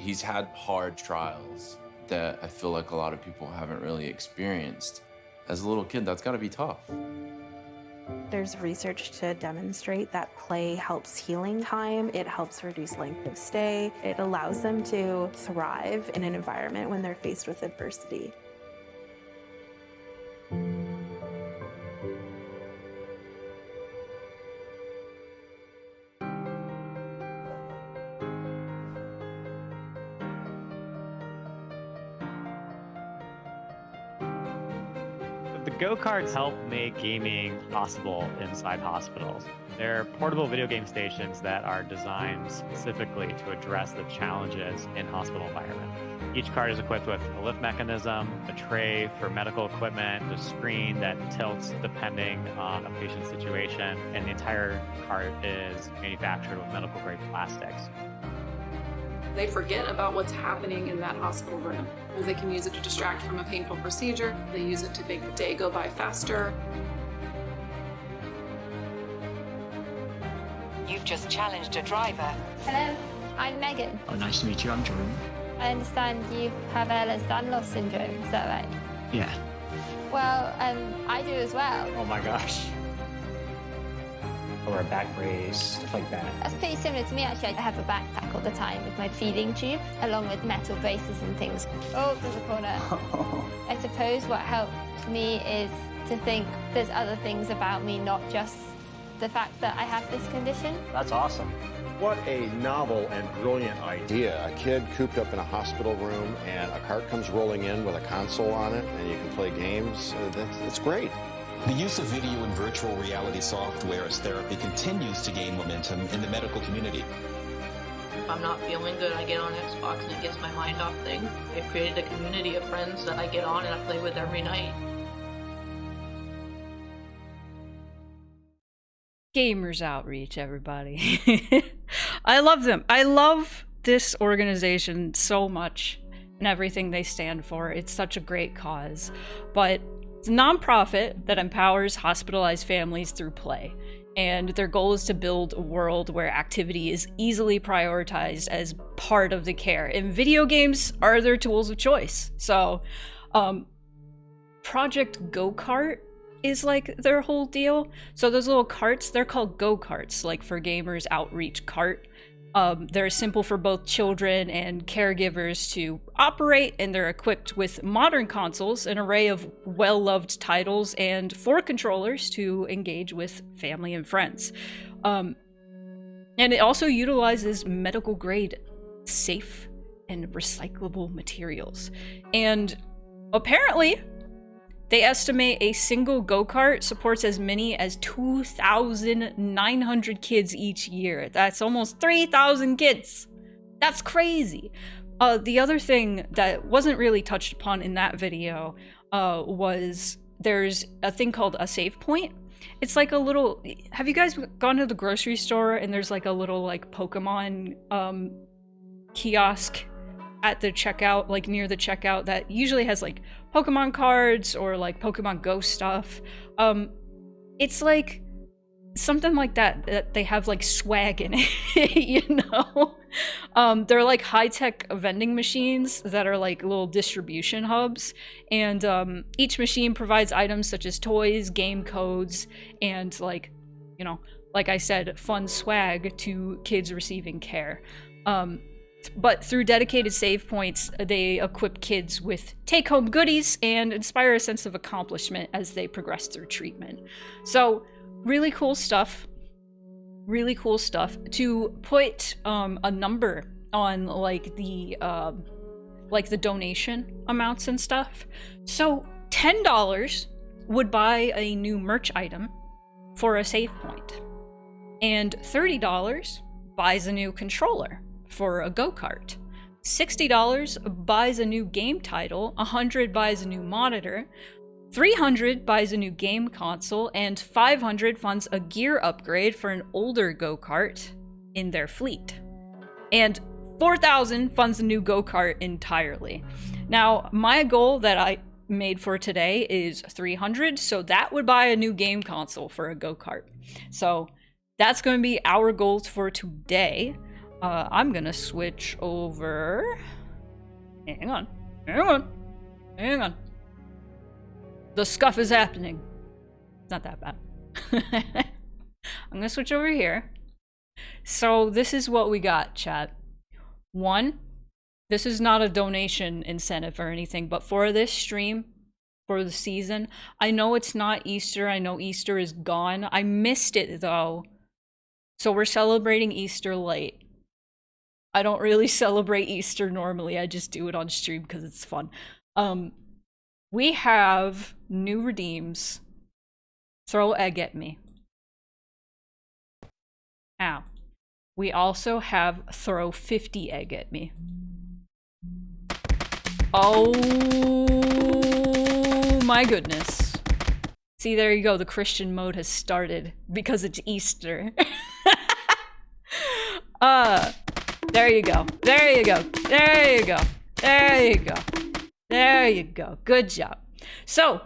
He's had hard trials that I feel like a lot of people haven't really experienced. As a little kid, that's gotta be tough. There's research to demonstrate that play helps healing time, it helps reduce length of stay, it allows them to thrive in an environment when they're faced with adversity. The go-karts help make gaming possible inside hospitals. They're portable video game stations that are designed specifically to address the challenges in hospital environment. Each cart is equipped with a lift mechanism, a tray for medical equipment, a screen that tilts depending on a patient's situation, and the entire cart is manufactured with medical-grade plastics. They forget about what's happening in that hospital room, as they can use it to distract from a painful procedure. They use it to make the day go by faster. You've just challenged a driver. Hello, I'm Megan. Oh, nice to meet you. I'm Jerome. I understand you have Ehlers-Danlos syndrome, is that right? Yeah. Well, I do as well. Oh my gosh. Or a back brace, stuff like that. That's pretty similar to me, actually. I have a backpack all the time with my feeding tube, along with metal braces and things. Oh, there's a corner. I suppose what helped me is to think there's other things about me, not just the fact that I have this condition. That's awesome. What a novel and brilliant idea. A kid cooped up in a hospital room and a cart comes rolling in with a console on it and you can play games. That's great. The use of video and virtual reality software as therapy continues to gain momentum in the medical community. If I'm not feeling good, I get on Xbox and it gets my mind off things. I've created a community of friends that I get on and I play with every night. Gamers Outreach, everybody. I love them. I love this organization so much and everything they stand for. It's such a great cause. But it's a nonprofit that empowers hospitalized families through play, and their goal is to build a world where activity is easily prioritized as part of the care, and video games are their tools of choice. So, Project Go-Kart is like their whole deal. So those little carts, they're called go-karts, like for Gamers Outreach cart. They're simple for both children and caregivers to operate, and they're equipped with modern consoles, an array of well-loved titles, and 4 controllers to engage with family and friends. And it also utilizes medical-grade, safe, and recyclable materials. And apparently, they estimate a single go-kart supports as many as 2,900 kids each year. That's almost 3,000 kids. That's crazy. The other thing that wasn't really touched upon in that video was there's a thing called a save point. It's like a little... Have you guys gone to the grocery store and there's like a little like Pokemon kiosk at the checkout, like near the checkout, that usually has like Pokemon cards or like Pokemon Go stuff. It's like something like that they have like swag in it, you know? They're like high-tech vending machines that are like little distribution hubs, and each machine provides items such as toys, game codes, and like, you know, like I said, fun swag to kids receiving care. But through dedicated save points, they equip kids with take-home goodies and inspire a sense of accomplishment as they progress through treatment. So, really cool stuff. Really cool stuff. To put a number on like the donation amounts and stuff. So, $10 would buy a new merch item for a save point, and $30 buys a new controller for a go-kart. $60 buys a new game title, $100 buys a new monitor, $300 buys a new game console, and $500 funds a gear upgrade for an older go-kart in their fleet. And $4,000 funds a new go-kart entirely. Now, my goal that I made for today is $300, so that would buy a new game console for a go-kart. So that's going to be our goals for today. I'm gonna switch over. Hang on. Hang on. Hang on. The scuff is happening. It's not that bad. I'm gonna switch over here. So this is what we got, chat. One, this is not a donation incentive or anything, but for this stream, for the season, I know it's not Easter. I know Easter is gone. I missed it though. So we're celebrating Easter late. I don't really celebrate Easter normally. I just do it on stream because it's fun. We have new redeems. Throw egg at me. Ow. We also have throw 50 egg at me. Oh my goodness. See, there you go. The Christian mode has started because it's Easter. There you go. There you go. There you go. There you go. There you go. Good job. So,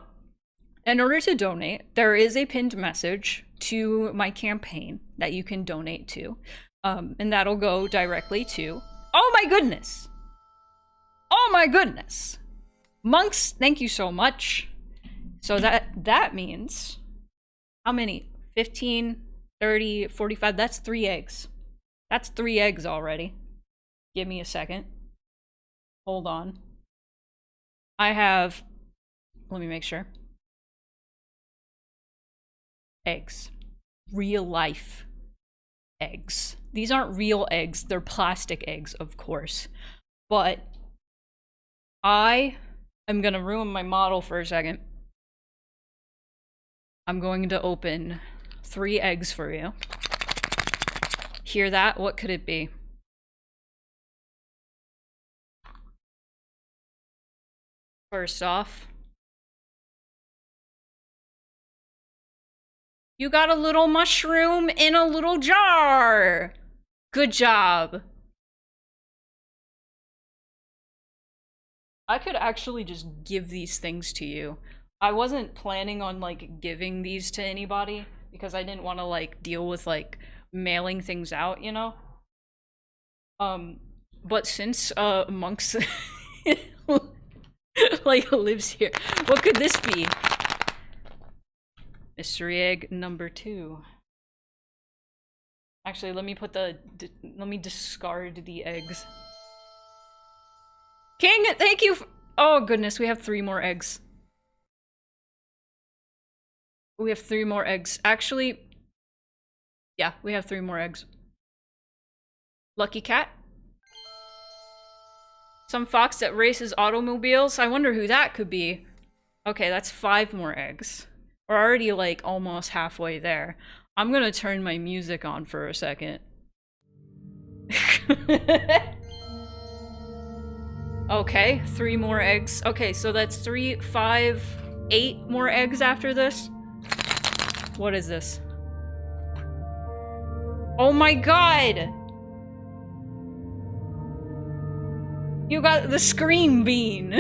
in order to donate, there is a pinned message to my campaign that you can donate to. And that'll go directly to... Oh my goodness! Oh my goodness! Monks, thank you so much. So that means... How many? 15, 30, 45? That's 3 eggs. That's 3 eggs already. Give me a second. Hold on. I have... Let me make sure. Eggs. Real life eggs. These aren't real eggs. They're plastic eggs, of course. But I am gonna ruin my model for a second. I'm going to open 3 eggs for you. Hear that? What could it be? First off, you got a little mushroom in a little jar. Good job. I could actually just give these things to you. I wasn't planning on like giving these to anybody because I didn't want to like deal with like mailing things out, you know? But since Monks like lives here, what could this be? Mystery egg number 2. Actually, let me put let me discard the eggs. King, thank you. Oh goodness, we have 3 more eggs. We have 3 more eggs. Actually, yeah, we have 3 more eggs. Lucky cat. Some fox that races automobiles. I wonder who that could be. Okay, that's 5 more eggs. We're already like almost halfway there. I'm gonna turn my music on for a second. Okay, 3 more eggs. Okay, so that's 3, 5, 8 more eggs after this. What is this? Oh my god! You got the scream bean.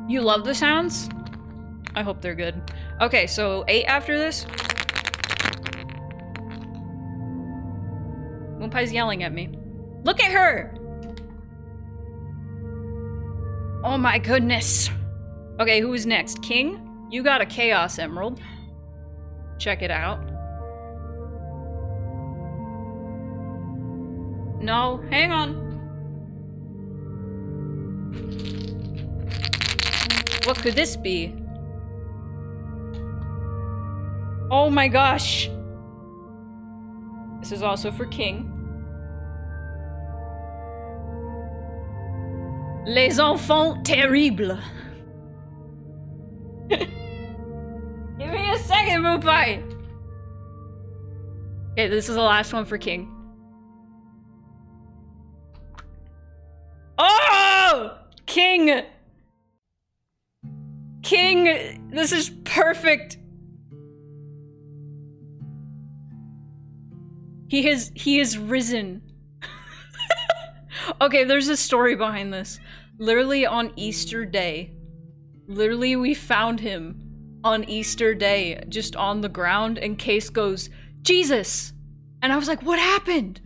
You love the sounds? I hope they're good. Okay, so 8 after this. Moonpie's yelling at me. Look at her! Oh my goodness. Okay, who's next? King? You got a Chaos Emerald. Check it out. No, hang on. What could this be? Oh my gosh. This is also for King. Les enfants terribles. Give me a second, Moonpie. Okay, this is the last one for King. Oh! King! King, this is perfect. He has risen. Okay, there's a story behind this. Literally on Easter Day, Literally, we found him on Easter Day, just on the ground, and Case goes, Jesus! And I was like, what happened?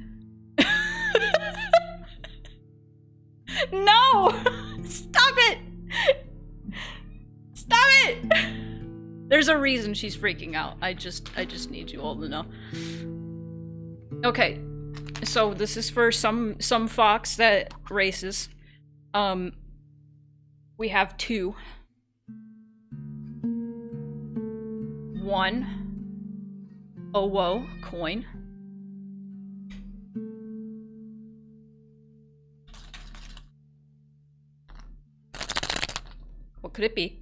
No! Stop it! Stop it! There's a reason she's freaking out. I just need you all to know. Okay, so this is for some fox that races. We have 2. 1 Owo coin. What could it be?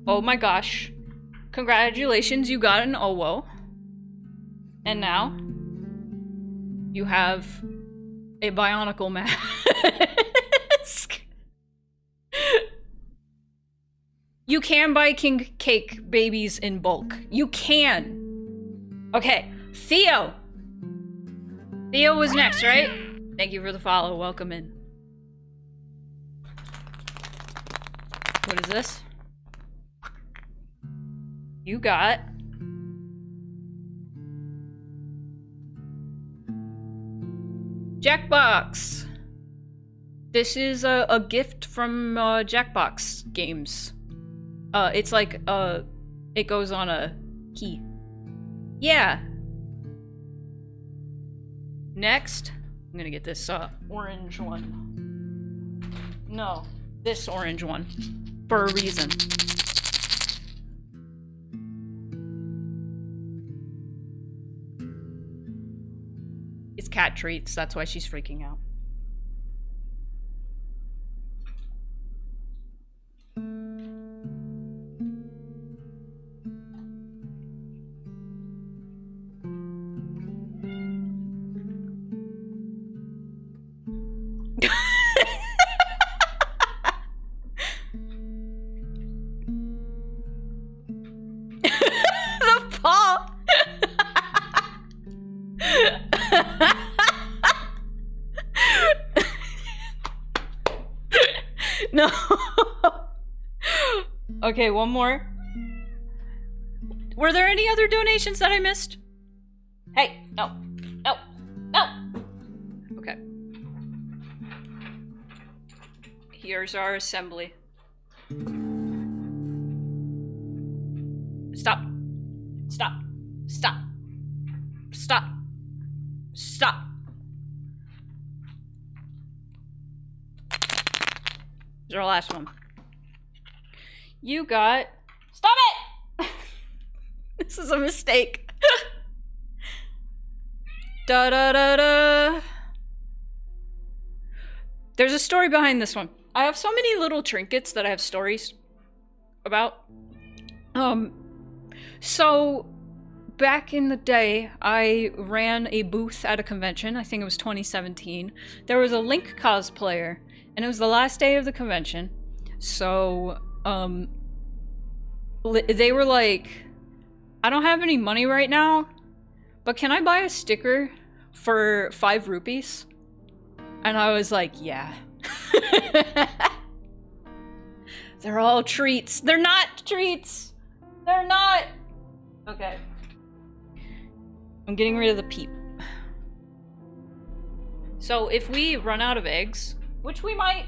Oh my gosh. Congratulations, you got an Owo. And now you have a Bionicle mask. You can buy king cake babies in bulk. You can. Okay, Theo. Theo was next, right? Thank you for the follow. Welcome in. What is this? You got Jackbox. This is a gift from Jackbox Games. It's like it goes on a key. Yeah. Next, I'm gonna get this orange one. No, this orange one for a reason. It's cat treats, that's why she's freaking out. The paw! No. Okay, one more. Were there any other donations that I missed? Hey, no. No. No. Okay. Here's our assembly. Stop. Stop. Stop. Stop. Stop. This is our last one. You got... Stop it! This is a mistake. Da da da da. There's a story behind this one. I have so many little trinkets that I have stories about. So back in the day, I ran a booth at a convention. I think it was 2017. There was a Link cosplayer, and it was the last day of the convention. So, they were like, I don't have any money right now, but can I buy a sticker for 5 rupees? And I was like, yeah. They're all treats. They're not treats. They're not. Okay. I'm getting rid of the peep. So if we run out of eggs, which we might,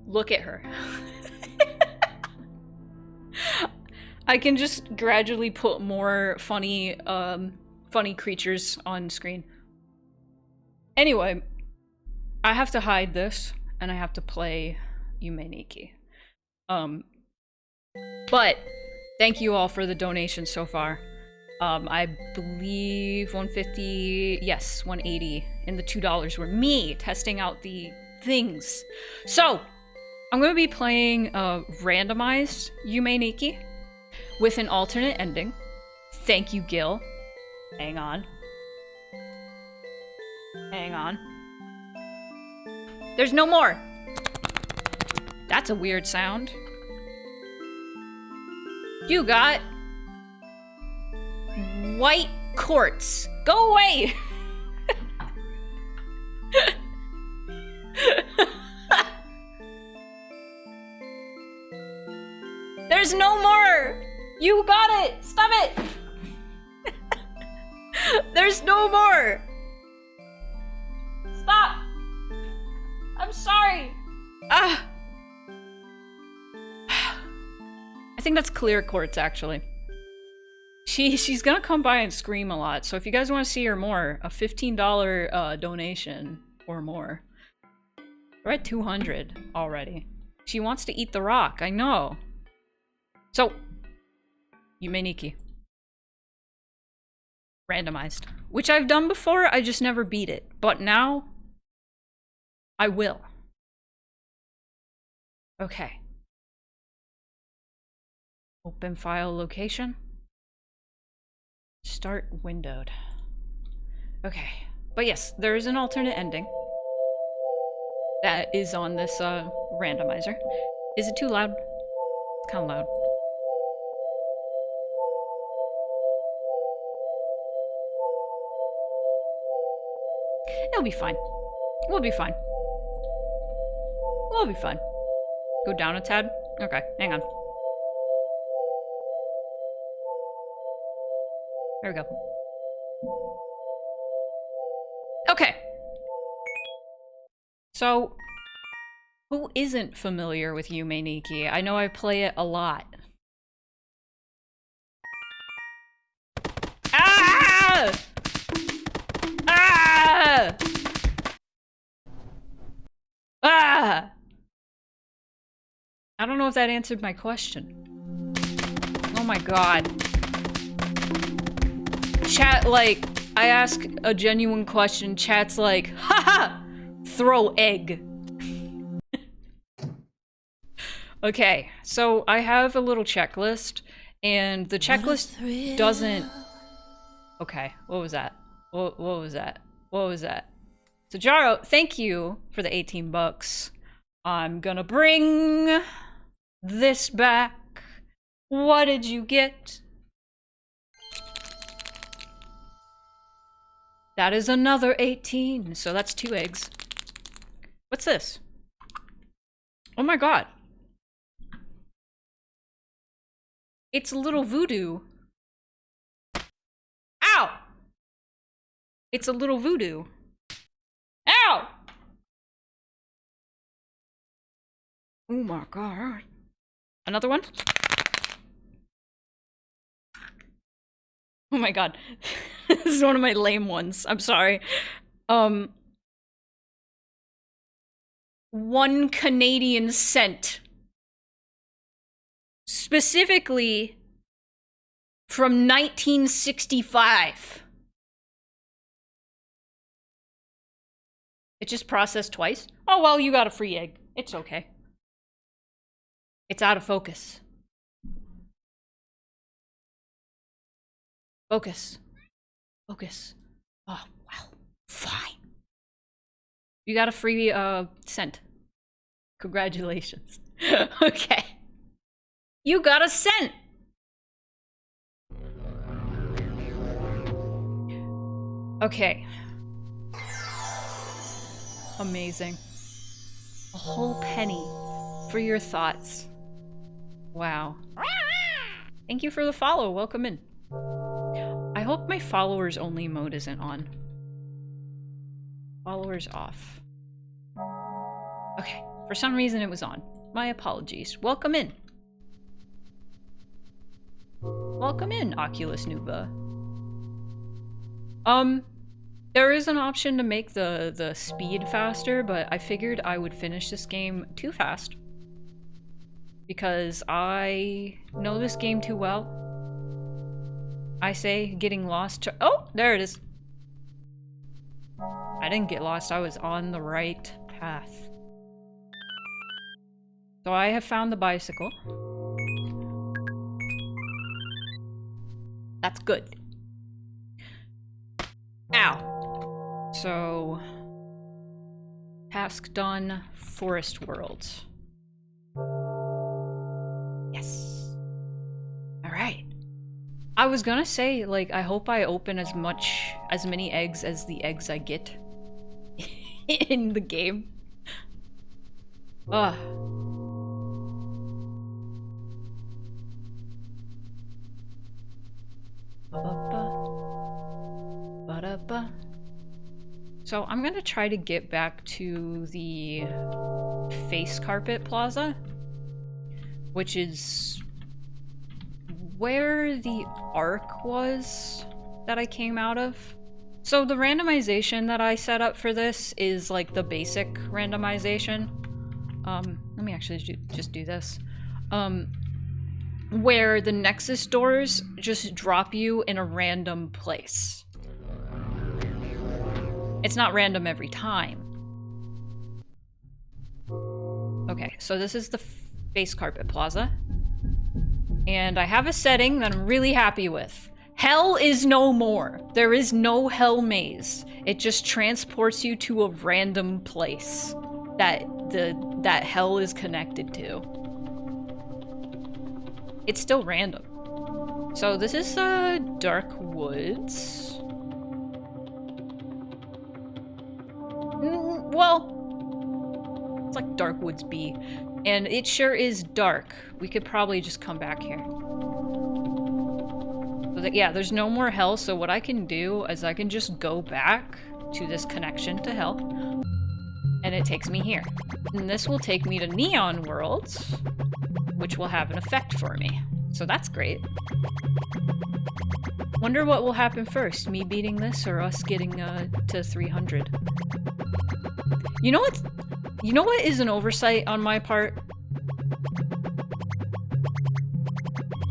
look at her. I can just gradually put more funny creatures on screen. Anyway, I have to hide this, and I have to play Yume Nikki. But thank you all for the donations so far. I believe 150, yes, 180, and the $2 were me testing out the things. So, I'm gonna be playing randomized Yume Nikki with an alternate ending. Thank you, Gil. Hang on. Hang on. There's no more! That's a weird sound. You got white quartz. Go away! You got it! Stop it! There's no more! Stop! I'm sorry! Ah! I think that's clear quartz, actually. She's gonna come by and scream a lot, so if you guys want to see her more, a $15 donation or more. We're at 200 already. She wants to eat the rock, I know. So, Yume Nikki. Randomized. Which I've done before, I just never beat it. But now, I will. Okay. Open file location. Start windowed. Okay. But yes, there is an alternate ending that is on this randomizer. Is it too loud? It's kind of loud. It'll be fine. We'll be fine. We'll be fine. Go down a tad? Okay, hang on. There we go. Okay. So, who isn't familiar with Yume Nikki? I know I play it a lot. Ah! Ah! Ah! I don't know if that answered my question. Oh my god. Chat, like, I ask a genuine question, chat's like, haha! Throw egg. Okay, so I have a little checklist, and the checklist doesn't... Okay, what was that? What was that? What was that? So Jaro, thank you for the 18 bucks. I'm gonna bring this back. What did you get? That is another 18, so that's 2 eggs. What's this? Oh my god. It's a little voodoo. Ow! It's a little voodoo. Ow! Oh my god. Another one? Oh my god. This is one of my lame ones. I'm sorry. 1 Canadian cent. Specifically from 1965. It just processed twice? Oh well, you got a free egg. It's okay. It's out of focus. Focus. Focus. Oh, wow. Fine. You got a free, cent. Congratulations. Okay. You got a cent! Okay. Amazing. A whole penny for your thoughts. Wow. Thank you for the follow. Welcome in. I hope my followers only mode isn't on. Followers off. Okay. For some reason it was on. My apologies. Welcome in. Welcome in, Oculus Nuba. There is an option to make the speed faster, but I figured I would finish this game too fast. Because I know this game too well. I say getting lost. Oh, there it is. I didn't get lost. I was on the right path. So I have found the bicycle. That's good. Ow. So, task done. Forest World. Yes. All right. I was gonna say, like, I hope I open as many eggs as the eggs I get in the game. Ugh. Ba-da-ba. So I'm gonna try to get back to the face carpet plaza, which is where the arc was that I came out of. So the randomization that I set up for this is like the basic randomization. Let me actually just do this. Where the Nexus doors just drop you in a random place. It's not random every time. Okay, so this is the face carpet plaza. And I have a setting that I'm really happy with. Hell is no more. There is no hell maze. It just transports you to a random place that hell is connected to. It's still random. So this is Dark Woods. Well, it's like Dark Woods B. And it sure is dark. We could probably just come back here. But yeah, there's no more hell, so what I can do is I can just go back to this connection to hell. And it takes me here. And this will take me to Neon Worlds, which will have an effect for me. So that's great. Wonder what will happen first, me beating this or us getting to 300. You know what is an oversight on my part?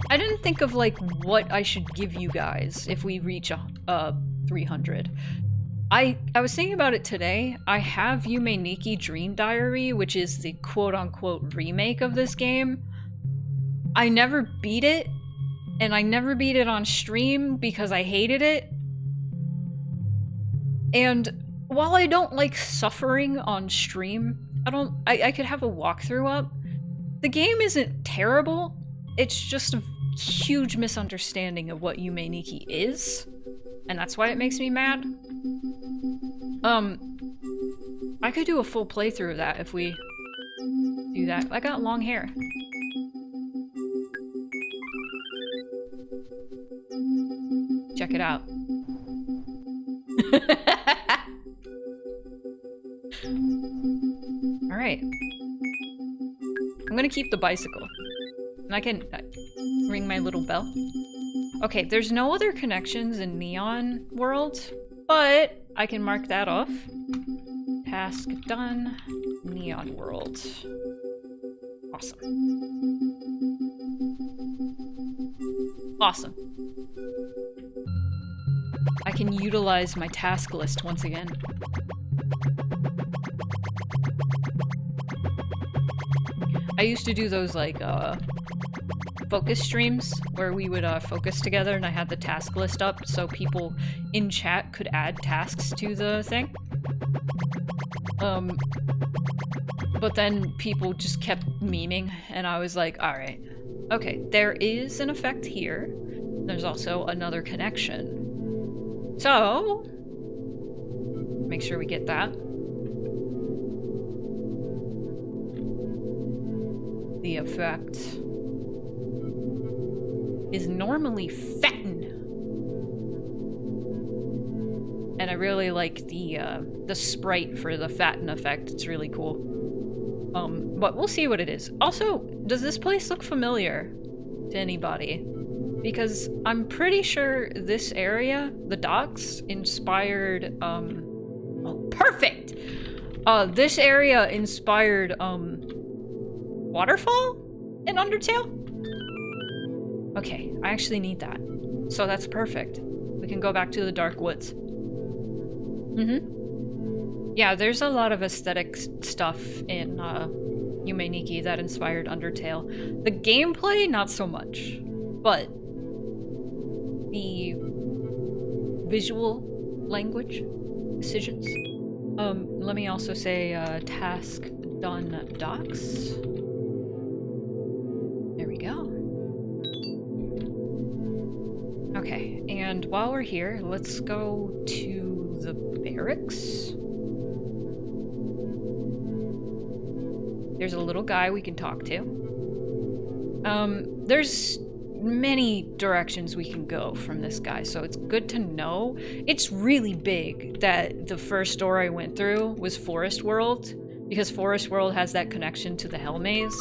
I didn't think of like what I should give you guys if we reach 300. I was thinking about it today. I have Yume Nikki Dream Diary, which is the quote-unquote remake of this game. I never beat it, and I never beat it on stream because I hated it. And while I don't like suffering on stream, I could have a walkthrough up. The game isn't terrible. It's just a huge misunderstanding of what Yume Nikki is, and that's why it makes me mad. I could do a full playthrough of that if we do that. I got long hair. Check it out. Alright. I'm gonna keep the bicycle. And I can ring my little bell. Okay, there's no other connections in Neon World, but I can mark that off. Task done. Neon World. Awesome. Awesome. I can utilize my task list once again. I used to do those like focus streams where we would focus together, and I had the task list up so people in chat could add tasks to the thing. But then people just kept memeing, and I was like, alright. Okay, there is an effect here. There's also another connection. So, make sure we get that. The effect is normally fatten. And I really like the sprite for the fatten effect. It's really cool. But we'll see what it is. Also, does this place look familiar to anybody? Because I'm pretty sure this area, the docks, inspired, oh, perfect! This area inspired, Waterfall in Undertale? Okay, I actually need that. So that's perfect. We can go back to the Dark Woods. Yeah, there's a lot of aesthetic stuff in Yume Nikki that inspired Undertale. The gameplay, not so much. But the visual language decisions. Let me also say task done docs. There we go. Okay, and while we're here, let's go to the barracks. There's a little guy we can talk to. There's many directions we can go from this guy, so it's good to know. It's really big that the first door I went through was Forest World, because Forest World has that connection to the Hell Maze,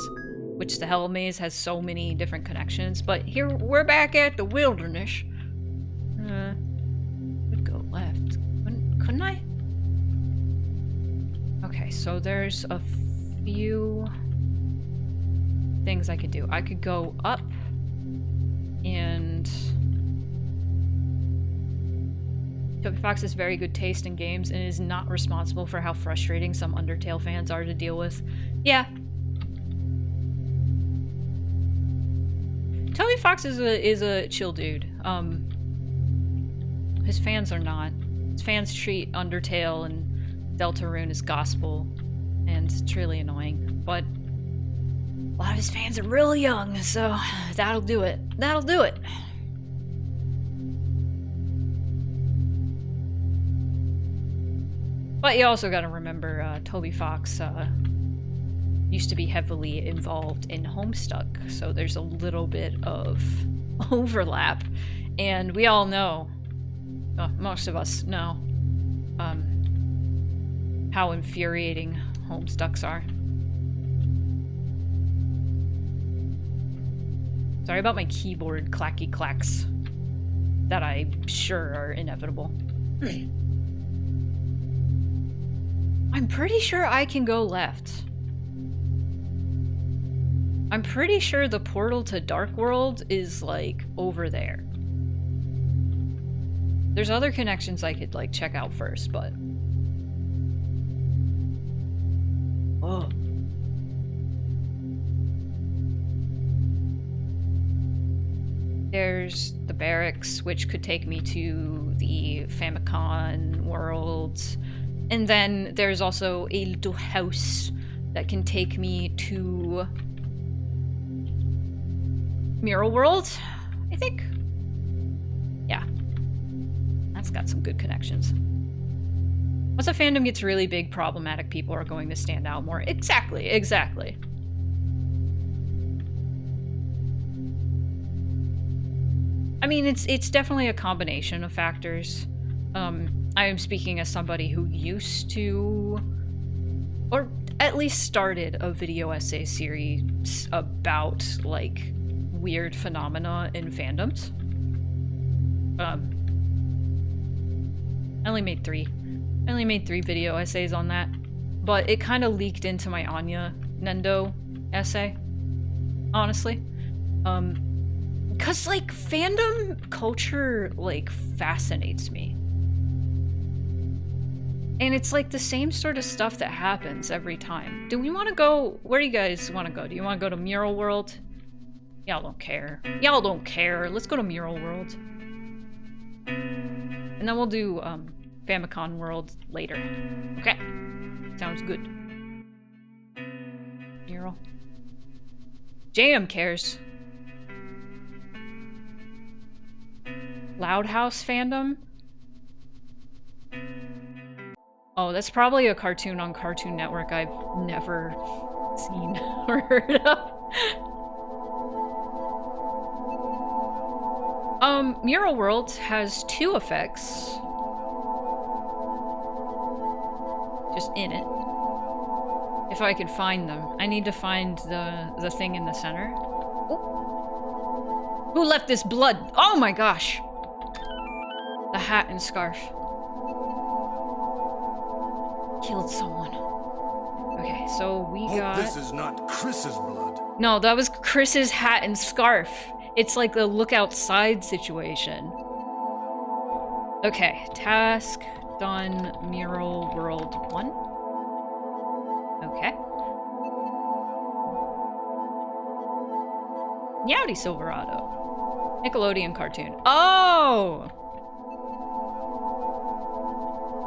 which the Hell Maze has so many different connections. But here, we're back at the wilderness. Could go left. Couldn't I? Okay, so there's a few things I could do. I could go up and Toby Fox has very good taste in games and is not responsible for how frustrating some Undertale fans are to deal with. Yeah. Toby Fox is a chill dude. His fans are not. His fans treat Undertale and Deltarune as gospel, and it's really annoying. But a lot of his fans are really young, so that'll do it. That'll do it. But you also gotta remember, Toby Fox used to be heavily involved in Homestuck, so there's a little bit of overlap. And we all know, most of us know, how infuriating Homestucks are. Sorry about my keyboard clacky clacks that I'm sure are inevitable. I'm pretty sure I can go left. I'm pretty sure the portal to Dark World is, like, over there. There's other connections I could, like, check out first, but... Oh. There's the barracks, which could take me to the Famicom world. And then there's also a little house that can take me to Mural World, I think. Yeah. That's got some good connections. Once a fandom gets really big, problematic people are going to stand out more. Exactly, exactly. I mean, it's definitely a combination of factors. I am speaking as somebody who used to, or at least started a video essay series about, like, weird phenomena in fandoms. I only made three video essays on that, but it kind of leaked into my Anya Nendo essay, honestly. Cause, like, fandom culture, like, fascinates me. And it's, like, the same sort of stuff that happens every time. Do we want to go... Where do you guys want to go? Do you want to go to Mural World? Y'all don't care. Y'all don't care. Let's go to Mural World. And then we'll do, Famicom World later. Okay. Sounds good. Mural. JM cares. Loud House fandom? Oh, that's probably a cartoon on Cartoon Network I've never seen or heard of. Mural World has 2 effects. Just in it. If I could find them. I need to find the thing in the center. Ooh. Who left this blood? Oh my gosh! The hat and scarf. Killed someone. Okay, so we got... This is not Chris's blood. No, that was Chris's hat and scarf. It's like a look outside situation. Okay, task done. Mural World 1. Okay. Yowdy Silverado. Nickelodeon cartoon. Oh!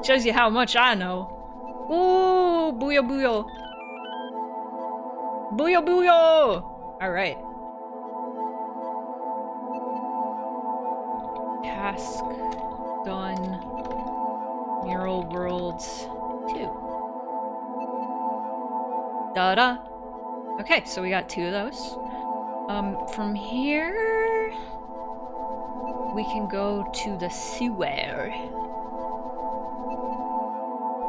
Shows you how much I know. Ooh, booyah booyah. Booyah booyah! Alright. Task done. Mural Worlds 2. Da-da. Okay, so we got 2 of those. From here... we can go to the sewer.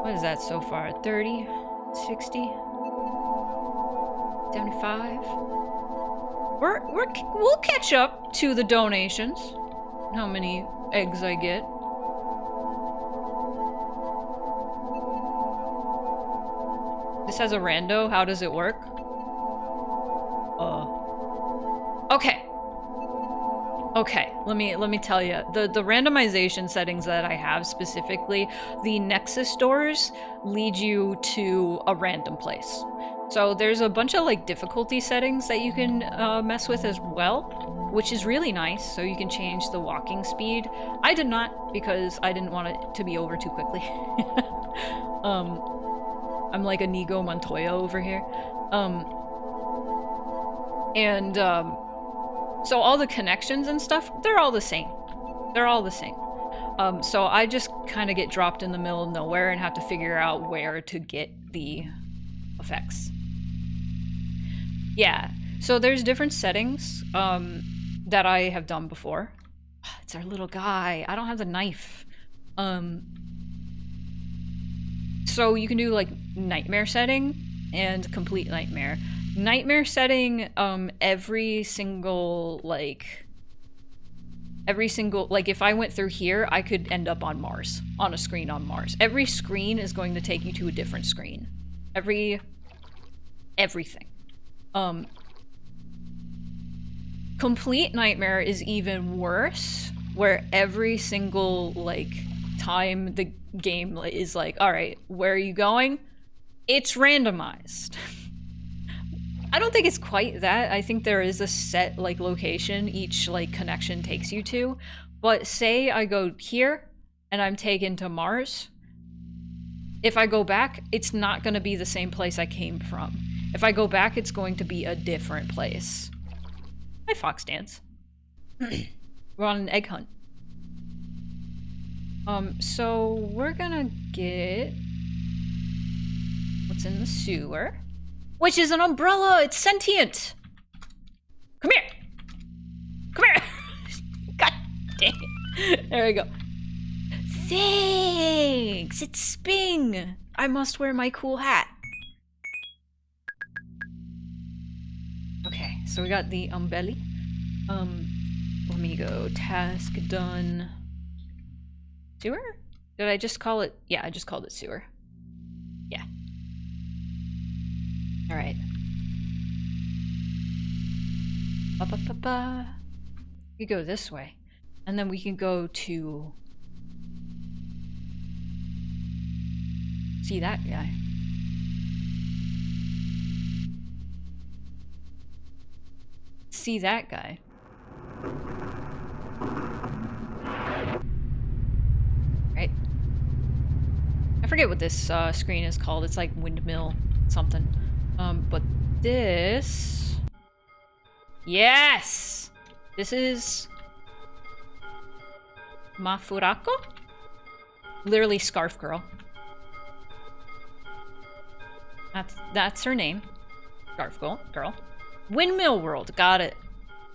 What is that so far? 30? 60? 75? We'll catch up to the donations. How many eggs I get. This has a rando. How does it work? Okay. Okay, let me tell you. The randomization settings that I have specifically, the Nexus doors lead you to a random place. So there's a bunch of like difficulty settings that you can mess with as well, which is really nice. So you can change the walking speed. I did not, because I didn't want it to be over too quickly. I'm like Inigo Montoya over here. So all the connections and stuff, they're all the same. They're all the same. So I just kind of get dropped in the middle of nowhere and have to figure out where to get the effects. Yeah, so there's different settings that I have done before. It's our little guy. I don't have the knife. So you can do like nightmare setting and complete nightmare. Nightmare setting, every single, like, if I went through here, I could end up on Mars, on a screen on Mars. Every screen is going to take you to a different screen. Everything. Complete nightmare is even worse, where every single, like, time the game is like, alright, where are you going? It's randomized. I don't think it's quite that. I think there is a set, like, location each, like, connection takes you to. But say I go here, and I'm taken to Mars. If I go back, it's not going to be the same place I came from. If I go back, it's going to be a different place. Hi, Fox Dance. We're on an egg hunt. So we're gonna get... what's in the sewer? Which is an umbrella! It's sentient! Come here! Come here! God dang it. There we go. Thanks! It's Sping! I must wear my cool hat. Okay, so we got the umbelly. Let me go. Task done. Sewer? Did I just call it? Yeah, I just called it sewer. Yeah. Alright. Ba-ba-ba-ba. We go this way. And then we can go to... see that guy. See that guy. Right. I forget what this screen is called. It's like windmill something. But this... yes! This is... Mafurako? Literally Scarf Girl. That's her name. Scarf Girl. Windmill World. Got it.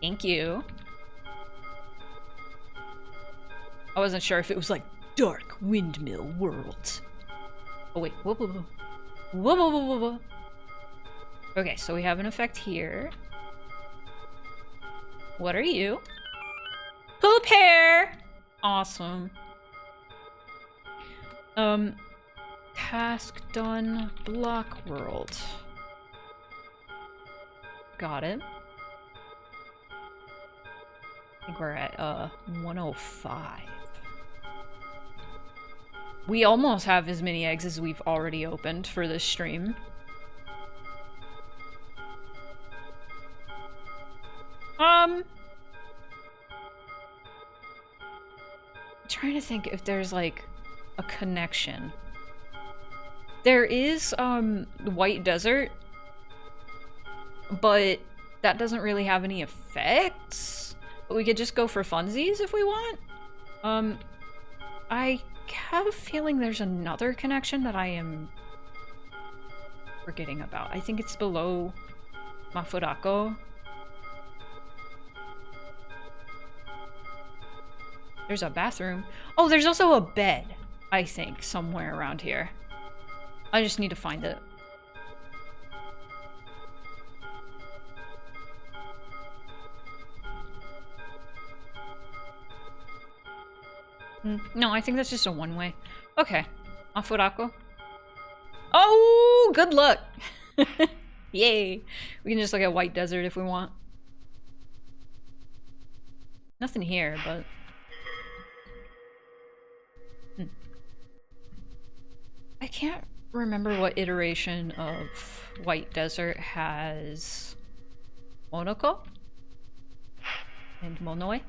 Thank you. I wasn't sure if it was like Dark Windmill World. Oh wait. Whoa, whoa, whoa. Whoa, whoa, whoa, whoa, whoa. Okay, so we have an effect here. What are you? Poop hair! Awesome. Task done. Block world. Got it. I think we're at 105. We almost have as many eggs as we've already opened for this stream. I'm trying to think if there's like a connection. There is White Desert, but that doesn't really have any effects. But we could just go for funsies if we want. I have a feeling there's another connection that I am forgetting about. I think it's below Mafurako. There's a bathroom. Oh, there's also a bed, I think, somewhere around here. I just need to find it. No, I think that's just a one-way. Okay. Afurako. Oh, good luck! Yay! We can just look at White Desert if we want. Nothing here, but... I can't remember what iteration of White Desert has Monoko and Monoe.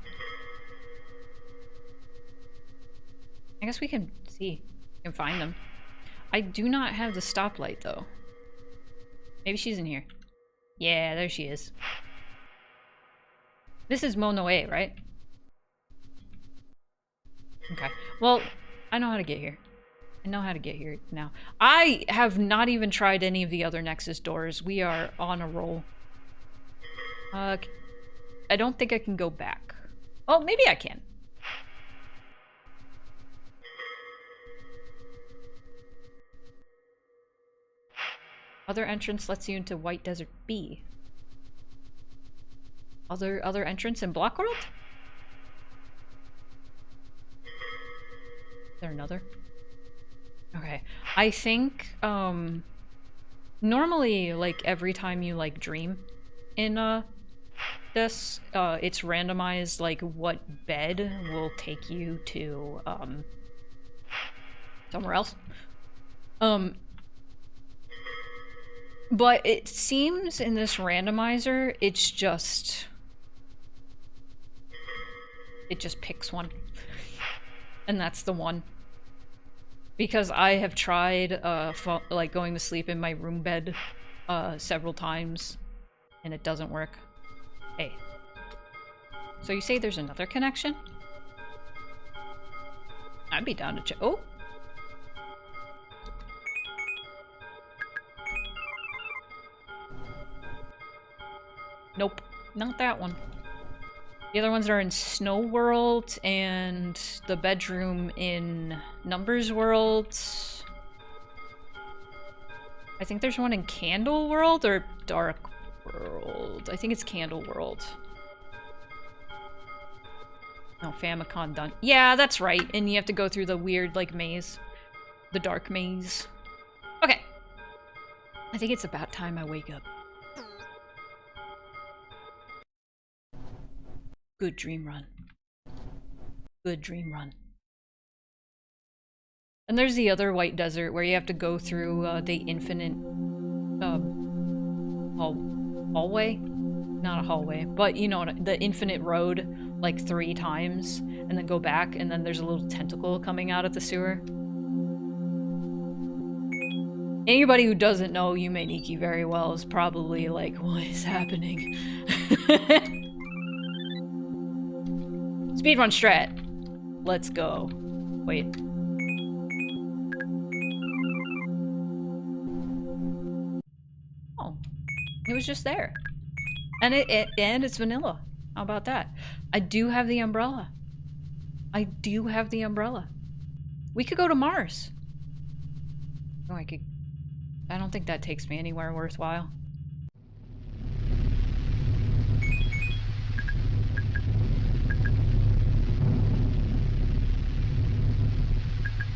I guess we can see. We can find them. I do not have the stoplight, though. Maybe she's in here. Yeah, there she is. This is Monoe, right? Okay. Well, I know how to get here. I know how to get here now. I have not even tried any of the other Nexus doors. We are on a roll. I don't think I can go back. Oh, maybe I can. Other entrance lets you into White Desert B. Other entrance in Block World? Is there another? Okay. I think, normally, like, every time you, like, dream in, this, it's randomized, like, what bed will take you to, somewhere else. But it seems in this randomizer, it just picks one. And that's the one. Because I have tried, like, going to sleep in my room bed, several times, and it doesn't work. Hey. So you say there's another connection? I'd be down to check. Oh! Nope, not that one. The other ones are in Snow World and the bedroom in Numbers World. I think there's one in Candle World or Dark World. I think it's Candle World. No, Famicom done. Yeah, that's right. And you have to go through the weird, like, maze. The dark maze. Okay. I think it's about time I wake up. Good dream run. Good dream run. And there's the other White Desert where you have to go through the infinite hallway? Not a hallway, but you know, the infinite road like 3 times and then go back and then there's a little tentacle coming out of the sewer. Anybody who doesn't know Yume Nikki very well is probably like, what is happening? Speedrun strat. Let's go. Wait. Oh. It was just there. And it's vanilla. How about that? I do have the umbrella. I do have the umbrella. We could go to Mars. Oh, I don't think that takes me anywhere worthwhile.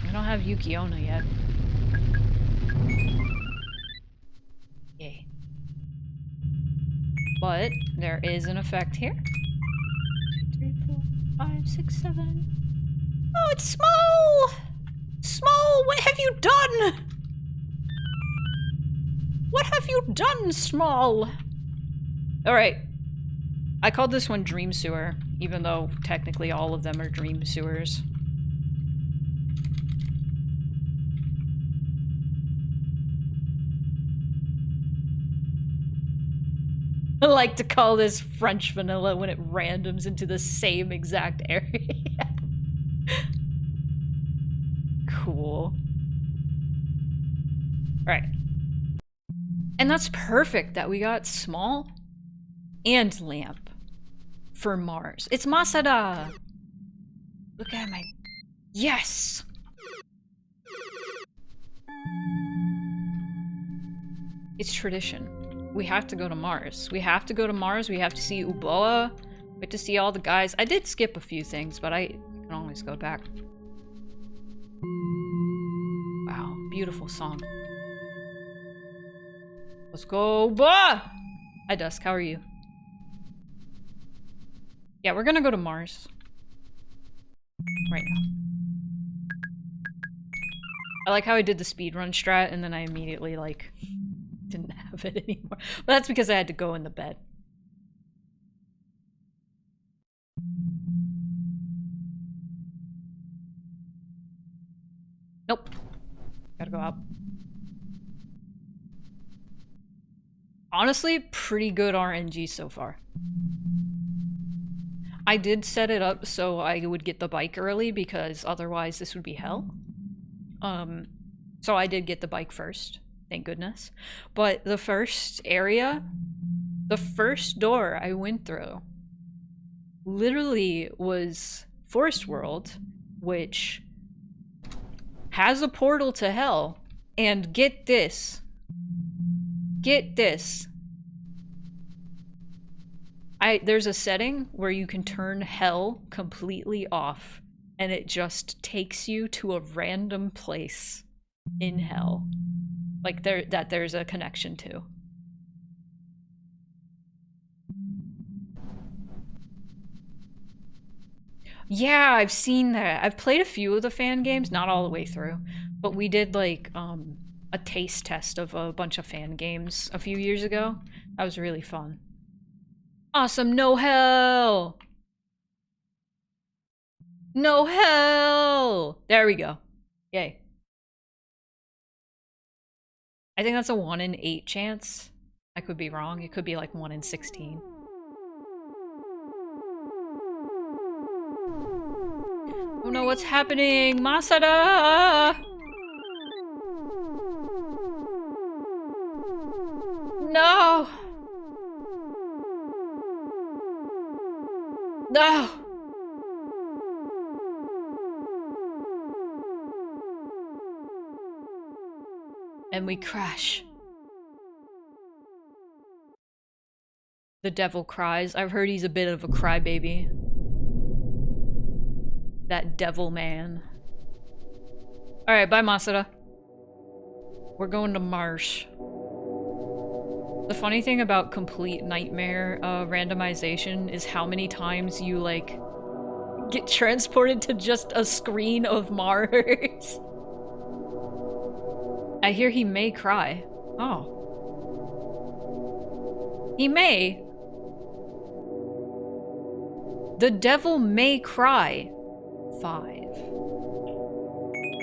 I don't have Yukiona yet. Yay. But there is an effect here. 2, 3, 4, 5, 6, 7. Oh, it's small! Small, what have you done? What have you done, Small? Alright. I called this one Dream Sewer, even though technically all of them are Dream Sewers. I like to call this French vanilla when it randoms into the same exact area. Cool. Right. And that's perfect that we got Small and Lamp for Mars. It's Masada! Look at my... Yes! It's tradition. We have to go to Mars. We have to go to Mars. We have to see Uboa. We have to see all the guys. I did skip a few things, but I can always go back. Wow, beautiful song. Let's go, Uboa! Hi, Dusk. How are you? Yeah, we're gonna go to Mars. Right now. I like how I did the speedrun strat and then I immediately, like, didn't have it anymore. But that's because I had to go in the bed. Nope. Gotta go out. Honestly, pretty good RNG so far. I did set it up so I would get the bike early because otherwise this would be hell. So I did get the bike first, thank goodness. But the first area, the first door I went through, literally was Forest World, which has a portal to hell. And get this. Get this. There's a setting where you can turn hell completely off, and it just takes you to a random place in hell. Like there's a connection to. Yeah, I've seen that. I've played a few of the fan games, not all the way through, but we did like a taste test of a bunch of fan games a few years ago. That was really fun. Awesome, no hell! No hell! There we go. Yay. I think that's a 1 in 8 chance. I could be wrong. It could be like 1 in 16. Oh no, what's happening? Masada! No! No! And we crash. The devil cries. I've heard he's a bit of a crybaby. That devil man. Alright, bye Masada. We're going to Mars. The funny thing about complete nightmare randomization is how many times you, like, get transported to just a screen of Mars. I hear he may cry. Oh. He may. The devil may cry. 5.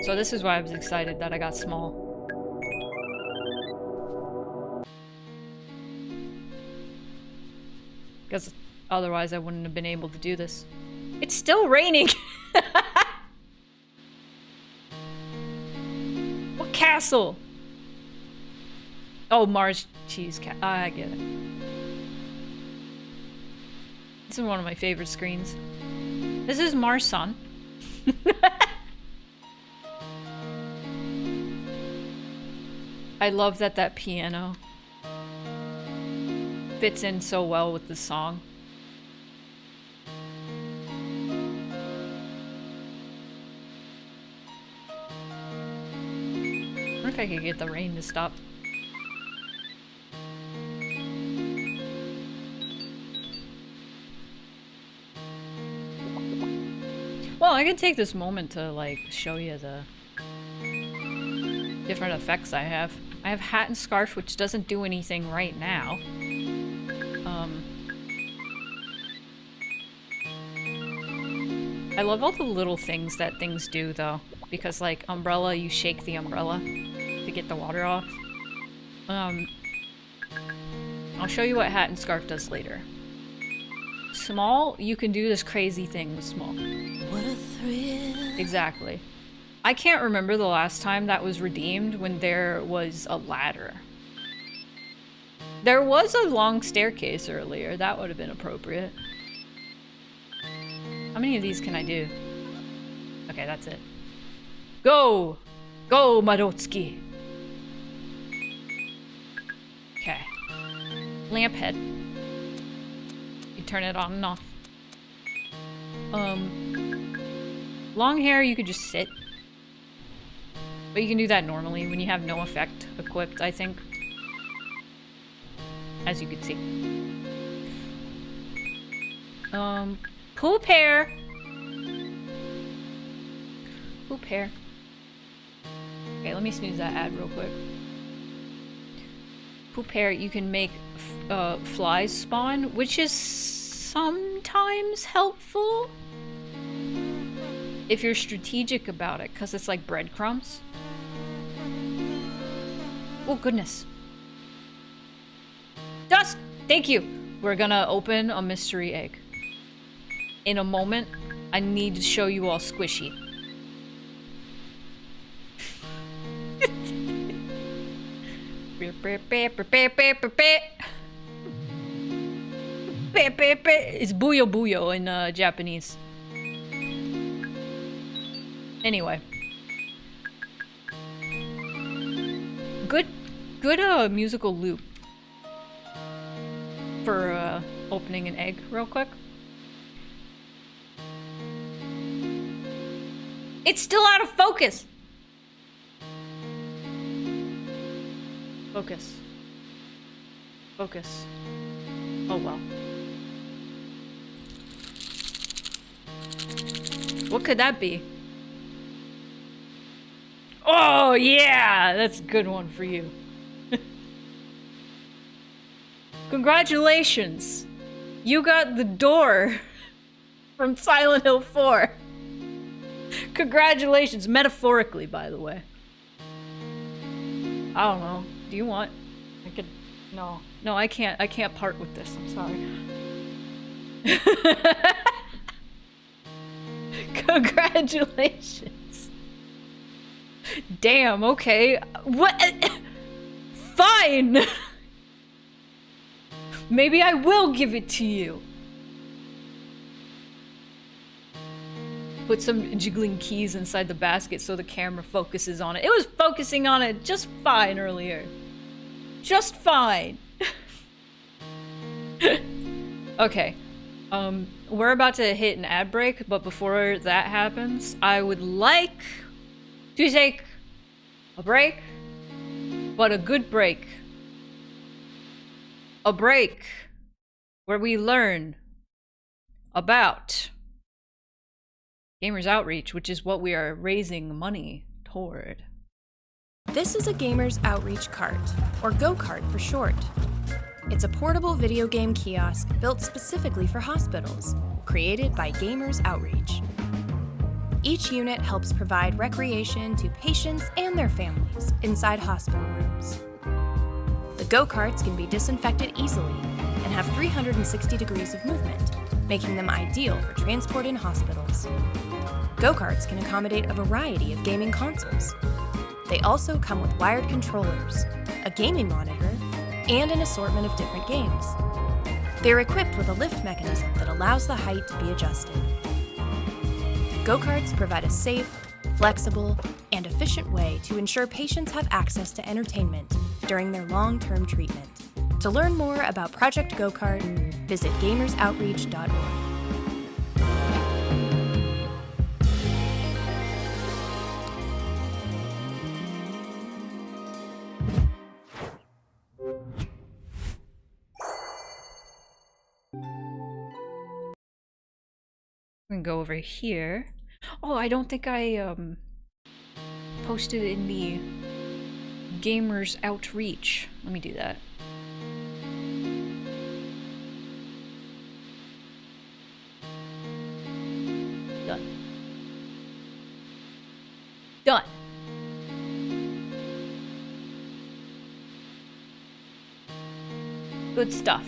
So this is why I was excited that I got small. Because otherwise I wouldn't have been able to do this. It's still raining! What castle? Oh, Mars Cheese Cat. I get it. This is one of my favorite screens. This is Mars Sun. I love that piano fits in so well with the song. I wonder if I could get the rain to stop. Well, I can take this moment to, like, show you the different effects I have. I have Hat and Scarf, which doesn't do anything right now. I love all the little things that things do, though. Because, like, umbrella, you shake the umbrella to get the water off. I'll show you what Hat and Scarf does later. Small, you can do this crazy thing with small. What a thrill. Exactly. I can't remember the last time that was redeemed when there was a ladder. There was a long staircase earlier. That would have been appropriate. How many of these can I do? Okay, that's it. Go! Go, Marotsky! Okay. Lamp head. You turn it on and off. Long hair, you could just sit. But you can do that normally when you have no effect equipped, I think. As you can see. Poop hair! Poop hair. Okay, let me snooze that ad real quick. Poop hair, you can make flies spawn, which is sometimes helpful if you're strategic about it, because it's like breadcrumbs. Oh, goodness. Dusk! Thank you! We're gonna open a mystery egg. In a moment, I need to show you all squishy. It's buyo buyo in Japanese. Anyway. Good musical loop for opening an egg real quick. It's still out of focus! Focus. Focus. Oh well. What could that be? Oh yeah! That's a good one for you. Congratulations! You got the door from Silent Hill 4. Congratulations, metaphorically, by the way. I don't know. Do you want? I could. No, I can't. I can't part with this. I'm sorry. Congratulations. Damn. Okay. What? Fine. Maybe I will give it to you. Put some jiggling keys inside the basket so the camera focuses on it. It was focusing on it just fine earlier. Just fine. Okay. We're about to hit an ad break, but before that happens, I would like to take a break, but a good break. A break where we learn about Gamers Outreach, which is what we are raising money toward. This is a Gamers Outreach cart, or go-kart for short. It's a portable video game kiosk built specifically for hospitals, created by Gamers Outreach. Each unit helps provide recreation to patients and their families inside hospital rooms. The go-karts can be disinfected easily and have 360 degrees of movement, making them ideal for transport in hospitals. Go-karts can accommodate a variety of gaming consoles. They also come with wired controllers, a gaming monitor, and an assortment of different games. They're equipped with a lift mechanism that allows the height to be adjusted. Go-karts provide a safe, flexible, and efficient way to ensure patients have access to entertainment during their long-term treatment. To learn more about Project Go-Kart, visit gamersoutreach.org. We can go over here. Oh, I don't think I posted in the Gamers Outreach. Let me do that. Done. Done. Good stuff.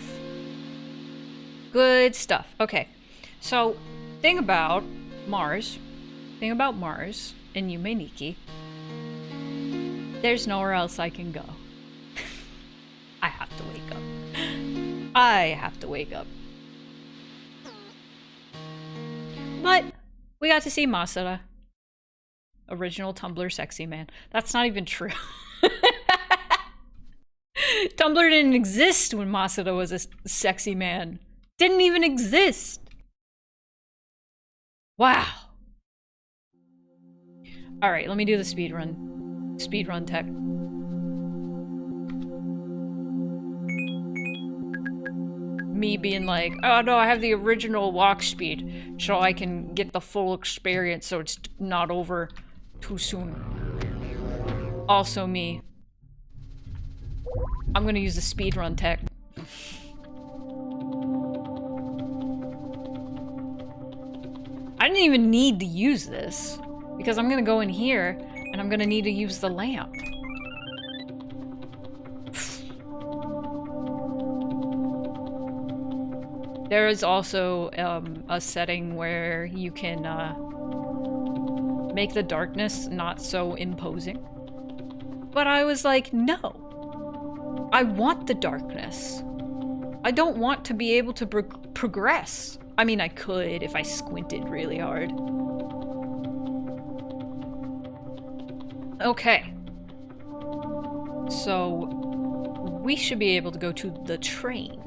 Good stuff. Okay. So, thing about Mars and Yume Nikki, there's nowhere else I can go. I have to wake up. I have to wake up. But we got to see Masada. Original Tumblr sexy man. That's not even true. Tumblr didn't exist when Masuda was a sexy man. Didn't even exist. Wow. All right, let me do the speed run. Speed run tech. Me being like, oh no, I have the original walk speed, so I can get the full experience so it's not over too soon. Also me. I'm gonna use the speedrun tech. I didn't even need to use this, because I'm gonna go in here, and I'm gonna need to use the lamp. There is also a setting where you can make the darkness not so imposing. But I was like, no. I want the darkness. I don't want to be able to progress. I mean, I could if I squinted really hard. Okay. So, we should be able to go to the train.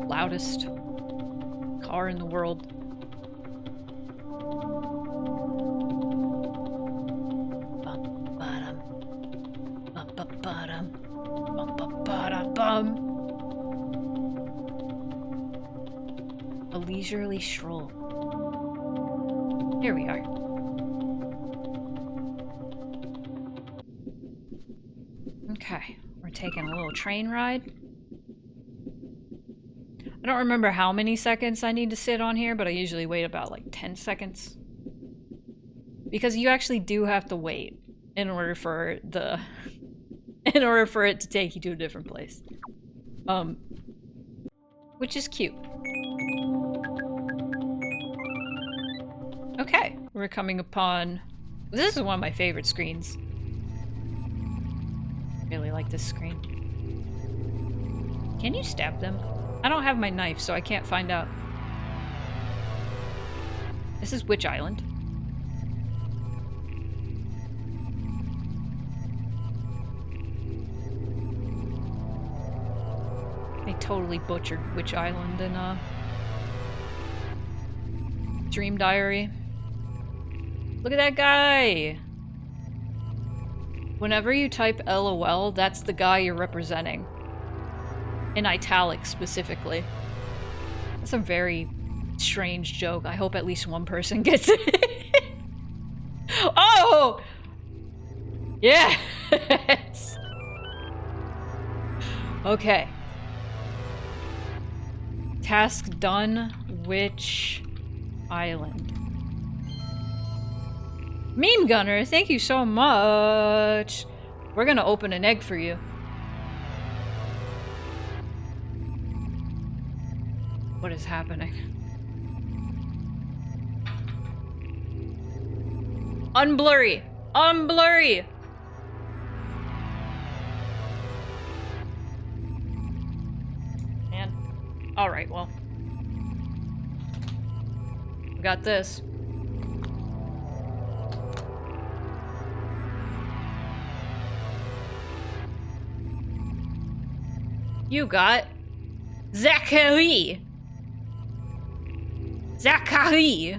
Loudest car in the world. A leisurely stroll. Here we are. Okay, we're taking a little train ride. I don't remember how many seconds I need to sit on here, but I usually wait about like 10 seconds. Because you actually do have to wait in order for the in order for it to take you to a different place. Which is cute. Okay, we're coming upon... This is one of my favorite screens. Really like this screen. Can you stab them? I don't have my knife, so I can't find out. This is which island? They totally butchered which island in Dream Diary. Look at that guy! Whenever you type LOL, that's the guy you're representing. In italics, specifically. That's a very strange joke. I hope at least one person gets it. Oh! Yes! Okay. Task done. Which island? Meme Gunner, thank you so much. We're gonna open an egg for you. What is happening? Unblurry! Unblurry! Man. Alright, well. We got this. You got Zachary. Zachary.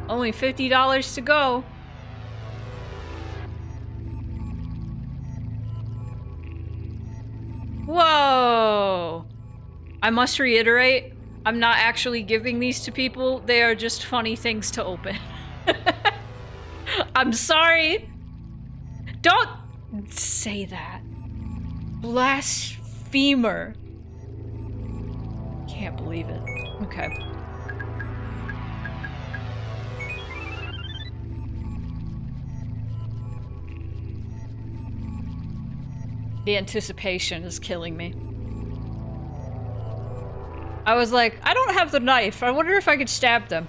Only $50 to go. Whoa. I must reiterate, I'm not actually giving these to people. They are just funny things to open. I'm sorry. Don't say that. Blasphemer. Can't believe it. Okay. The anticipation is killing me. I was like, I don't have the knife. I wonder if I could stab them.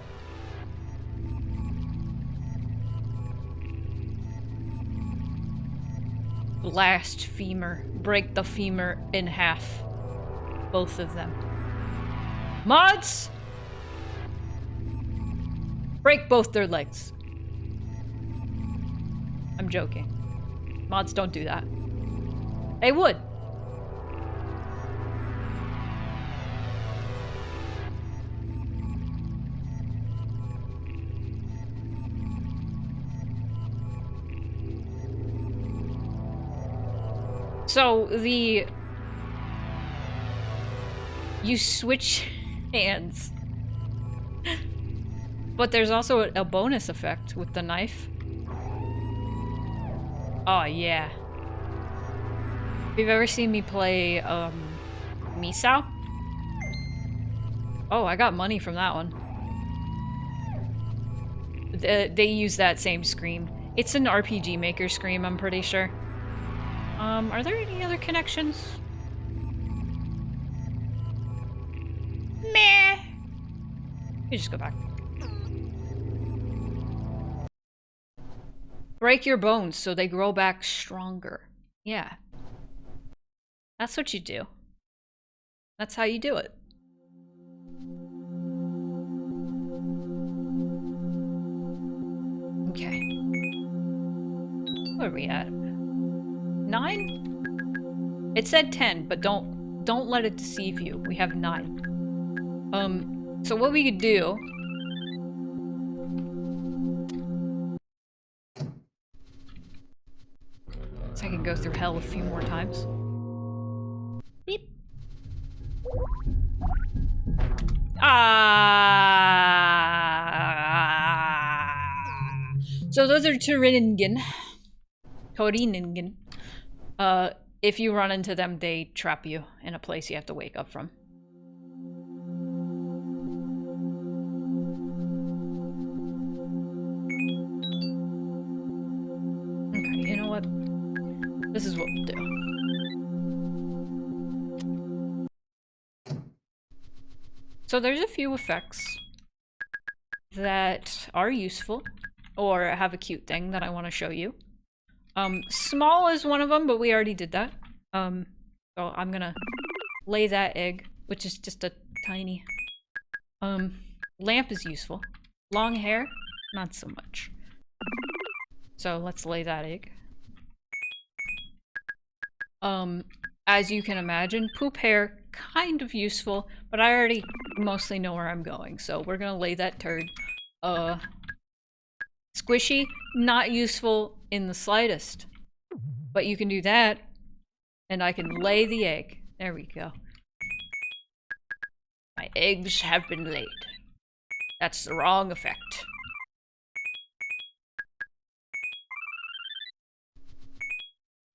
Blast femur. Break the femur in half. Both of them. Mods! Break both their legs. I'm joking. Mods don't do that. They would. So you switch hands. But there's also a bonus effect with the knife. Oh yeah. If you've ever seen me play Misao? Oh, I got money from that one. They use that same scream. It's an RPG Maker scream, I'm pretty sure. Are there any other connections? Meh. You just go back. Break your bones so they grow back stronger. Yeah. That's what you do. That's how you do it. Okay. Where are we at? 9? It said 10, but don't let it deceive you. We have 9. So what we could do so I can go through hell a few more times. Beep. So those are Turinningen. Toriningen. If you run into them, they trap you in a place you have to wake up from. Okay, you know what? This is what we'll do. So there's a few effects that are useful or have a cute thing that I want to show you. Small is one of them, but we already did that. So I'm gonna lay that egg, which is just a tiny... lamp is useful. Long hair, not so much. So let's lay that egg. As you can imagine, poop hair, kind of useful, but I already mostly know where I'm going, so we're gonna lay that turd. Squishy, not useful in the slightest. But you can do that, and I can lay the egg. There we go. My eggs have been laid. That's the wrong effect.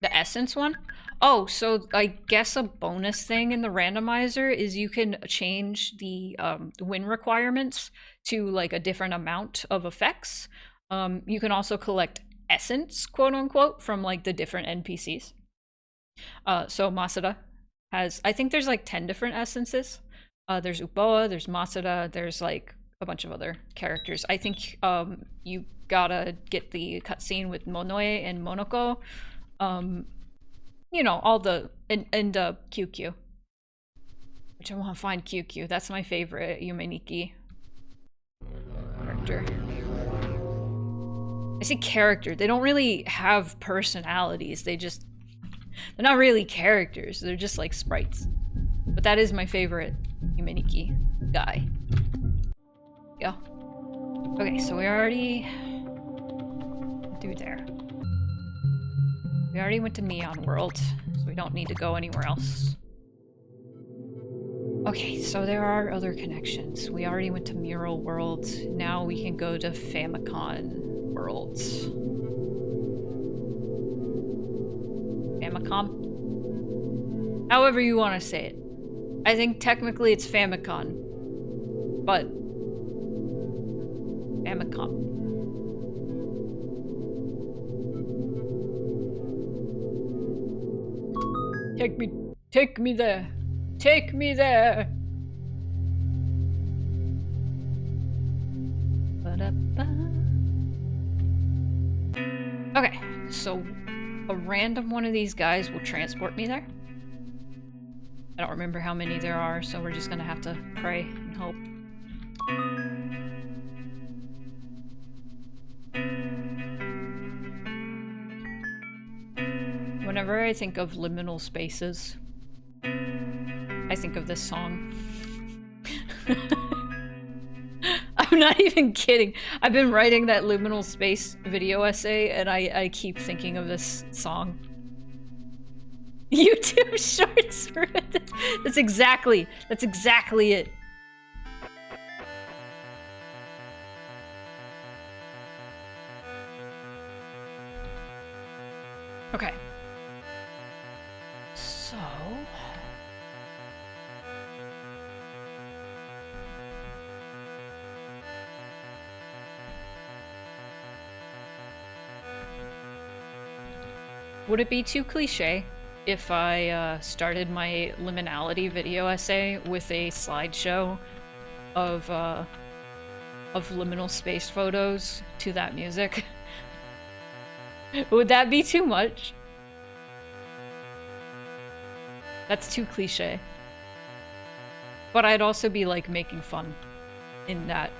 The essence one? Oh, so I guess a bonus thing in the randomizer is you can change the win requirements to like a different amount of effects. You can also collect essence, quote unquote, from like the different NPCs. So Masuda has, I think there's like 10 different essences. There's Uboa, there's Masuda, there's like a bunch of other characters. I think you gotta get the cutscene with Monoe and Monoko. You know, all the, and QQ. Which I want to find QQ. That's my favorite Yume Nikki character. I say character. They don't really have personalities. They're not really characters. They're just like sprites. But that is my favorite Yume Nikki guy. Yeah. Okay, so we already through there. We already went to Neon World, so we don't need to go anywhere else. Okay, so there are other connections. We already went to Mural World. Now we can go to Famicom World. Famicom? However you want to say it. I think technically it's Famicom, but Famicom. Take me there. Take me there. Okay, so a random one of these guys will transport me there. I don't remember how many there are, so we're just gonna have to pray and hope. Whenever I think of liminal spaces, I think of this song. I'm not even kidding. I've been writing that liminal space video essay, and I keep thinking of this song. YouTube shorts for it. That's exactly it. Okay. So... would it be too cliche if I started my liminality video essay with a slideshow of liminal space photos to that music? Would that be too much? That's too cliche. But I'd also be like making fun in that.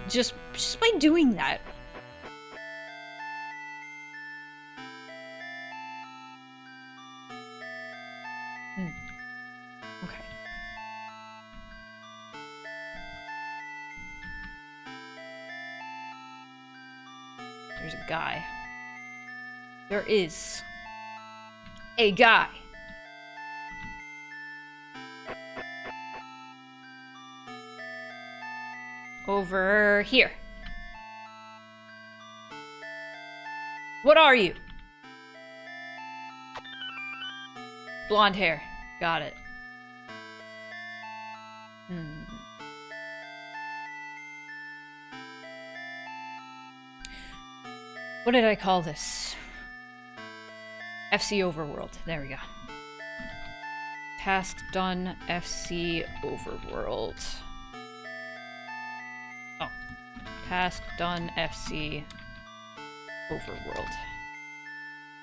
Just by doing that. Okay. There's a guy. There is a guy. Over here. What are you? Blonde hair. Got it. What did I call this? FC Overworld. There we go. Task done. FC Overworld. Oh. Task done. FC Overworld.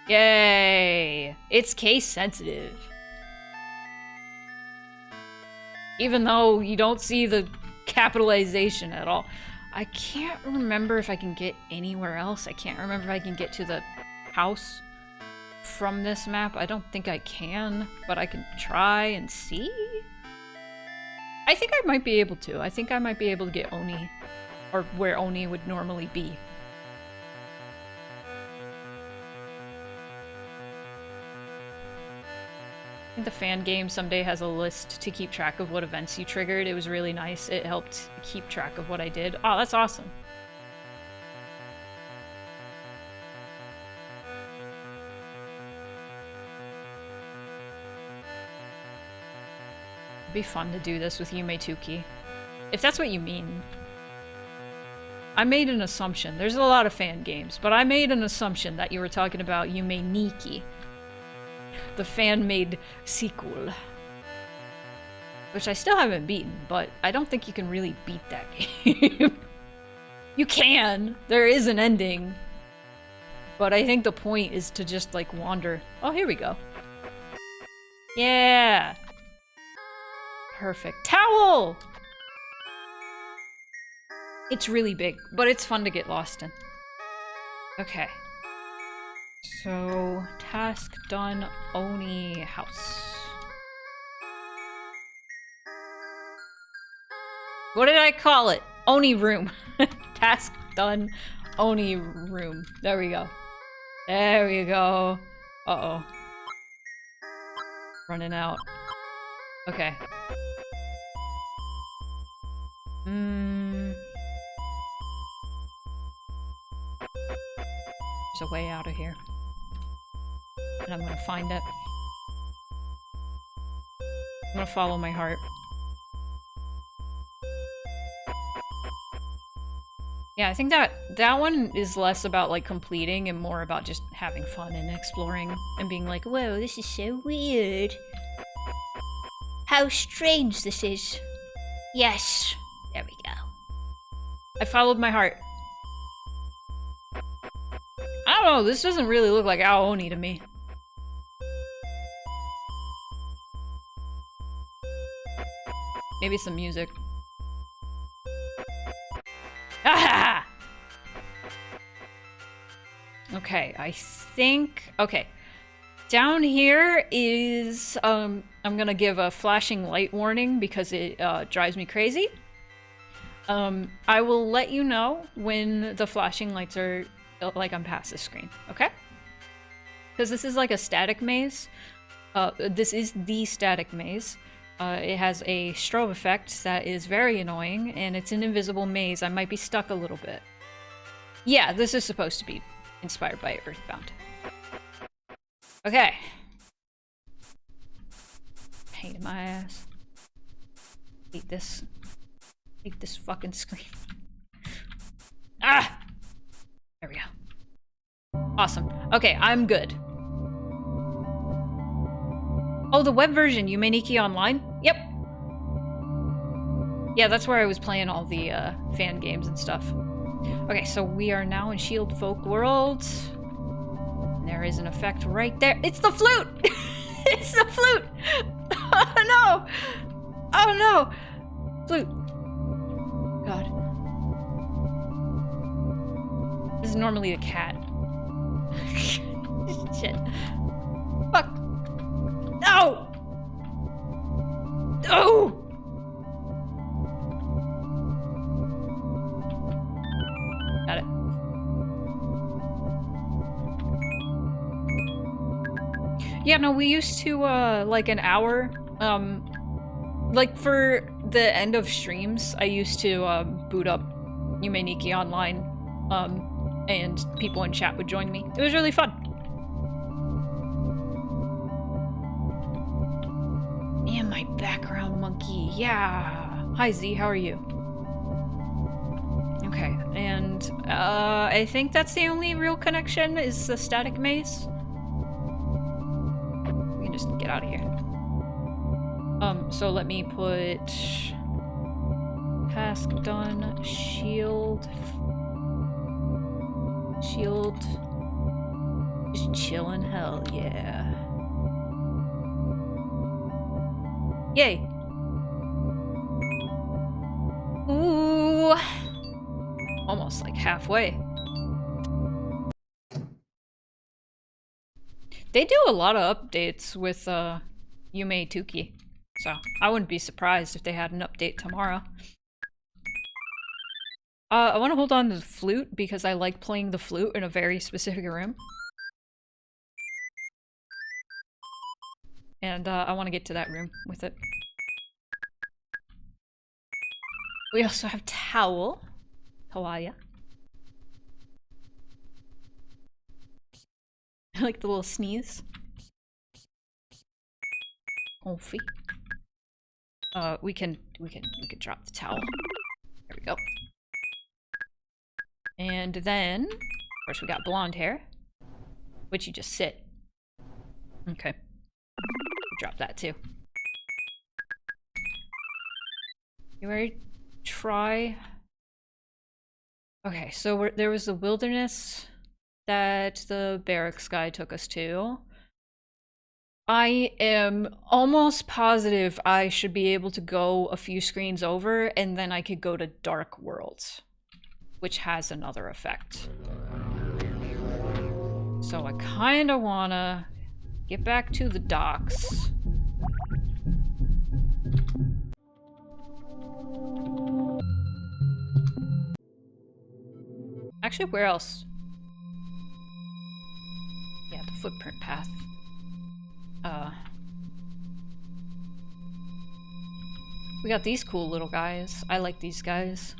Yay! It's case sensitive. Even though you don't see the capitalization at all. I can't remember if I can get anywhere else. I can't remember if I can get to the house from this map. I don't think I can, but I can try and see. I think I might be able to. I think I might be able to get Oni, or where Oni would normally be. I think the fan game someday has a list to keep track of what events you triggered. It was really nice. It helped keep track of what I did. Oh, that's awesome. It'd be fun to do this with Yume Tuki. If that's what you mean. I made an assumption. There's a lot of fan games, but I made an assumption that you were talking about Yume Nikki. The fan-made sequel. Which I still haven't beaten, but I don't think you can really beat that game. You can! There is an ending. But I think the point is to just, like, wander. Oh, here we go. Yeah! Perfect. Towel! It's really big, but it's fun to get lost in. Okay. So, task done, Oni house. What did I call it? Oni room. Task done, Oni room. There we go. There we go. Uh-oh. Running out. Okay. There's a way out of here. And I'm gonna find it. I'm gonna follow my heart. Yeah, I think that one is less about like completing and more about just having fun and exploring and being like, whoa, this is so weird. How strange this is. Yes. There we go. I followed my heart. I don't know, this doesn't really look like Aoni to me. Maybe some music. Ah! Okay, I think... Okay. Down here is, I'm gonna give a flashing light warning because it drives me crazy. I will let you know when the flashing lights are, like, I'm past the screen, okay? Because this is like a static maze. This is the static maze. It has a strobe effect that is very annoying, and it's an invisible maze. I might be stuck a little bit. Yeah, this is supposed to be inspired by Earthbound. Okay. Pain in my ass. Hate this. Hate this fucking screen. Ah! There we go. Awesome. Okay, I'm good. Oh, the web version, Yume Nikki Online? Yep. Yeah, that's where I was playing all the fan games and stuff. Okay, so we are now in Shield Folk World. There is an effect right there. It's the flute! It's the flute! Oh no! Oh no! Flute. God. This is normally a cat. Shit. Fuck! No! No! Got it. Yeah, no, we used to, like an hour, like for the end of streams, I used to, boot up Yume Nikki Online, and people in chat would join me. It was really fun. And my background monkey, yeah. Hi Z, how are you? Okay, and, I think that's the only real connection is the static maze. Just get out of here. So let me put task done, shield, just chillin', hell yeah. Yay. Ooh, almost like halfway. They do a lot of updates with Yume Tuki, so I wouldn't be surprised if they had an update tomorrow. I want to hold on to the flute because I like playing the flute in a very specific room. And I want to get to that room with it. We also have Towel. Hawaii. I like the little sneeze. Comfy. We can drop the towel. There we go. And then, of course, we got blonde hair, which you just sit. Okay. Drop that too. You ready? Try. Okay, so there was the wilderness that the barracks guy took us to. I am almost positive I should be able to go a few screens over and then I could go to Dark Worlds, which has another effect. So I kind of want to get back to the docks. Actually, where else? Yeah, the footprint path. We got these cool little guys. I like these guys.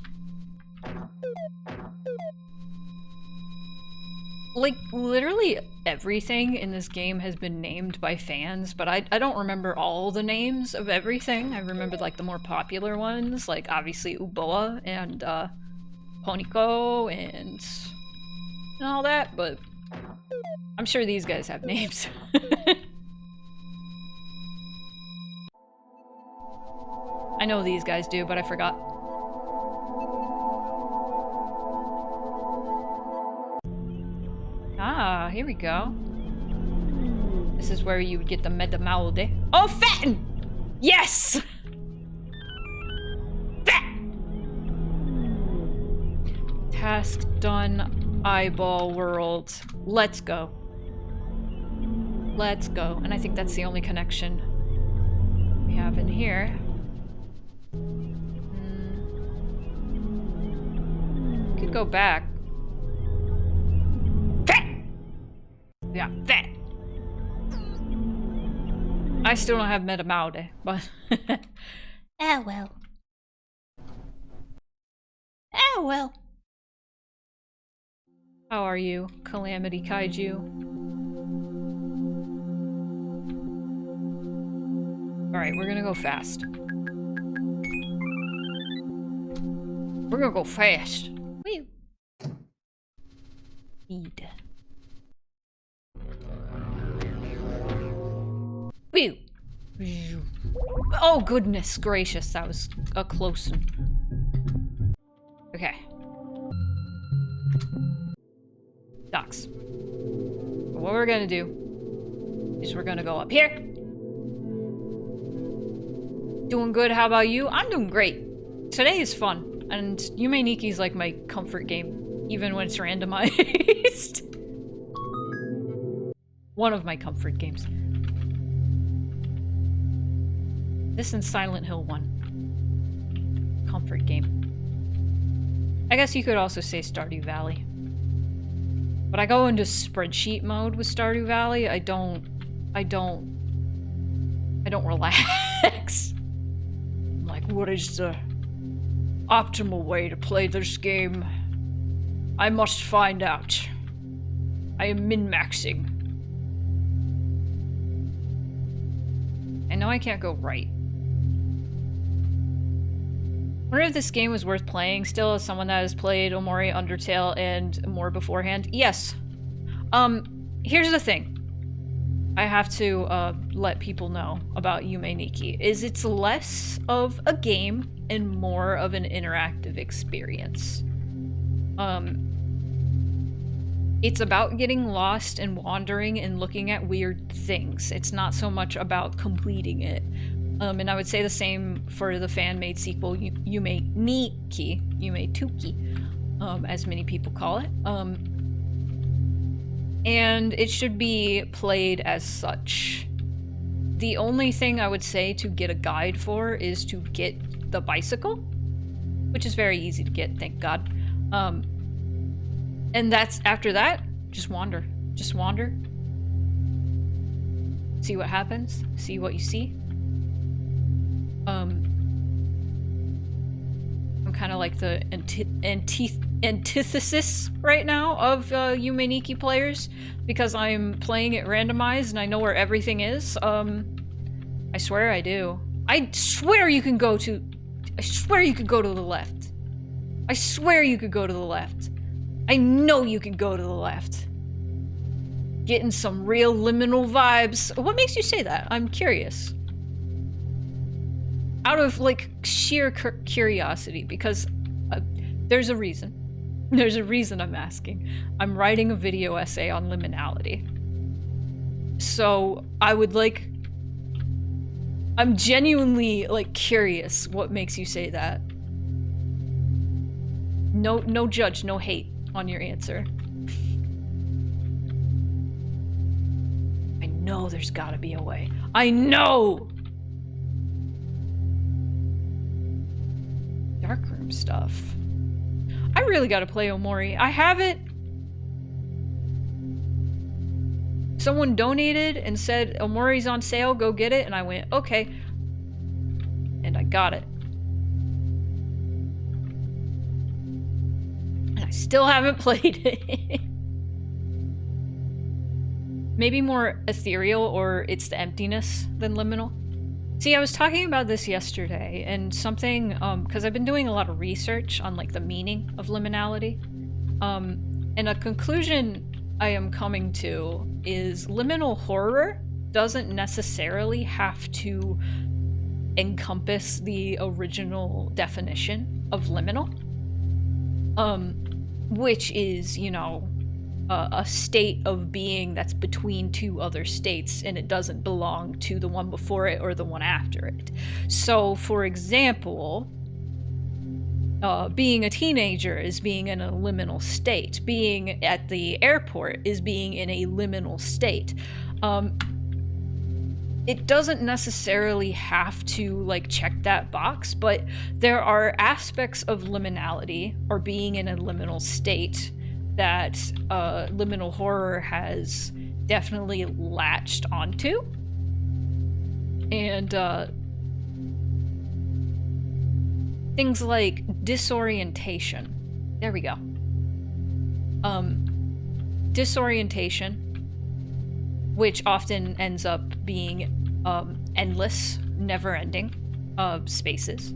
Like, literally everything in this game has been named by fans, but I don't remember all the names of everything. I remember, like, the more popular ones, like, obviously Uboa and, Poniko and all that, but I'm sure these guys have names. I know these guys do, but I forgot. Ah, here we go. This is where you would get the Medamalde. Oh, Fatten! Yes! Task done, eyeball world. Let's go. Let's go. And I think that's the only connection we have in here. Could go back. Fat! Yeah, fat! I still don't have Metamaude, but... Oh well. Oh well. How are you, Calamity Kaiju? Alright, we're gonna go fast. We're gonna go fast. Woo. Speed. Woo. Oh goodness gracious, that was a close one. Okay. Docks. What we're gonna do is we're gonna go up here. Doing good, how about you? I'm doing great. Today is fun, and Yume Nikki's like my comfort game, even when it's randomized. One of my comfort games. This and Silent Hill 1. Comfort game. I guess you could also say Stardew Valley. But I go into spreadsheet mode with Stardew Valley. I don't relax. I'm like, what is the optimal way to play this game? I must find out. I am min-maxing. I know I can't go right. I wonder if this game was worth playing still as someone that has played Omori, Undertale, and more beforehand. Yes. Here's the thing. I have to let people know about Yume Nikki. It's less of a game and more of an interactive experience. It's about getting lost and wandering and looking at weird things. It's not so much about completing it. And I would say the same for the fan-made sequel, Yume Nikki, Yume Tuki, as many people call it. And it should be played as such. The only thing I would say to get a guide for is to get the bicycle, which is very easy to get, thank God. And that's, after that, just wander. Just wander. See what happens. See what you see. I'm kind of like the antithesis right now of Yume Nikki players, because I'm playing it randomized and I know where everything is. I swear I do. I swear you can go to... I swear you could go to the left. I swear you could go to the left. I know you can go to the left. Getting some real liminal vibes. What makes you say that? I'm curious. Out of, like, sheer curiosity, because there's a reason. There's a reason I'm asking. I'm writing a video essay on liminality. So, I would, like... I'm genuinely, like, curious what makes you say that. No judge, no hate on your answer. I know there's gotta be a way. I know! Darkroom stuff. I really gotta play Omori. I have it. Someone donated and said, Omori's on sale, go get it. And I went, okay. And I got it. And I still haven't played it. Maybe more ethereal, or it's the emptiness than liminal. See, I was talking about this yesterday, and something, because I've been doing a lot of research on, like, the meaning of liminality. And a conclusion I am coming to is liminal horror doesn't necessarily have to encompass the original definition of liminal. Which is, you know, a state of being that's between two other states, and it doesn't belong to the one before it or the one after it. So, for example, Being a teenager is being in a liminal state. Being at the airport is being in a liminal state. It doesn't necessarily have to like check that box, but there are aspects of liminality or being in a liminal state that liminal horror has definitely latched onto. And things like disorientation. There we go. Disorientation, which often ends up being endless, never-ending spaces.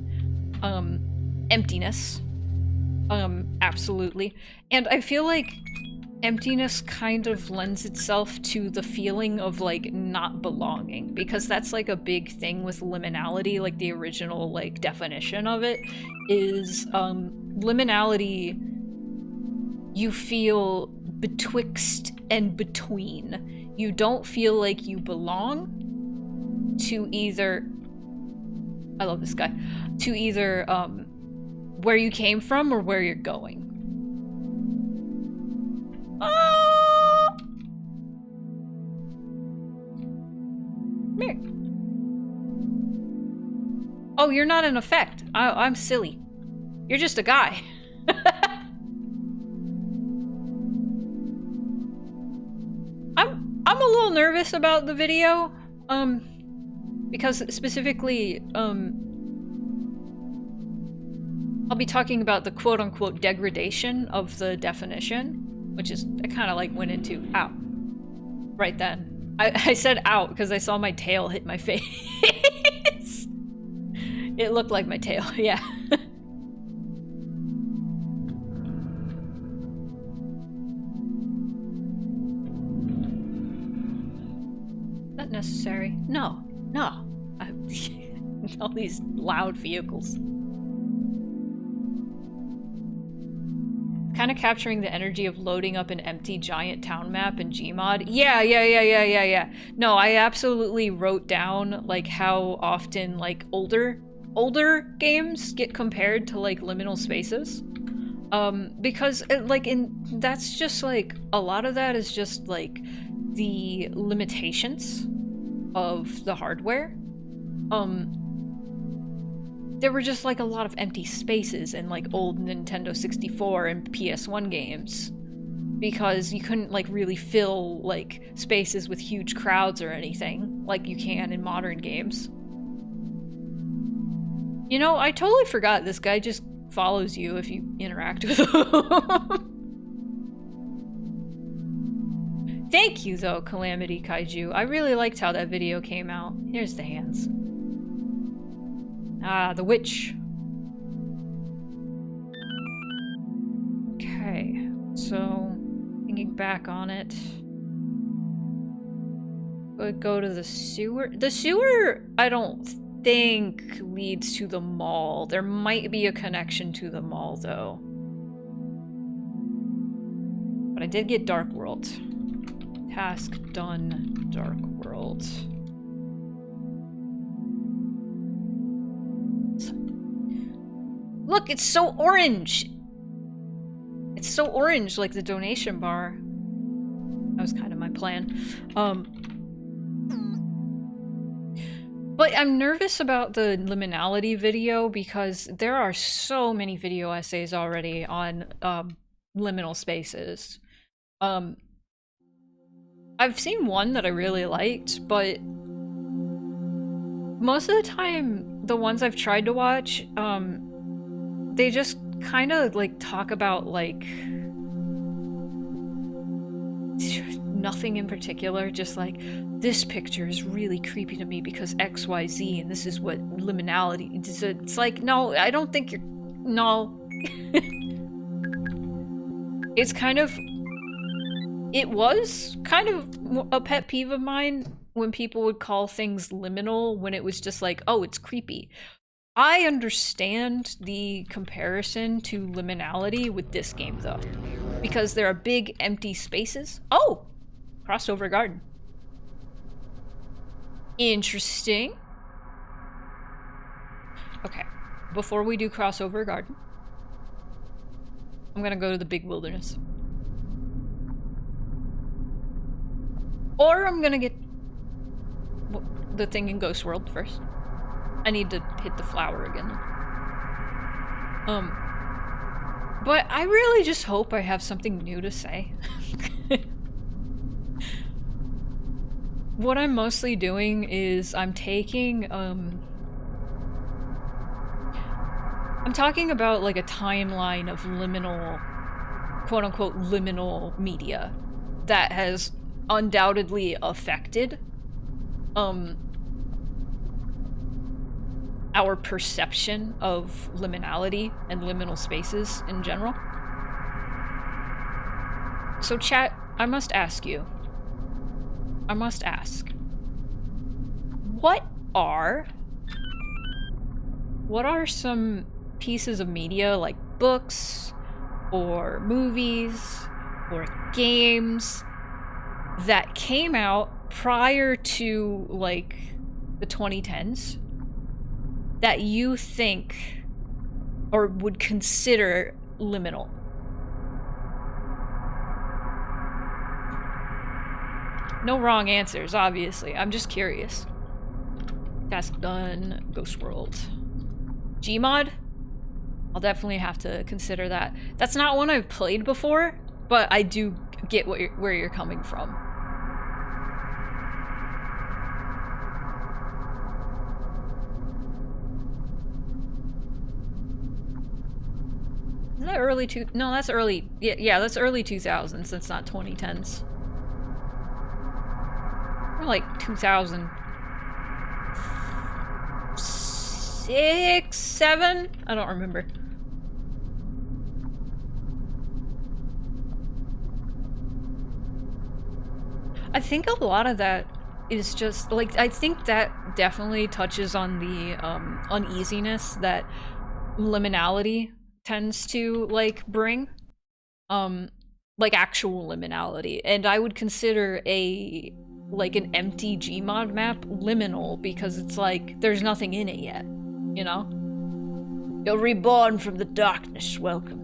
Emptiness. Absolutely. And I feel like emptiness kind of lends itself to the feeling of like not belonging, because that's like a big thing with liminality. Like the original like definition of it is liminality, you feel betwixt and between. You don't feel like you belong to either, I love this guy, to either where you came from or where you're going. Here. Oh, you're not an effect. I'm silly. You're just a guy. I'm a little nervous about the video, because specifically, I'll be talking about the quote-unquote degradation of the definition, which is, I kind of like went into, ow, right then. I said out because I saw my tail hit my face. It looked like my tail, yeah. Not necessary. No, no. All these loud vehicles. Kind of capturing the energy of loading up an empty giant town map in Gmod. Yeah. No, I absolutely wrote down like how often like older games get compared to like liminal spaces. Because that's just like a lot of that is just like the limitations of the hardware. There were just like a lot of empty spaces in like old Nintendo 64 and PS1 games, because you couldn't like really fill like spaces with huge crowds or anything like you can in modern games. You know, I totally forgot this guy just follows you if you interact with him. Thank you though, Calamity Kaiju. I really liked how that video came out. Here's the hands. Ah, the witch. Okay, so thinking back on it, would go to the sewer. The sewer, I don't think leads to the mall. There might be a connection to the mall though. But I did get Dark World. Task done, Dark World. Look, it's so orange! It's so orange, like the donation bar. That was kind of my plan. But I'm nervous about the liminality video because there are so many video essays already on liminal spaces. I've seen one that I really liked, but most of the time, the ones I've tried to watch, they just kind of like talk about like nothing in particular, just like this picture is really creepy to me because XYZ and this is what liminality is. It's like, no, I don't think you're, no. It's kind of, it was kind of a pet peeve of mine when people would call things liminal when it was just like, oh, it's creepy. I understand the comparison to liminality with this game though, because there are big empty spaces. Oh, crossover garden. Interesting. Okay, before we do crossover garden, I'm gonna go to the big wilderness. Or I'm gonna get the thing in Ghost World first. I need to hit the flower again. But I really just hope I have something new to say. What I'm mostly doing is I'm taking, I'm talking about like a timeline of liminal, quote-unquote liminal media that has undoubtedly affected our perception of liminality and liminal spaces in general. So chat, I must ask you. I must ask. What are some pieces of media like books or movies or games that came out prior to like the 2010s that you think or would consider liminal? No wrong answers, obviously. I'm just curious. Task done. Ghost World. Gmod? I'll definitely have to consider that. That's not one I've played before, but I do get where you're coming from. Is that early no, that's early. Yeah, that's early 2000s. That's not 2010s. Or like 2006, 7? I don't remember. I think a lot of that is just like, I think that definitely touches on the uneasiness that liminality tends to like bring, like actual liminality. And I would consider like an empty Gmod map liminal because it's like there's nothing in it yet, you know? You're reborn from the darkness, welcome.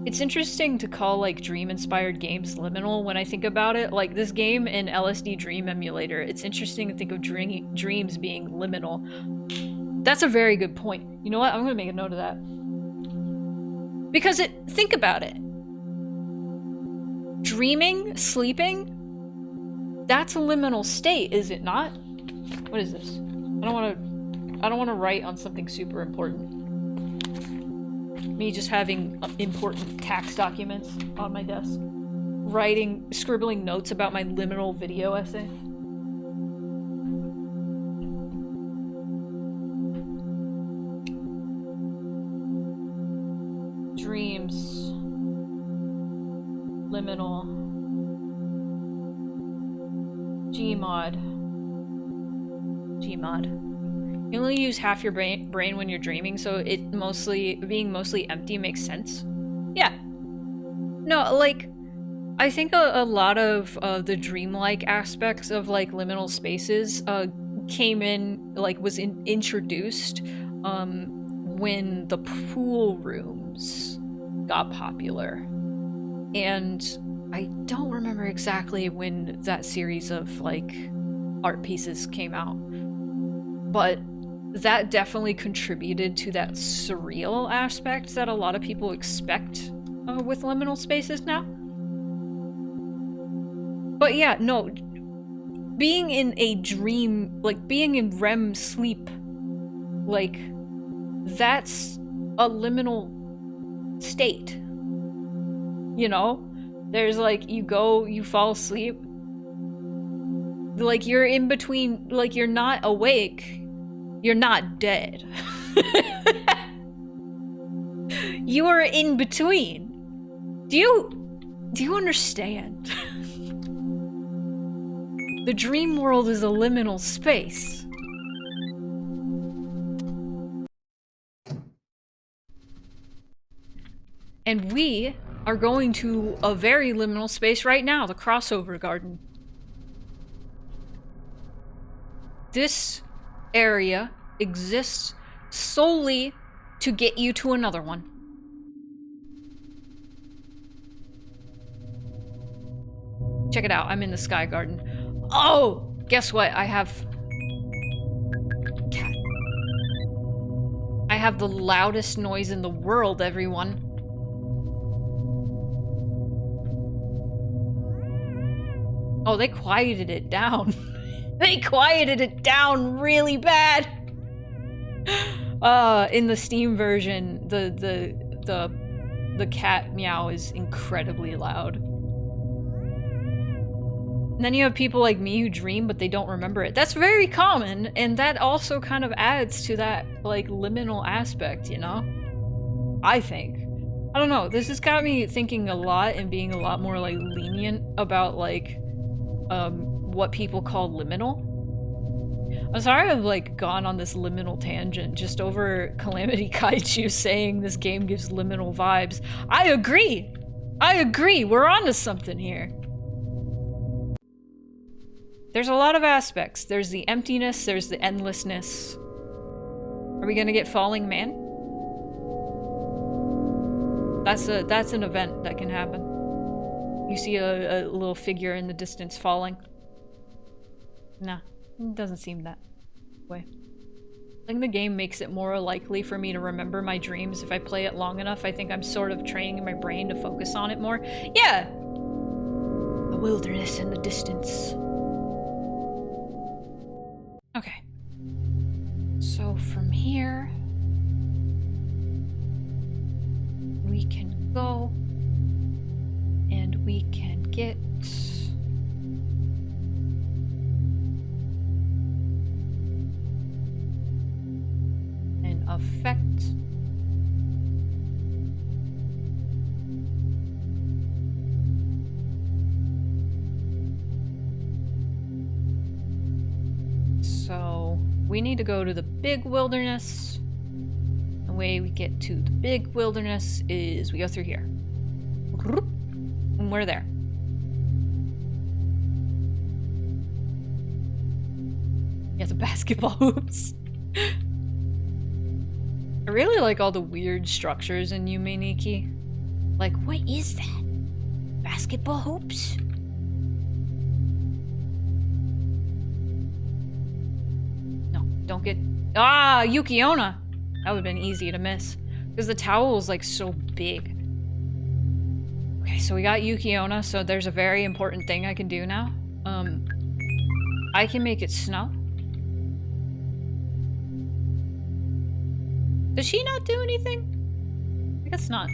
It's interesting to call like dream-inspired games liminal when I think about it. Like this game in LSD Dream Emulator, it's interesting to think of dreams being liminal. That's a very good point. You know what? I'm gonna make a note of that. Because think about it. Dreaming, sleeping, that's a liminal state, is it not? What is this? I don't wanna write on something super important. Me just having important tax documents on my desk. Scribbling notes about my liminal video essay. Dreams. Liminal. Gmod. You only use half your brain when you're dreaming, so being mostly empty makes sense. Yeah. No, like, I think a lot of the dreamlike aspects of like liminal spaces came in, like, was introduced when the pool rooms got popular. And I don't remember exactly when that series of like art pieces came out, but that definitely contributed to that surreal aspect that a lot of people expect with liminal spaces now. But yeah, no, being in a dream, like being in REM sleep, like that's a liminal state. You know? There's like, you fall asleep. Like you're in between, like you're not awake. You're not dead. You are in between. Do you understand? The dream world is a liminal space. And we are going to a very liminal space right now, the crossover garden. This area exists solely to get you to another one. Check it out. I'm in the Sky Garden. Oh! Guess what? I have... Cat. I have the loudest noise in the world, everyone. Oh, they quieted it down. They quieted it down really bad. In the Steam version, the cat meow is incredibly loud. And then you have people like me who dream, but they don't remember it. That's very common, and that also kind of adds to that, like, liminal aspect, you know? I think. I don't know, this has got me thinking a lot and being a lot more, like, lenient about, like, what people call liminal. I'm sorry I've, like, gone on this liminal tangent just over Calamity Kaiju saying this game gives liminal vibes. I agree! I agree! We're onto something here. There's a lot of aspects. There's the emptiness, there's the endlessness. Are we gonna get Falling Man? That's an event that can happen. You see a little figure in the distance falling. Nah, it doesn't seem that way. I think the game makes it more likely for me to remember my dreams if I play it long enough. I think I'm sort of training my brain to focus on it more. Yeah! The wilderness in the distance. Okay. So from here, we can go and we can get an effect. So we need to go to the big wilderness. The way we get to the big wilderness is we go through here. And we're there. Yeah, the basketball hoops. I really like all the weird structures in Yume, Nikki. Like, what is that? Basketball hoops? No, don't get... Ah, Yukiona! That would've been easy to miss. Because the towel is, like, so big. Okay, so we got Yukiona, so there's a very important thing I can do now. I can make it snow. Does she not do anything? I guess not.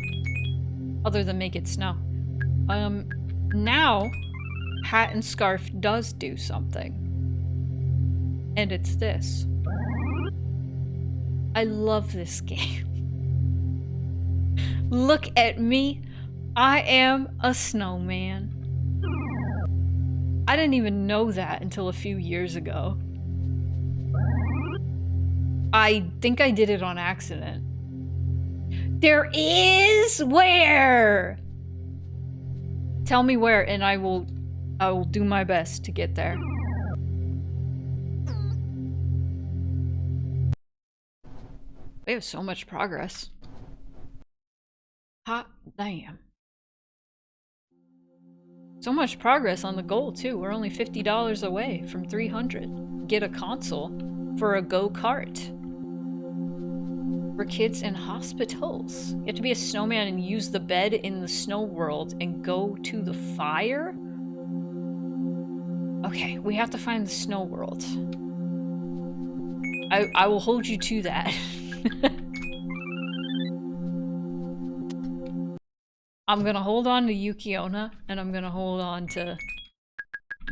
Other than make it snow. Now, Hat and Scarf does do something. And it's this. I love this game. Look at me. I am a snowman. I didn't even know that until a few years ago. I think I did it on accident. There is where? Tell me where and I will do my best to get there. We have so much progress. Hot damn. So much progress on the goal too. We're only $50 away from 300. Get a console for a go-kart. For kids in hospitals. You have to be a snowman and use the bed in the snow world and go to the fire? Okay, we have to find the snow world. I will hold you to that. I'm gonna hold on to Yukiona, and I'm gonna hold on to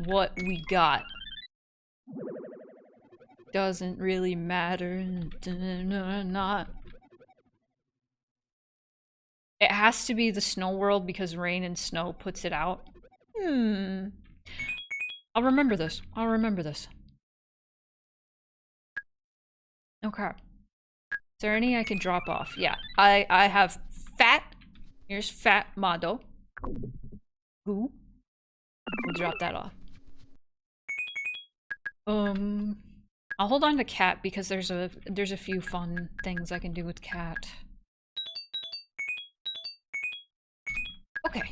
what we got. Doesn't really matter. Not. It has to be the snow world because rain and snow puts it out. I'll remember this. I'll remember this. Okay. Is there any I can drop off? Yeah. I have fat. Here's Fat Mado. Ooh. We'll drop that off. I'll hold on to Cat because there's a few fun things I can do with Cat. Okay.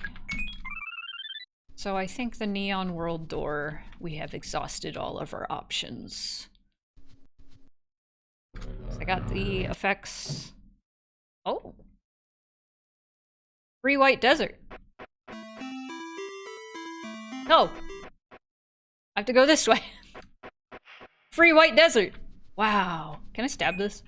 So I think the Neon World door, we have exhausted all of our options. So I got the effects. Oh. Free White Desert. No. I have to go this way. Free White Desert. Wow. Can I stab this?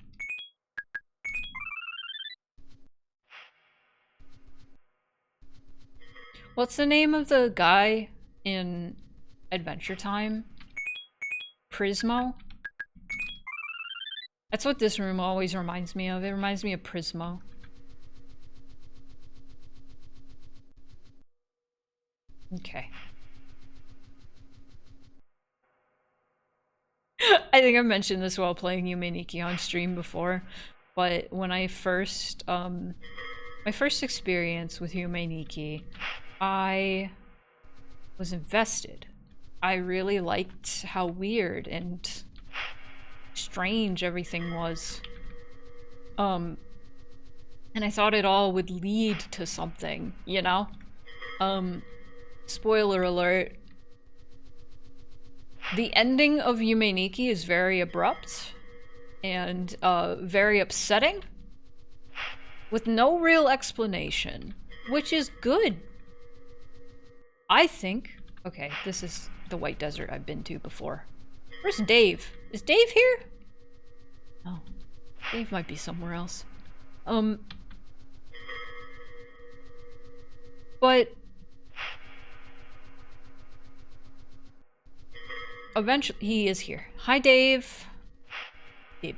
What's the name of the guy in Adventure Time? Prismo? That's what this room always reminds me of. It reminds me of Prismo. Okay. I think I mentioned this while playing Yume Nikki on stream before, but when I first, my first experience with Yume Nikki, I was invested. I really liked how weird and strange everything was. And I thought it all would lead to something, you know? Spoiler alert. The ending of Yume Nikki is very abrupt and very upsetting with no real explanation, which is good. I think. Okay, this is the White Desert I've been to before. Where's Dave? Is Dave here? Oh, Dave might be somewhere else. But eventually he is here. Hi, Dave. Dave.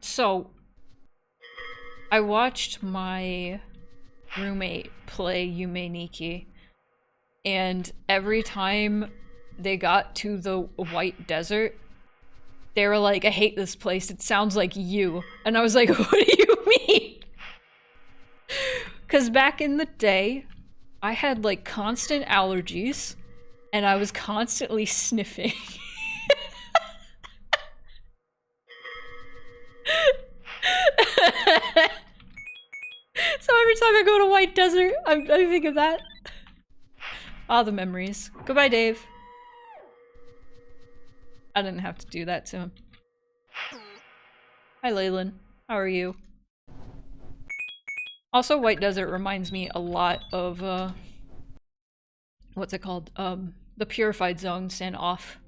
So I watched my roommate play Yume Nikki, and every time they got to the White Desert, they were like, I hate this place, it sounds like you. And I was like, what do you mean? Because back in the day, I had like constant allergies, and I was constantly sniffing. So every time I go to White Desert, I think of that. Ah, the memories. Goodbye, Dave. I didn't have to do that to him. Hi, Leyland. How are you? Also, White Desert reminds me a lot of, what's it called? The Purified Zone Send-Off.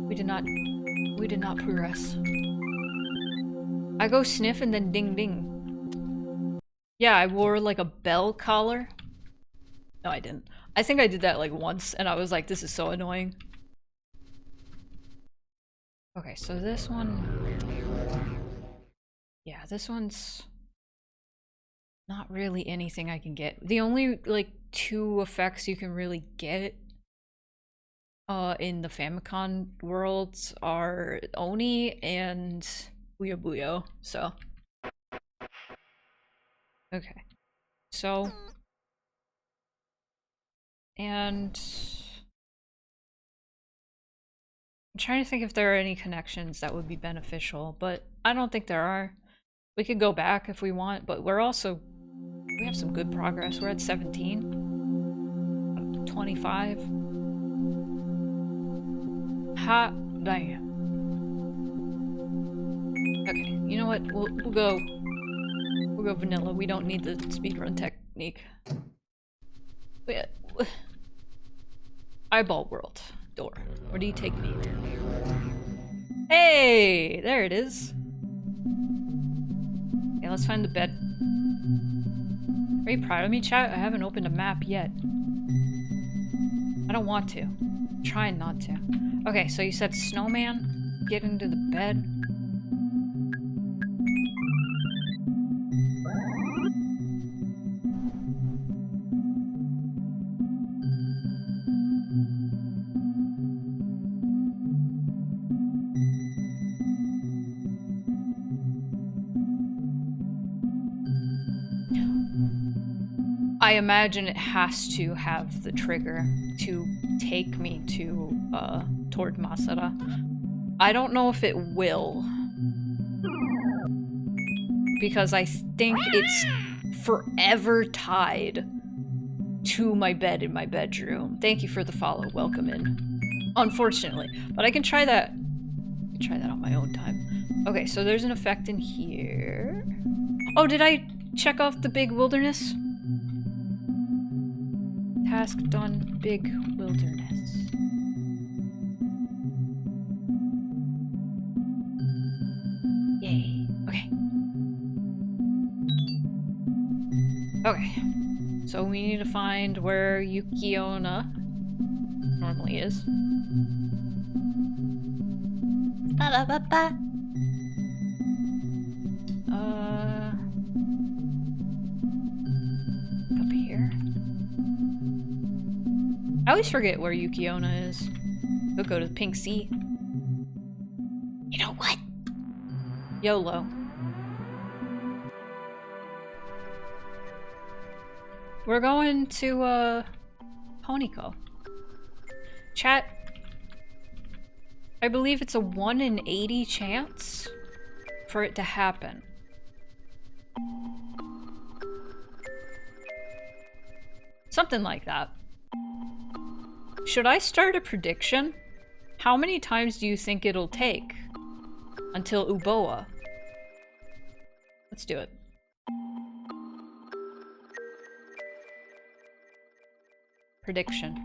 We did not progress. I go sniff and then ding ding. Yeah, I wore like a bell collar. No, I didn't. I think I did that like once and I was like, this is so annoying. Okay, so this one... Yeah, this one's not really anything I can get. The only like 2 effects you can really get in the Famicom worlds are Oni and Booyah Booyah, so. Okay. So. And I'm trying to think if there are any connections that would be beneficial, but I don't think there are. We could go back if we want, but we're also, we have some good progress. We're at 17. 25. Ha, damn. Okay, you know what? We'll go vanilla. We don't need the speedrun technique. But yeah. Eyeball World door. Where do you take me? Hey, there it is. Okay, let's find the bed. Are you proud of me, chat? I haven't opened a map yet. I don't want to. I'm trying not to. Okay, so you said snowman. Get into the bed. I imagine it has to have the trigger to take me to, toward Masada. I don't know if it will. because I think it's forever tied to my bed in my bedroom. Thank you for the follow. Welcome in. Unfortunately, but I can try that. I can try that on my own time. Okay, so there's an effect in here. Oh, did I check off the big wilderness? Task done, big wilderness. Yay. Okay. Okay. So we need to find where Yukiona normally is. Ba-ba-ba-ba. Up here. I always forget where Yukiona is. We'll go to the Pink Sea. You know what? YOLO. We're going to, Honeyco. Chat, I believe it's a 1 in 80 chance for it to happen. Something like that. Should I start a prediction? How many times do you think it'll take until Uboa? Let's do it. Prediction.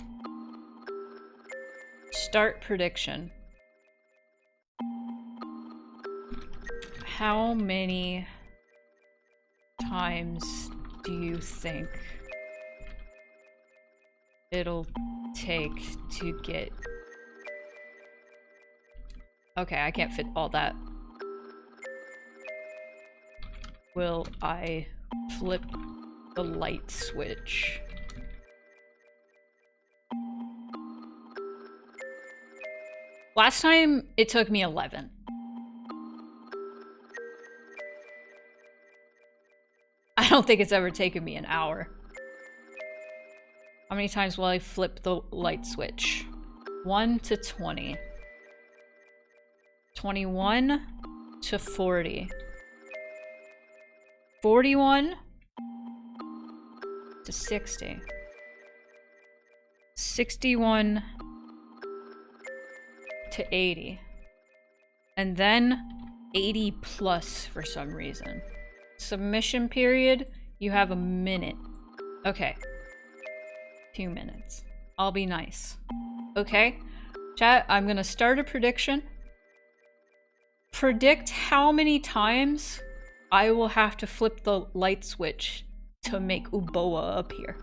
Start prediction. How many times do you think it'll take to get... Okay, I can't fit all that. Will I flip the light switch? Last time, it took me 11. I don't think it's ever taken me an hour. How many times will I flip the light switch? 1 to 20. 21 to 40. 41 to 60. 61 to 80. And then 80 plus for some reason. Submission period, you have a minute. Okay. 2 minutes. I'll be nice. Okay? Chat, I'm gonna start a prediction. Predict how many times I will have to flip the light switch to make Uboa appear.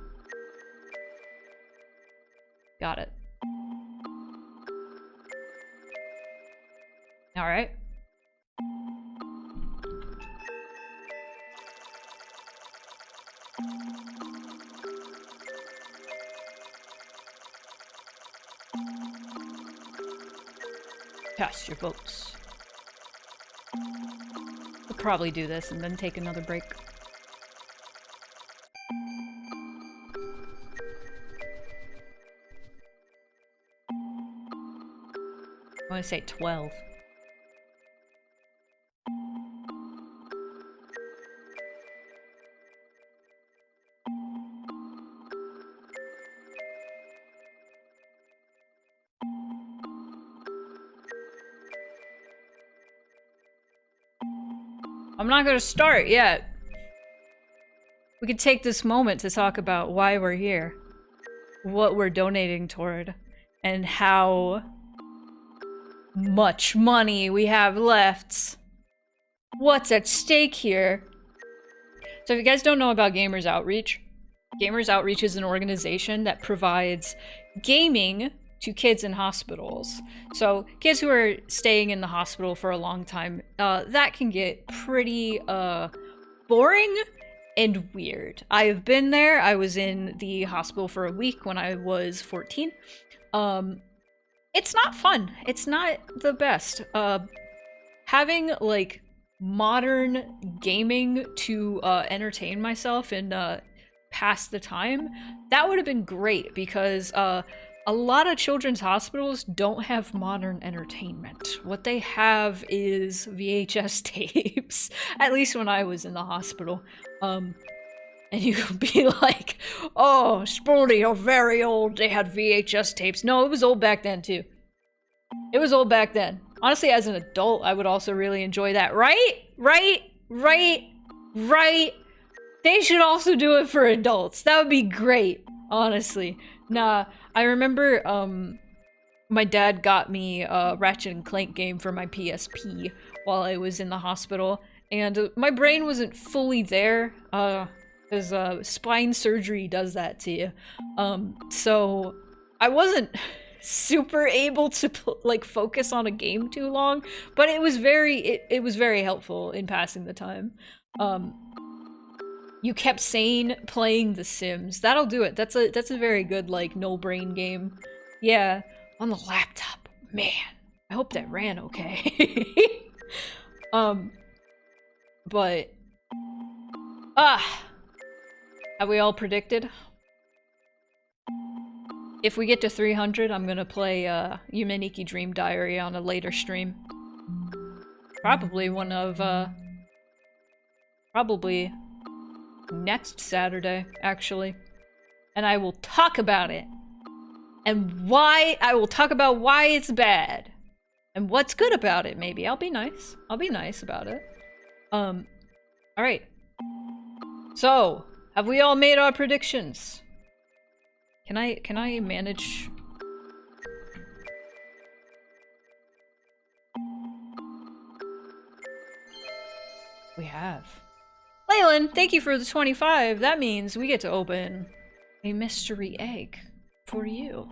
Got it. Alright. Cast your votes. We'll probably do this and then take another break. I want to say 12. I'm not gonna start yet. We could take this moment to talk about why we're here, what we're donating toward, and how much money we have left. What's at stake here? So if you guys don't know about Gamers Outreach, Gamers Outreach is an organization that provides gaming to kids in hospitals. So kids who are staying in the hospital for a long time, that can get pretty boring and weird. I've been there. I was in the hospital for a week when I was 14. It's not fun. It's not the best. Having like modern gaming to entertain myself and pass the time, that would have been great because a lot of children's hospitals don't have modern entertainment. What they have is VHS tapes, at least when I was in the hospital. And you could be like, oh, Spoonie, you're very old, they had VHS tapes. No, it was old back then too. It was old back then. Honestly, as an adult, I would also really enjoy that. Right? They should also do it for adults. That would be great, honestly. Nah, I remember, my dad got me a Ratchet and Clank game for my PSP while I was in the hospital, and my brain wasn't fully there, because spine surgery does that to you. So I wasn't super able to like focus on a game too long, but it was very helpful in passing the time. You kept sane playing The Sims. That'll do it. That's a very good like no brain game. Yeah, on the laptop. Man, I hope that ran okay. But have we all predicted? If we get to 300, I'm gonna play Yume Nikki Dream Diary on a later stream. Probably one of probably next Saturday, actually. And I will talk about it. And why I will talk about why it's bad. And what's good about it, maybe. I'll be nice. I'll be nice about it. Alright. So, have we all made our predictions? Can I manage? We have. Leyland, thank you for the 25. That means we get to open a mystery egg for you.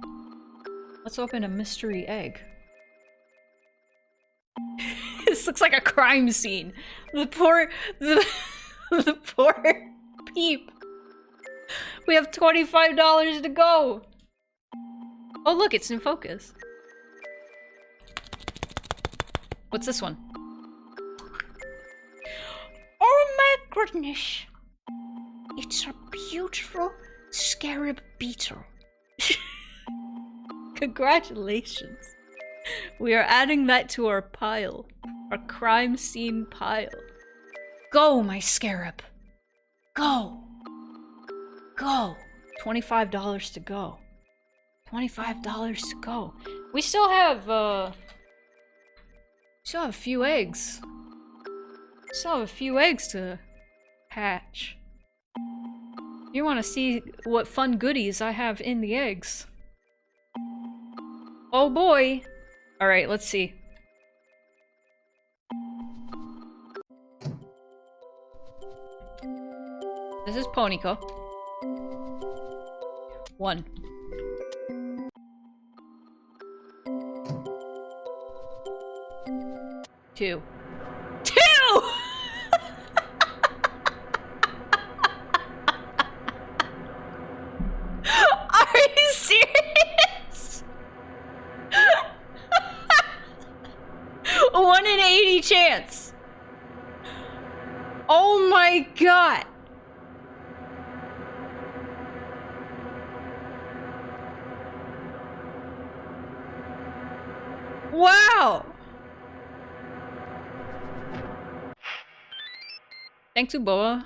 Let's open a mystery egg. This looks like a crime scene. The poor peep. We have $25 to go. Oh look, it's in focus. What's this one? Oh my goodness. It's a beautiful scarab beetle. Congratulations. We are adding that to our pile. Our crime scene pile. Go, my scarab. Go. Go. $25 to go. $25 to go. We still have a few eggs. Still have a few eggs to hatch. You want to see what fun goodies I have in the eggs. Oh boy. Alright, let's see. This is Ponyco. 1. 2. 2! Are you serious? 1 in 80 chance. Oh my god. Wow. Thanks, Uboa.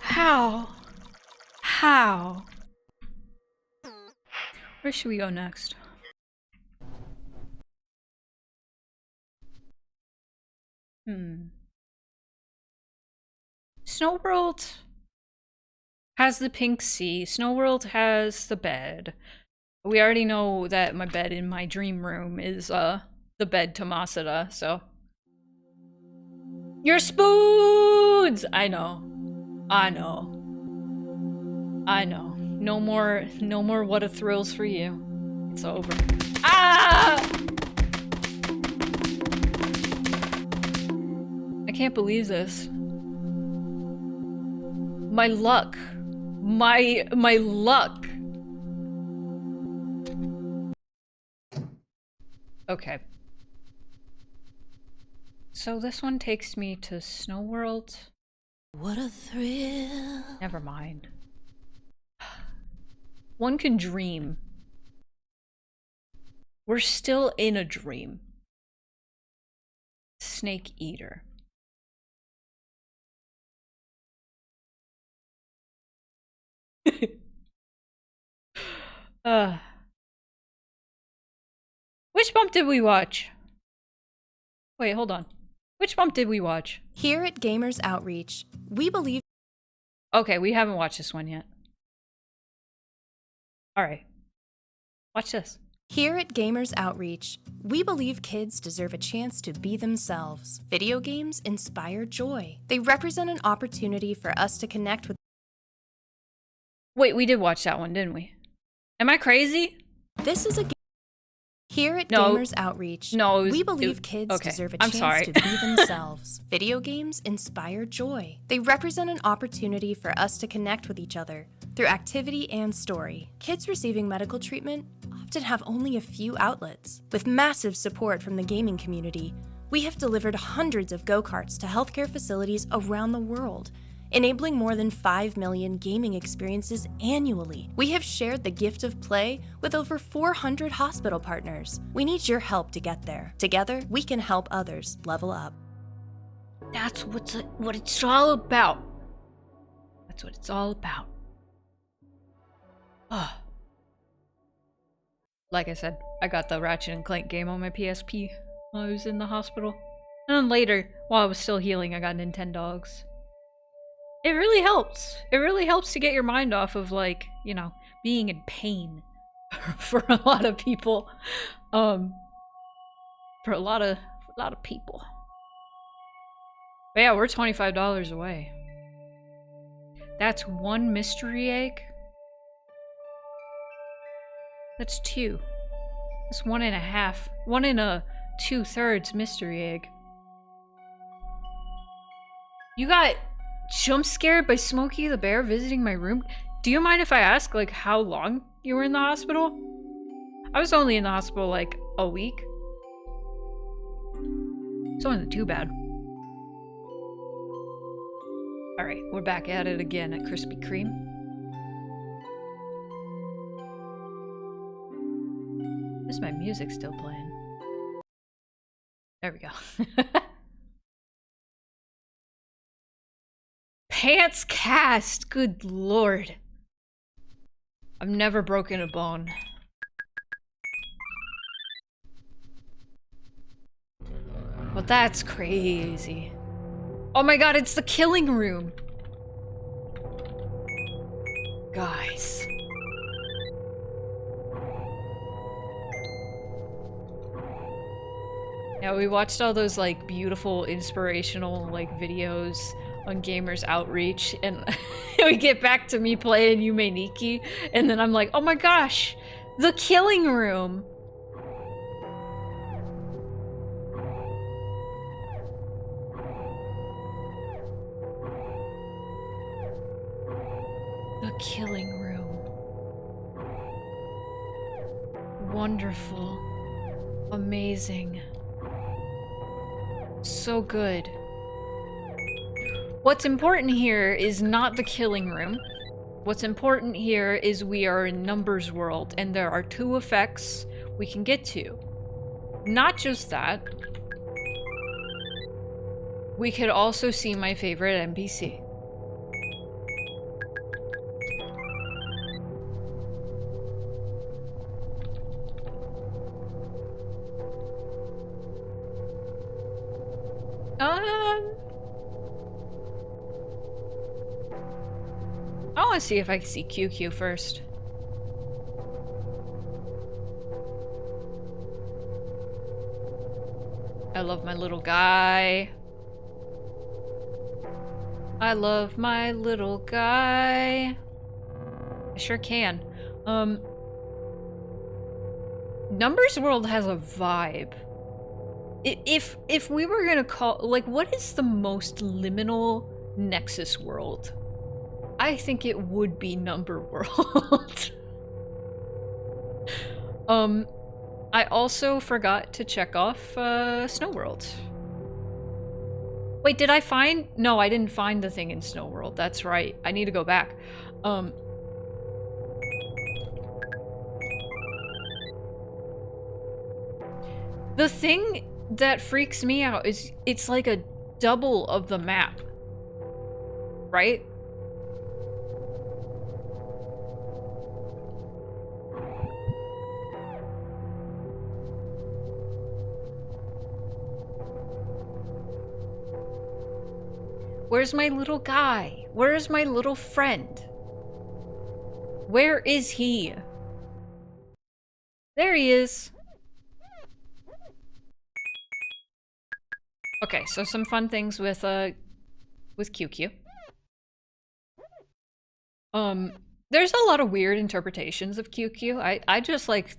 How? How? Where should we go next? Snow World has the pink sea. Snow World has the bed. We already know that my bed in my dream room is the bed to Masada, so. Your spoons! I know. I know. I know. No more what a thrills for you. It's over. Ah! I can't believe this. My luck. My luck. Okay. So this one takes me to Snow World. What a thrill. Never mind. One can dream. We're still in a dream. Snake eater. Which bump did we watch? Wait, hold on. Which bump did we watch? Here at Gamers Outreach, we believe... Okay, we haven't watched this one yet. Alright. Watch this. Here at Gamers Outreach, we believe kids deserve a chance to be themselves. Video games inspire joy. They represent an opportunity for us to connect with... Wait, we did watch that one, didn't we? Am I crazy? This is a... Here at Gamers Outreach, we believe kids deserve a chance to be themselves. Video games inspire joy. They represent an opportunity for us to connect with each other through activity and story. Kids receiving medical treatment often have only a few outlets. With massive support from the gaming community, we have delivered hundreds of go-karts to healthcare facilities around the world, enabling more than 5 million gaming experiences annually. We have shared the gift of play with over 400 hospital partners. We need your help to get there. Together, we can help others level up. That's what it's all about. That's what it's all about. Like I said, I got the Ratchet and Clank game on my PSP while I was in the hospital. And then later, while I was still healing, I got Nintendogs. It really helps. It really helps to get your mind off of, like, you know, being in pain for a lot of people. For a lot of people. But yeah, we're $25 away. That's one mystery egg. That's two. That's 1.5. 1 2/3 mystery egg. You got jump scared by Smokey the Bear visiting my room? Do you mind if I ask, like, how long you were in the hospital? I was only in the hospital, like, a week. It wasn't too bad. Alright, we're back at it again at Krispy Kreme. Is my music still playing? There we go. Pants cast! Good lord. I've never broken a bone. Well, that's crazy. Oh my god, it's the killing room! Guys. Yeah, we watched all those, like, beautiful, inspirational, like, videos on Gamers Outreach, and we get back to me playing Yume Nikki, and then I'm like, oh my gosh, the killing room! The killing room. Wonderful. Amazing. So good. What's important here is not the killing room. What's important here is we are in Numbers World, and there are 2 effects we can get to. Not just that. We could also see my favorite NPC. I want to see if I can see QQ first. I love my little guy. I love my little guy. I sure can. Numbers World has a vibe. If we were gonna call, like, what is the most liminal Nexus world? I think it would be Number World. I also forgot to check off Snow World. Wait, did I find? No, I didn't find the thing in Snow World. That's right. I need to go back. The thing that freaks me out is it's like a double of the map. Right? Where's my little guy? Where is my little friend? Where is he? There he is. Okay, so some fun things with QQ. There's a lot of weird interpretations of QQ. I just like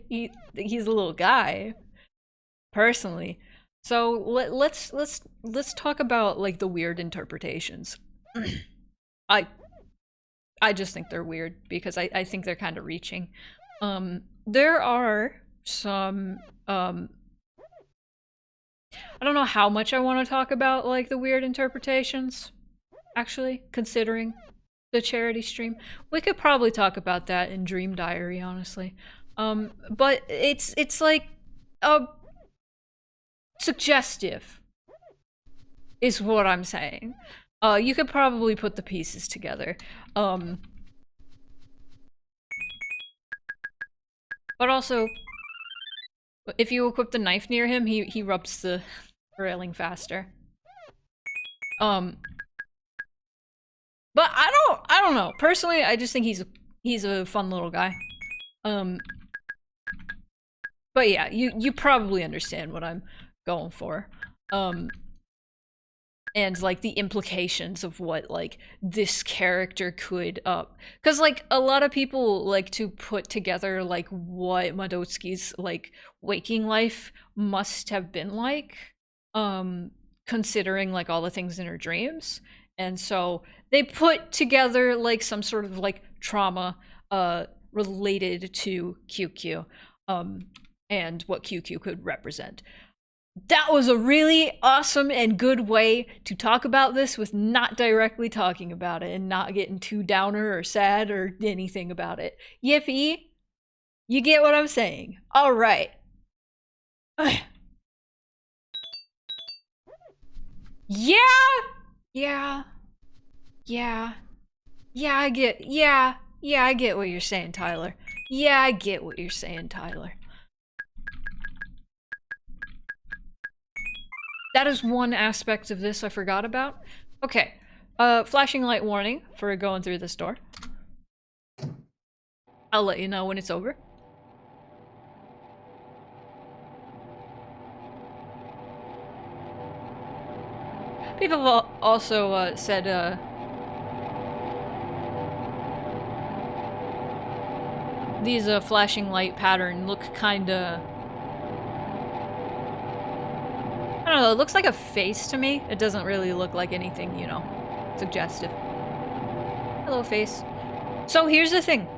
he's a little guy, personally. So let's talk about like the weird interpretations. I just think they're weird because I think they're kind of reaching. There are some I don't know how much I want to talk about like the weird interpretations, actually, considering the charity stream. We could probably talk about that in Dream Diary, honestly. But it's like suggestive is what I'm saying. You could probably put the pieces together. But also, if you equip the knife near him, he rubs the railing faster. But I don't know. Personally, I just think he's a fun little guy. But yeah, you probably understand what I'm going for. And like the implications of what like this character could because like a lot of people like to put together like what Madotsuki's like waking life must have been like, considering like all the things in her dreams. And so they put together like some sort of like trauma related to QQ, and what QQ could represent. That was a really awesome and good way to talk about this with not directly talking about it and not getting too downer or sad or anything about it. Yippee! You get what I'm saying. All right. Yeah, I get what you're saying, Tyler. Yeah, I get what you're saying, Tyler. That is one aspect of this I forgot about. Okay, flashing light warning for going through this door. I'll let you know when it's over. People have also said these flashing light pattern look kinda, I don't know, it looks like a face to me. It doesn't really look like anything, you know, suggestive. Hello, face. So here's the thing.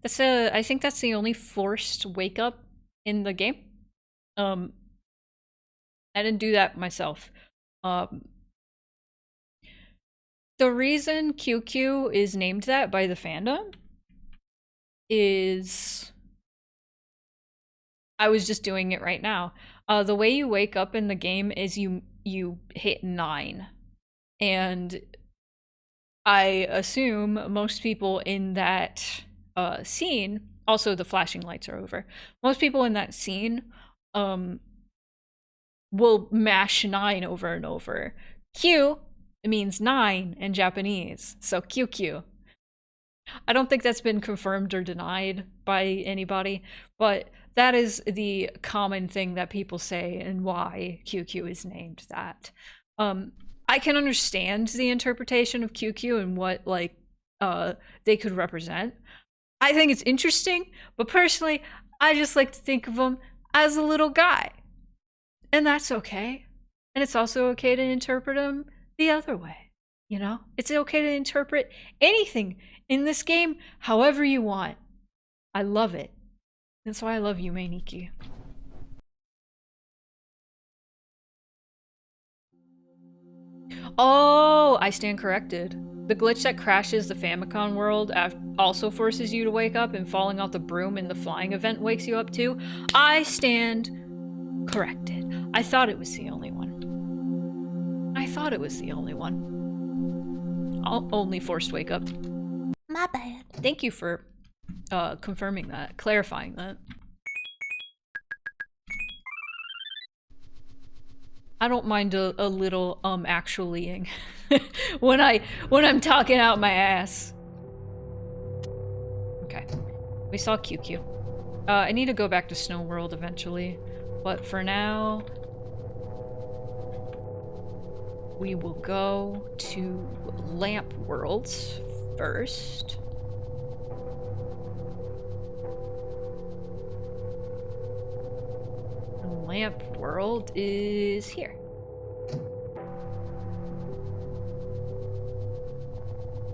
That's I think that's the only forced wake up in the game. I didn't do that myself. The reason QQ is named that by the fandom is, I was just doing it right now. The way you wake up in the game is you hit 9. And I assume most people in that scene, also the flashing lights are over, most people in that scene will mash 9 over and over. Q, it means 9 in Japanese, so QQ. I don't think that's been confirmed or denied by anybody, but that is the common thing that people say and why QQ is named that. I can understand the interpretation of QQ and what like they could represent. I think it's interesting, but personally, I just like to think of him as a little guy. And that's okay. And it's also okay to interpret him the other way. You know? It's okay to interpret anything in this game however you want. I love it. That's why I love Yume Nikki. Oh, I stand corrected. The glitch that crashes the Famicom world also forces you to wake up, and falling off the broom in the flying event wakes you up too. I stand corrected. I thought it was the only one. I thought it was the only one. I'll only forced wake up. My bad. Thank you for confirming that, clarifying that. I don't mind a little actuallying when I'm talking out my ass. Okay. We saw QQ. I need to go back to Snow World eventually, but for now we will go to Lamp Worlds first. Lamp World is here.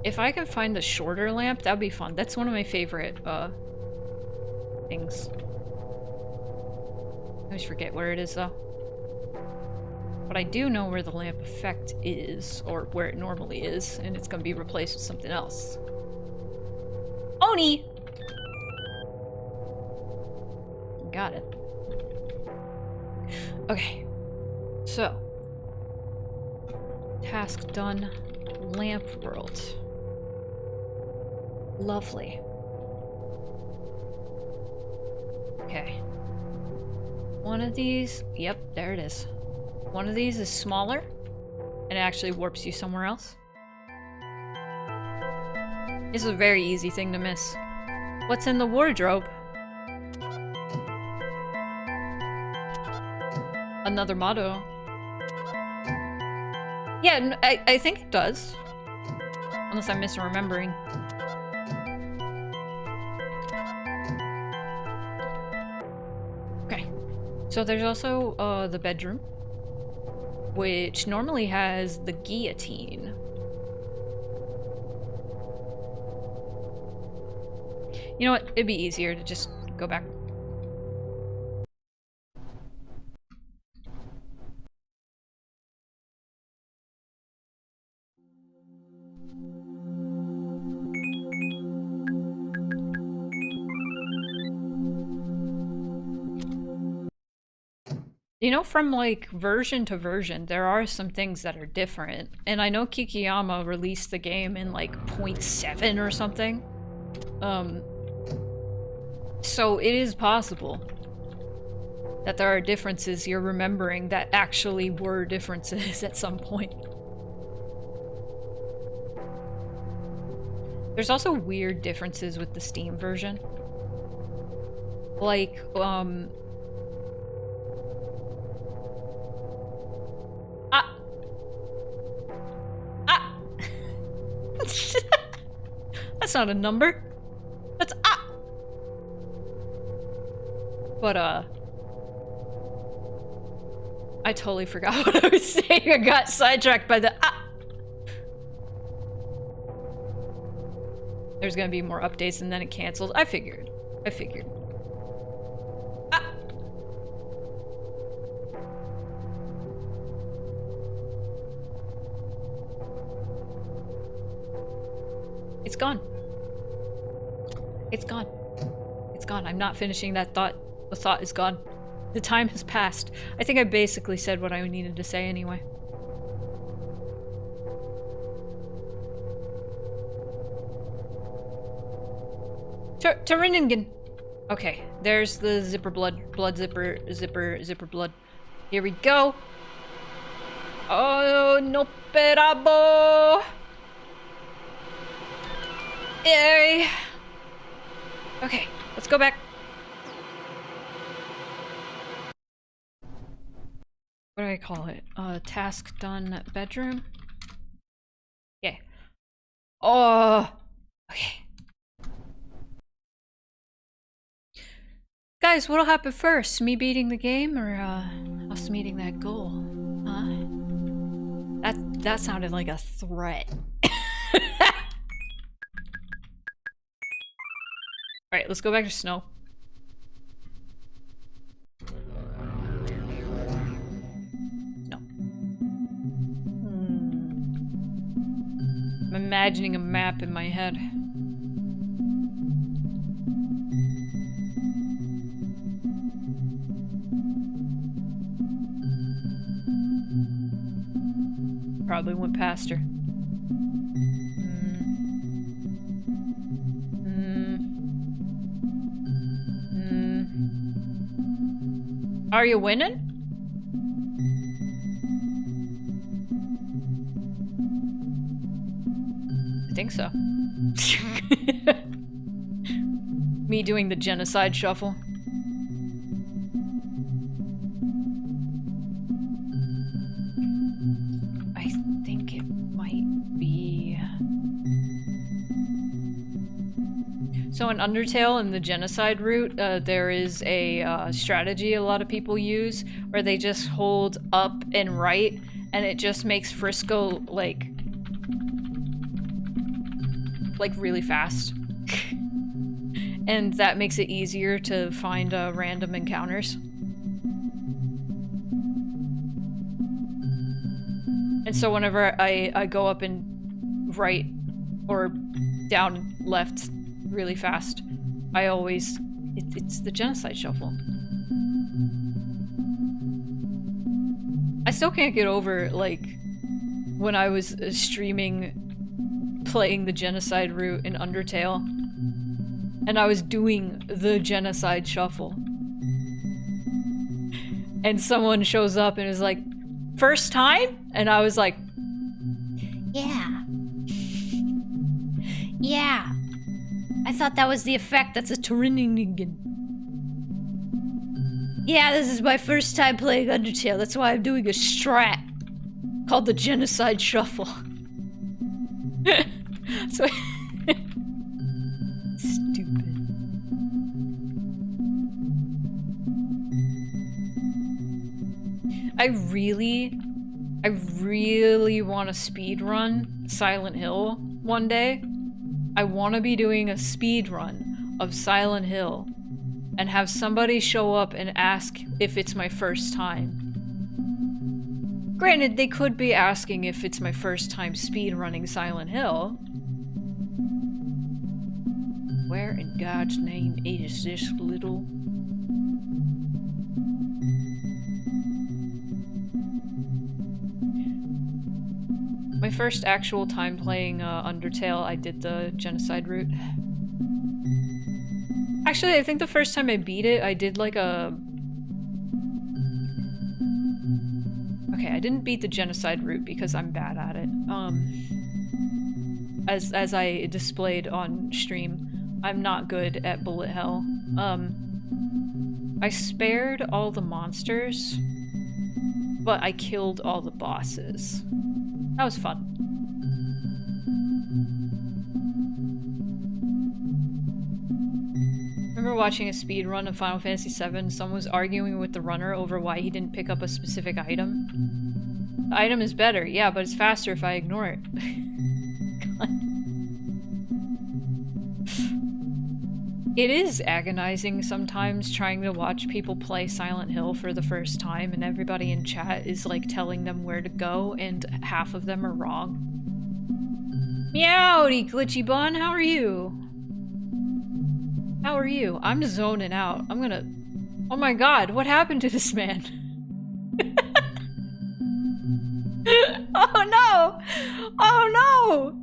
If I can find the shorter lamp, that'd be fun. That's one of my favorite things. I always forget where it is though. But I do know where the lamp effect is, or where it normally is, and it's gonna be replaced with something else. Oni! Got it. Okay, so task done. Lamp World. Lovely. Okay. One of these, yep, there it is. One of these is smaller, and it actually warps you somewhere else. This is a very easy thing to miss. What's in the wardrobe? Another motto. Yeah, I think it does. Unless I'm misremembering. Okay. So there's also the bedroom, which normally has the guillotine. You know what? It'd be easier to just go back. You know, from like version to version, there are some things that are different. And I know Kikiyama released the game in like 0.7 or something. So it is possible that there are differences you're remembering that actually were differences at some point. There's also weird differences with the Steam version. Like, That's not a number. That's But I totally forgot what I was saying. I got sidetracked by the There's gonna be more updates and then it cancels. I figured. It's gone. It's gone. It's gone. I'm not finishing that thought. The thought is gone. The time has passed. I think I basically said what I needed to say anyway. Turiningen. Okay, there's the zipper blood zipper blood. Here we go. Oh, no perabo. Yay. Okay, let's go back. What do I call it? Task done bedroom? Yeah. Oh, okay. Guys, what'll happen first? Me beating the game or us meeting that goal? Huh? That sounded like a threat. Alright, let's go back to snow. No. I'm imagining a map in my head. Probably went past her. Are you winning? I think so. Me doing the genocide shuffle. I think it might be... So in Undertale, in the genocide route, there is a strategy a lot of people use where they just hold up and right, and it just makes Frisco, like really fast. And that makes it easier to find random encounters. And so whenever I go up and right or down left really fast, I always... It's the genocide shuffle. I still can't get over, like, when I was streaming playing the genocide route in Undertale, and I was doing the genocide shuffle. And someone shows up and is like, "First time?" And I was like, "Yeah. Yeah. I thought that was the effect. That's a Turinningen. Yeah, this is my first time playing Undertale. That's why I'm doing a strat called the Genocide Shuffle." So stupid. I really want to speedrun Silent Hill one day. I want to be doing a speedrun of Silent Hill and have somebody show up and ask if it's my first time. Granted, they could be asking if it's my first time speedrunning Silent Hill. Where in God's name is this little... My first actual time playing Undertale, I did the genocide route. Actually, I think the first time I beat it, I did like a... Okay, I didn't beat the genocide route because I'm bad at it. As I displayed on stream, I'm not good at bullet hell. I spared all the monsters, but I killed all the bosses. That was fun. Remember watching a speed run of Final Fantasy VII, someone was arguing with the runner over why he didn't pick up a specific item. The item is better, yeah, but it's faster if I ignore it. It is agonizing sometimes trying to watch people play Silent Hill for the first time and everybody in chat is like telling them where to go and half of them are wrong. Meowdy, Glitchy Bun, how are you? How are you? I'm zoning out. I'm gonna... Oh my god, what happened to this man? Oh no! Oh no!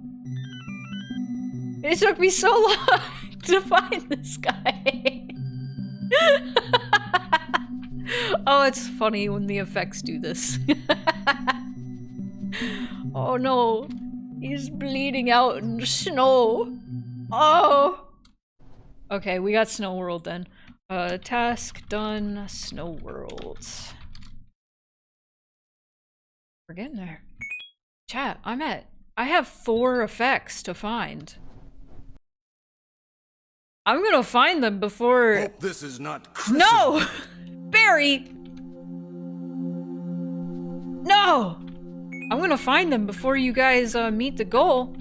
It took me so long to find this guy. Oh, it's funny when the effects do this. Oh no, he's bleeding out in the snow. Oh. Okay, we got Snow World then. Task done, Snow World. We're getting there. Chat, I have 4 effects to find. I'm gonna find them before... Hope this is not Chris's... No! Barry! No! I'm gonna find them before you guys meet the goal.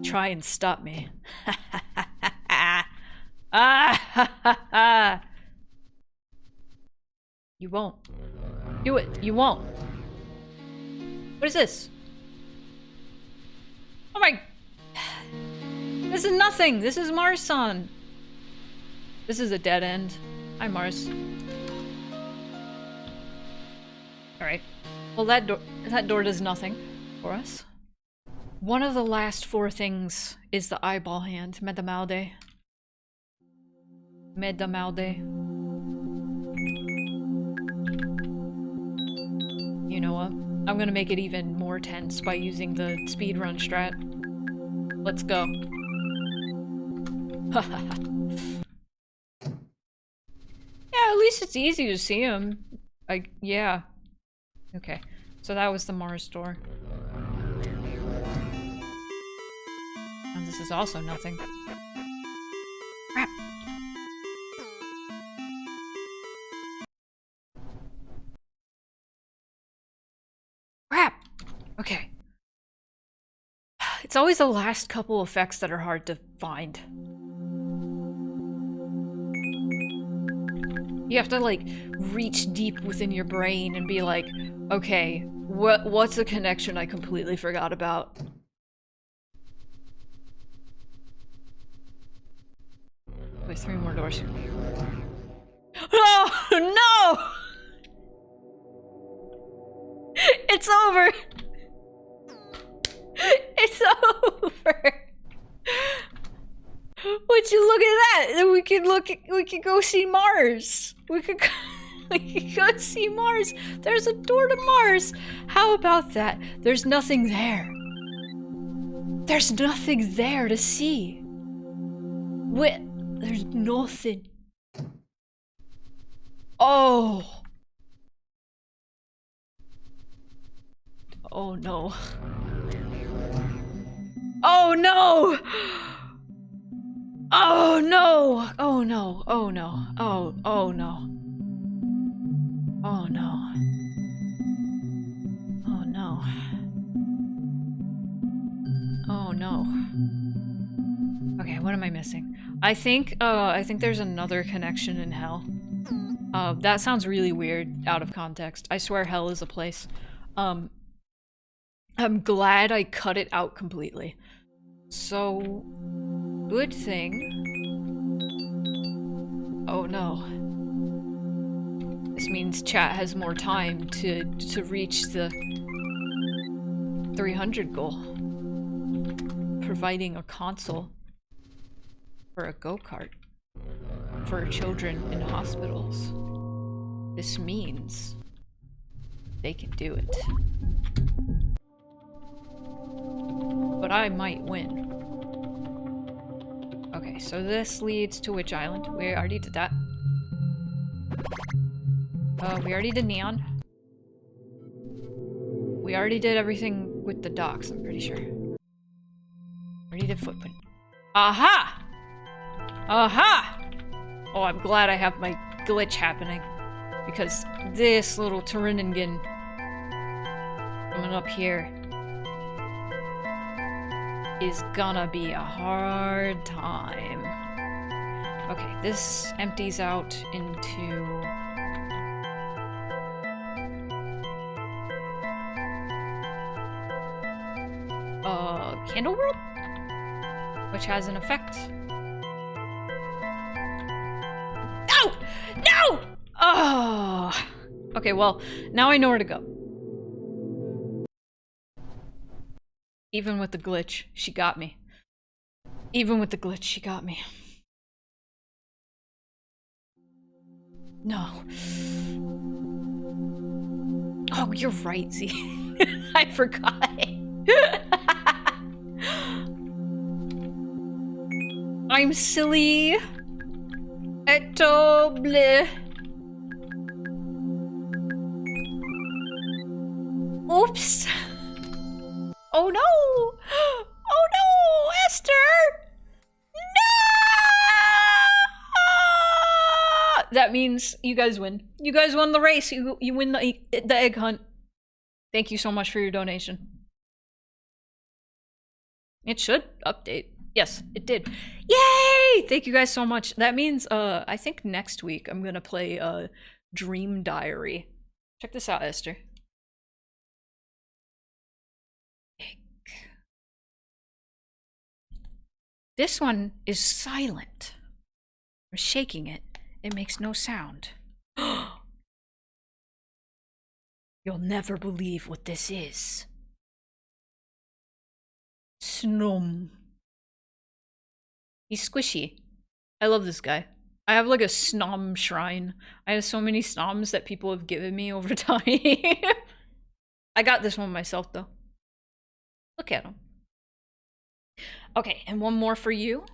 Try and stop me. You won't. Do it. You won't. What is this? Oh my... This is nothing. This is Mars-san. This is a dead end. Hi, Mars. Alright. Well, that door does nothing for us. One of the last 4 things is the eyeball hand. Medamalde. Medamalde. You know what? I'm gonna make it even more tense by using the speedrun strat. Let's go. Yeah, at least it's easy to see him. Yeah. Okay, so that was the Mars door. And this is also nothing. Crap. Crap! Okay. It's always the last couple effects that are hard to find. You have to, like, reach deep within your brain and be like, okay, what's a connection I completely forgot about? Wait, 3 more doors. Oh, no! It's over! It's over! Would you look at that? We could go see Mars. We could go see Mars. There's a door to Mars. How about that? There's nothing there. There's nothing there to see. Wait, there's nothing. Oh. Oh no. Oh no! Oh no! Oh no! Oh no! Oh no! Oh no! Oh no! Oh no! Okay, what am I missing? I think there's another connection in hell. That sounds really weird out of context. I swear hell is a place. I'm glad I cut it out completely. So, good thing. Oh no. This means chat has more time to reach the 300 goal. Providing a console for a go-kart for children in hospitals. This means they can do it. But I might win. Okay, so this leads to which island? We already did that. We already did Neon. We already did everything with the docks, I'm pretty sure. Already did Footprint. Aha! Aha! Oh, I'm glad I have my glitch happening. Because this little Turinningen coming up here is gonna be a hard time. Okay, this empties out into... Candle World? Which has an effect. No! No! Oh! Okay, well, now I know where to go. Even with the glitch, she got me. Even with the glitch, she got me. No. Oh, you're right, Z. I forgot. I'm silly. Etoble. Oops. Oh no! Oh no! Esther! No! that means you guys win. You guys won the race. You win the egg hunt. Thank you so much for your donation. It should update. Yes, it did. Yay! Thank you guys so much. That means, I think next week I'm gonna play, Dream Diary. Check this out, Esther. This one is silent. I'm shaking it. It makes no sound. You'll never believe what this is. Snom. He's squishy. I love this guy. I have like a snom shrine. I have so many snoms that people have given me over time. I got this one myself though. Look at him. Okay, and one more for you.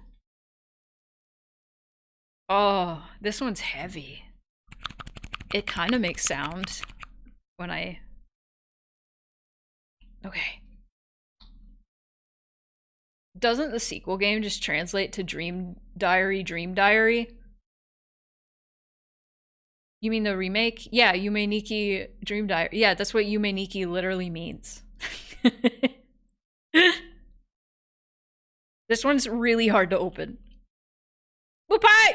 Oh, this one's heavy. It kind of makes sound when I... Okay. Doesn't the sequel game just translate to Dream Diary, Dream Diary? You mean the remake? Yeah, Yume Nikki Dream Diary. Yeah, that's what Yume Nikki literally means. This one's really hard to open. Whoopai!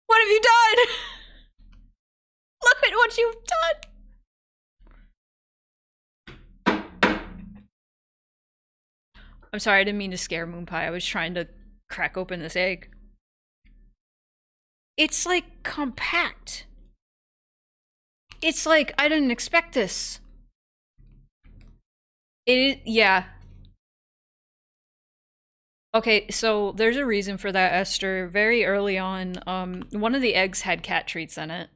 What have you done? Look at what you've done! I'm sorry, I didn't mean to scare Moonpie. I was trying to crack open this egg. It's like compact. It's like, I didn't expect this. Yeah. Okay, so there's a reason for that, Esther. Very early on, one of the eggs had cat treats in it.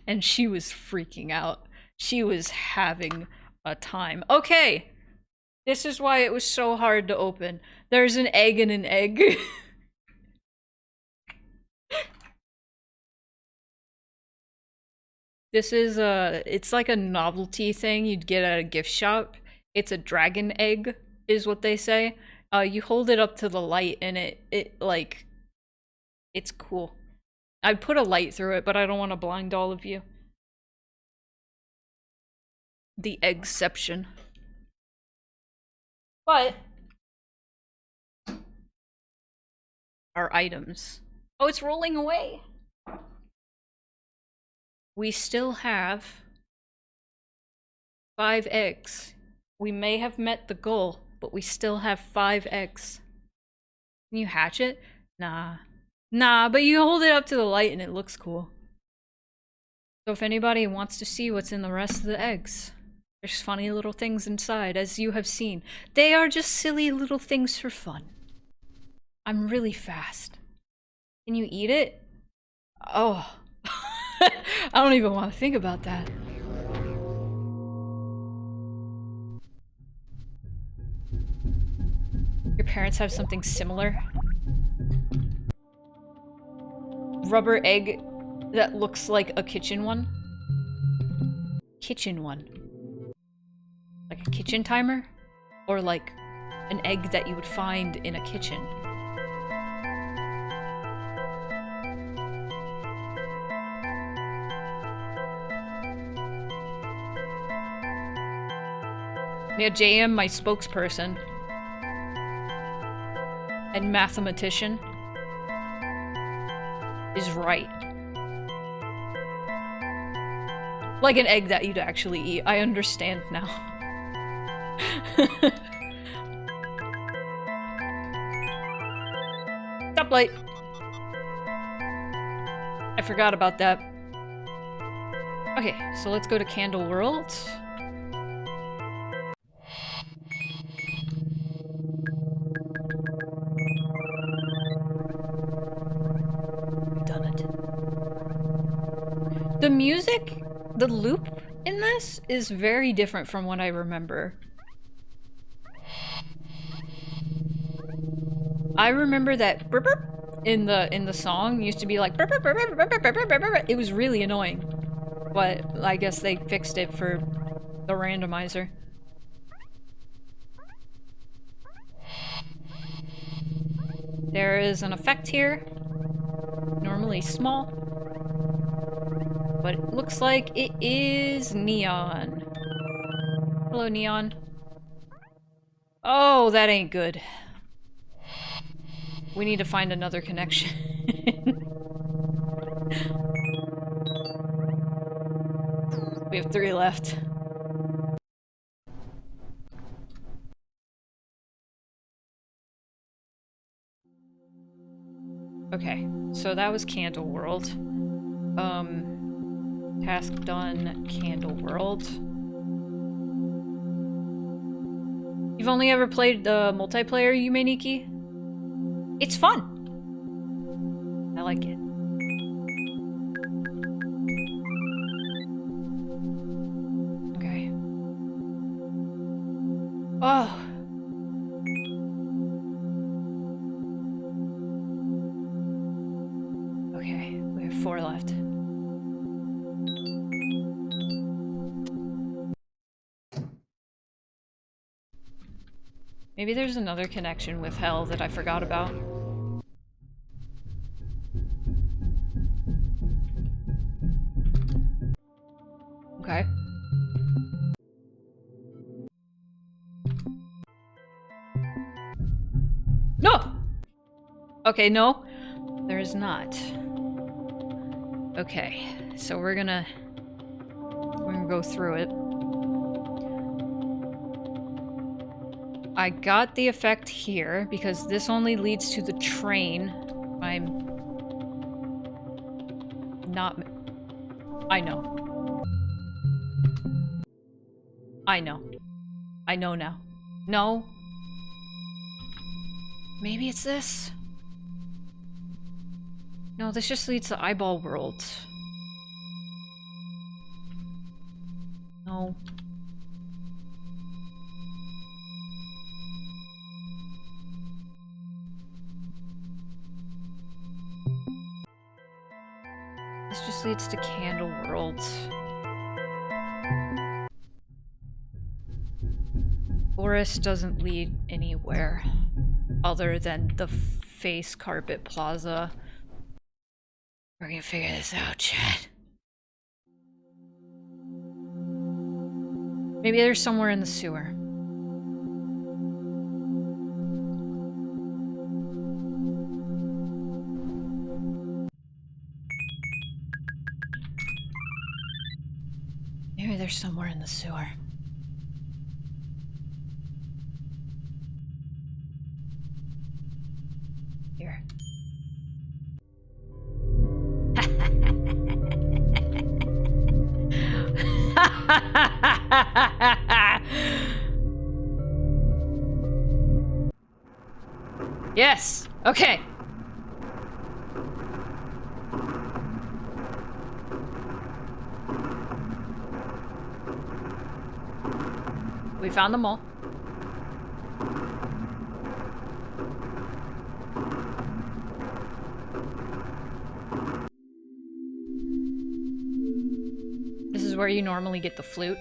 And she was freaking out. She was having a time. Okay! This is why it was so hard to open. There's an egg in an egg. This is it's like a novelty thing you'd get at a gift shop. It's a dragon egg, is what they say. You hold it up to the light and it like, it's cool. I'd put a light through it, but I don't want to blind all of you. The eggception. But our items. Oh, it's rolling away. We still have 5 eggs. We may have met the goal, but we still have 5 eggs. Can you hatch it? Nah. Nah, but you hold it up to the light and it looks cool. So if anybody wants to see what's in the rest of the eggs, there's funny little things inside, as you have seen. They are just silly little things for fun. I'm really fast. Can you eat it? Oh. I don't even want to think about that. Your parents have something similar? Rubber egg that looks like a kitchen one? Kitchen one. Like a kitchen timer? Or like an egg that you would find in a kitchen? Yeah, JM, my spokesperson and mathematician, is right. Like an egg that you'd actually eat. I understand now. Stoplight. I forgot about that. Okay, so let's go to Candle World. The music, the loop in this is very different from what I remember. I remember that burp burp in the song used to be like burp burp burp burp burp burp burp burp burp. It was really annoying, but I guess they fixed it for the randomizer. There is an effect here. normally small. But it looks like it is neon. Hello, neon. Oh, that ain't good. We need to find another connection. We have 3 left. Okay, so that was Candle World. Task done, Candle World. You've only ever played the multiplayer, Yume, Nikki? It's fun! I like it. Okay. Oh! Okay, we have 4 left. Maybe there's another connection with hell that I forgot about. Okay. No! Okay, no. There is not. Okay, so we're gonna go through it. I got the effect here because this only leads to the train. I'm not... I know. I know. I know now. No. Maybe it's this? No, this just leads to Eyeball World. No. This just leads to Candle World. Forest doesn't lead anywhere other than the Face Carpet Plaza. We're gonna figure this out, chat. Maybe there's somewhere in the sewer. Maybe there's somewhere in the sewer. Here. Yes! Okay! We found them all. This is where you normally get the flute,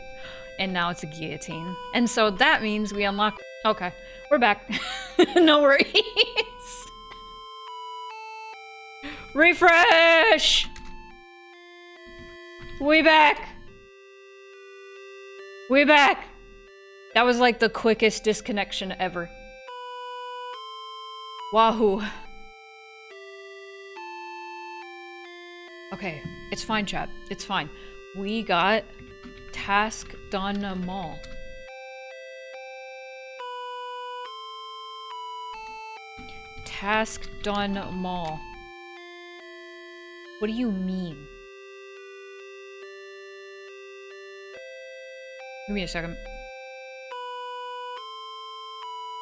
and now it's a guillotine. And so that means we unlock... Okay, we're back. No worries. Refresh! We back! We back! That was like the quickest disconnection ever. Wahoo. Okay, it's fine, chat. It's fine. We got task done mall. Task done mall. What do you mean? Give me a second.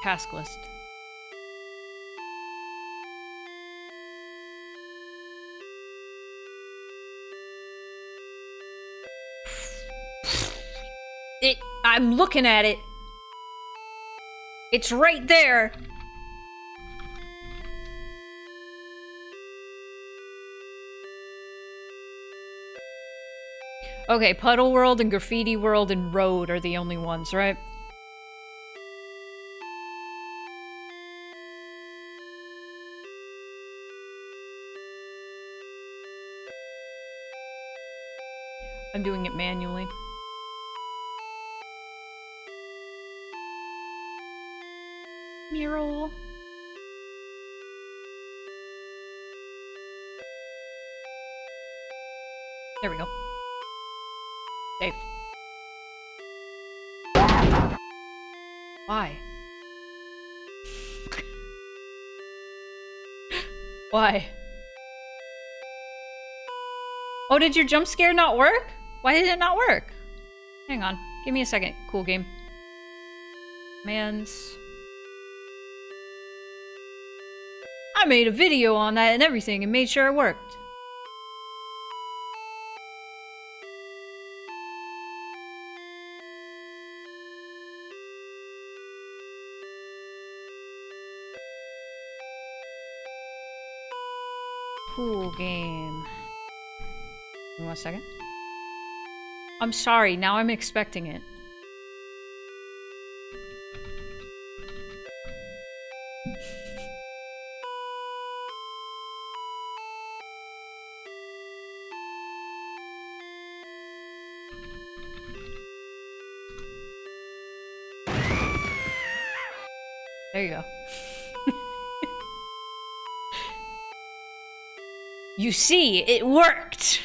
Task list. I'm looking at it. It's right there. Okay, Puddle World and Graffiti World and Road are the only ones, right? I'm doing it manually. Mural. There we go. Save. Why? Why? Oh, did your jump scare not work? Why did it not work? Hang on. Give me a second. Cool game. Commands. I made a video on that and everything and made sure it worked. Cool game. Give me 1 second. I'm sorry, now I'm expecting it. There you go. You see, it worked!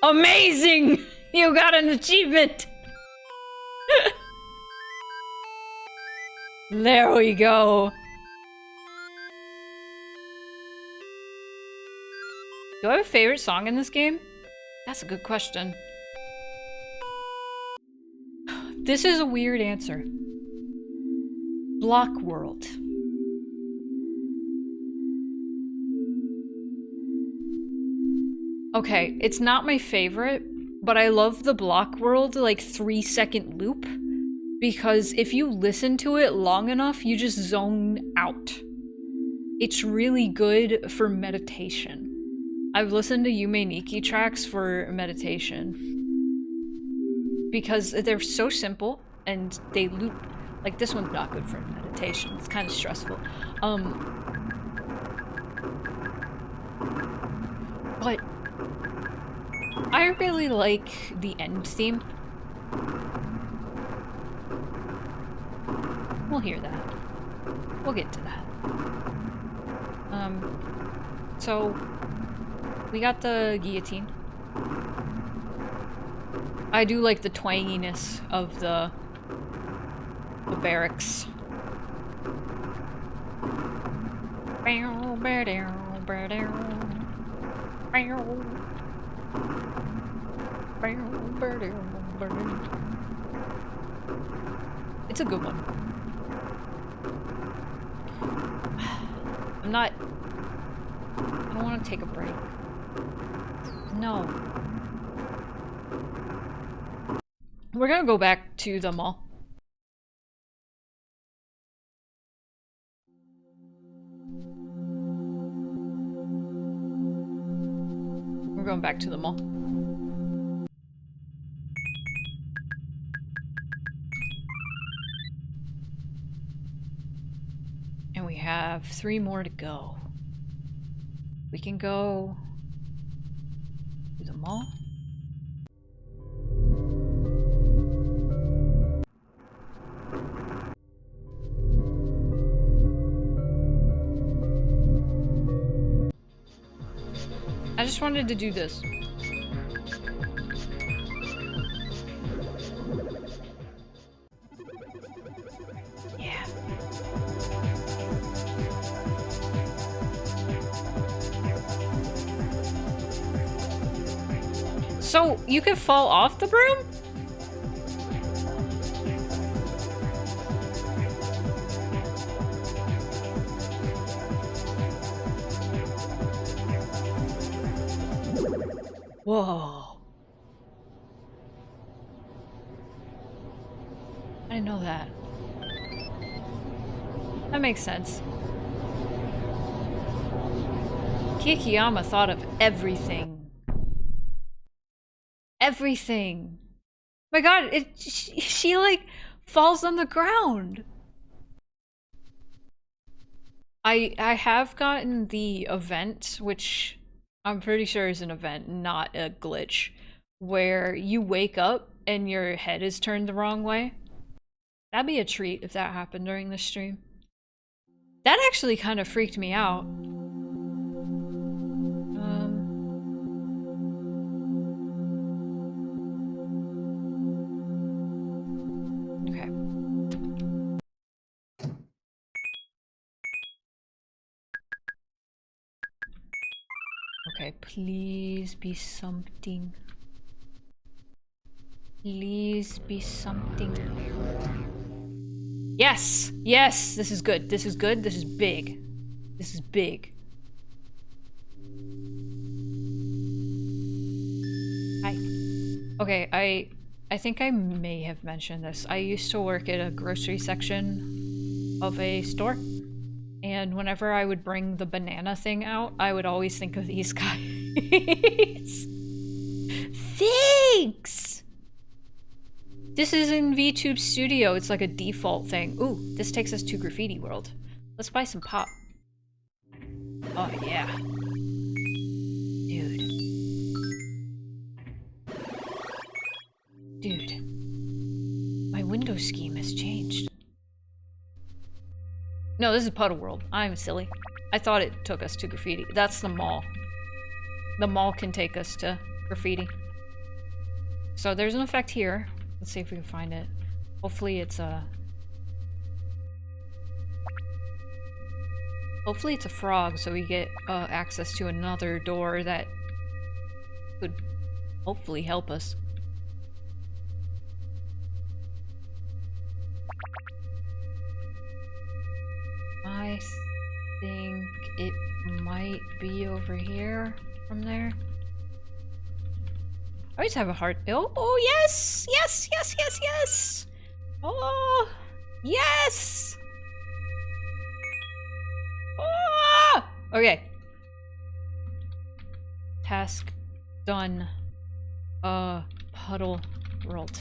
Amazing! You got an achievement! There we go. Do I have a favorite song in this game? That's a good question. This is a weird answer. Block World. Okay, it's not my favorite, but I love the Block World, like 3-second loop, because if you listen to it long enough, you just zone out. It's really good for meditation. I've listened to Yume Nikki tracks for meditation because they're so simple and they loop. Like this one's not good for meditation. It's kind of stressful. But I really like the end theme. We'll hear that. We'll get to that. So we got the guillotine. I do like the twanginess of the barracks. It's a good one. I don't want to take a break. No. We're gonna go back to the mall. We're going back to the mall. And we have 3 more to go. We can go to the mall. I just wanted to do this. Yeah. So, you can fall off the broom? Whoa. I didn't know that. That makes sense. Kikiyama thought of everything. Everything. My god, she like falls on the ground. I have gotten the event, which I'm pretty sure it's an event, not a glitch, where you wake up and your head is turned the wrong way. That'd be a treat if that happened during the stream. That actually kind of freaked me out. Okay. Okay, please be something. Please be something. Yes! Yes! This is good. This is good. This is big. This is big. Okay, I think I may have mentioned this. I used to work at a grocery section of a store. And whenever I would bring the banana thing out, I would always think of these guys. Thanks! This is in VTube Studio. It's like a default thing. Ooh, this takes us to Graffiti World. Let's buy some pop. Oh, yeah. Dude. Dude. My window scheme has changed. No, this is Puddle World. I'm silly. I thought it took us to Graffiti. That's the mall. The mall can take us to Graffiti. So there's an effect here. Let's see if we can find it. Hopefully it's a... Hopefully it's a frog, so we get access to another door that could hopefully help us. I think it might be over here from there. I always have a heart. Oh, yes! Yes, yes, yes, yes! Oh, yes! Oh! Okay. Task done. Puddle World.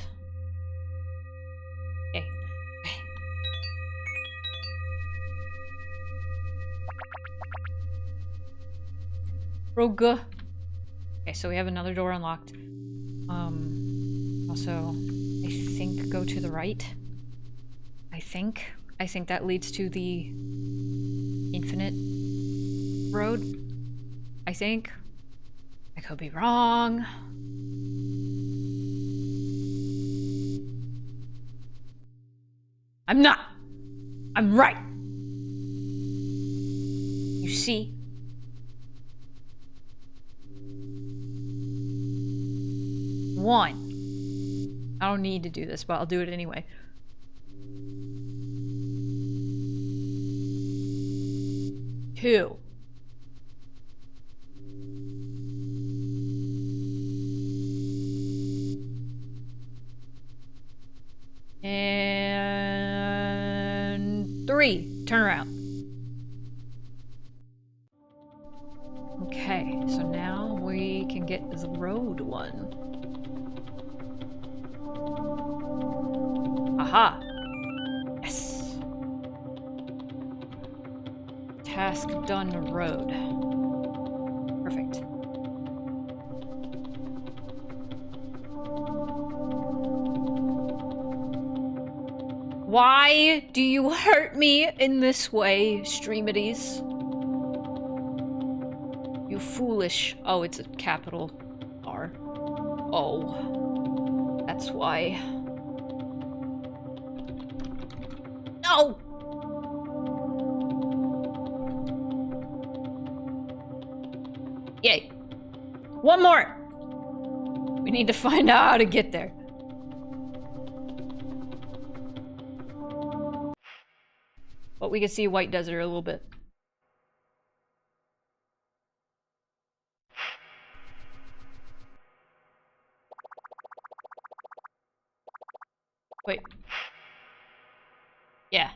Okay. Rogue. Okay, so we have another door unlocked. Also, I think go to the right. I think that leads to the infinite road. I think. I could be wrong. I'm not. I'm right. You see? One. I don't need to do this, but I'll do it anyway. Two. And three. Turn around. Okay, so now we can get the road one. Aha! Yes! Task done road. Perfect. Why do you hurt me in this way, Streamities? You foolish... Oh, it's a capital R. Oh. That's why. No! Yay. One more! We need to find out how to get there. But we can see White Desert a little bit. Wait. Yeah.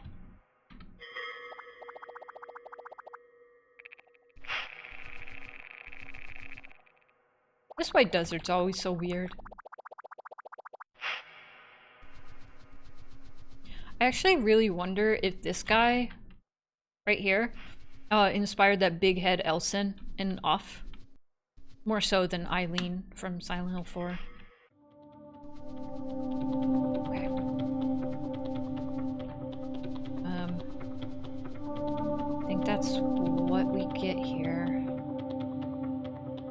This White Desert's always so weird. I actually really wonder if this guy right here inspired that big head Elson in Off. More so than Eileen from Silent Hill 4. Okay. I think that's what we get here.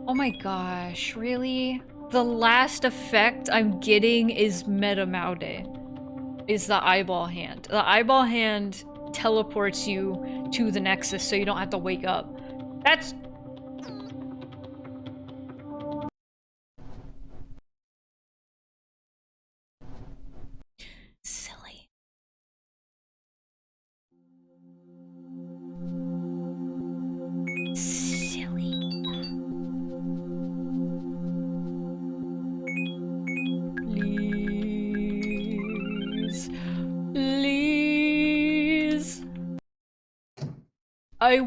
Oh my gosh, really? The last effect I'm getting is Metamaude. Is the eyeball hand. The eyeball hand teleports you to the Nexus so you don't have to wake up. That's... silly. Silly. Please. Please. I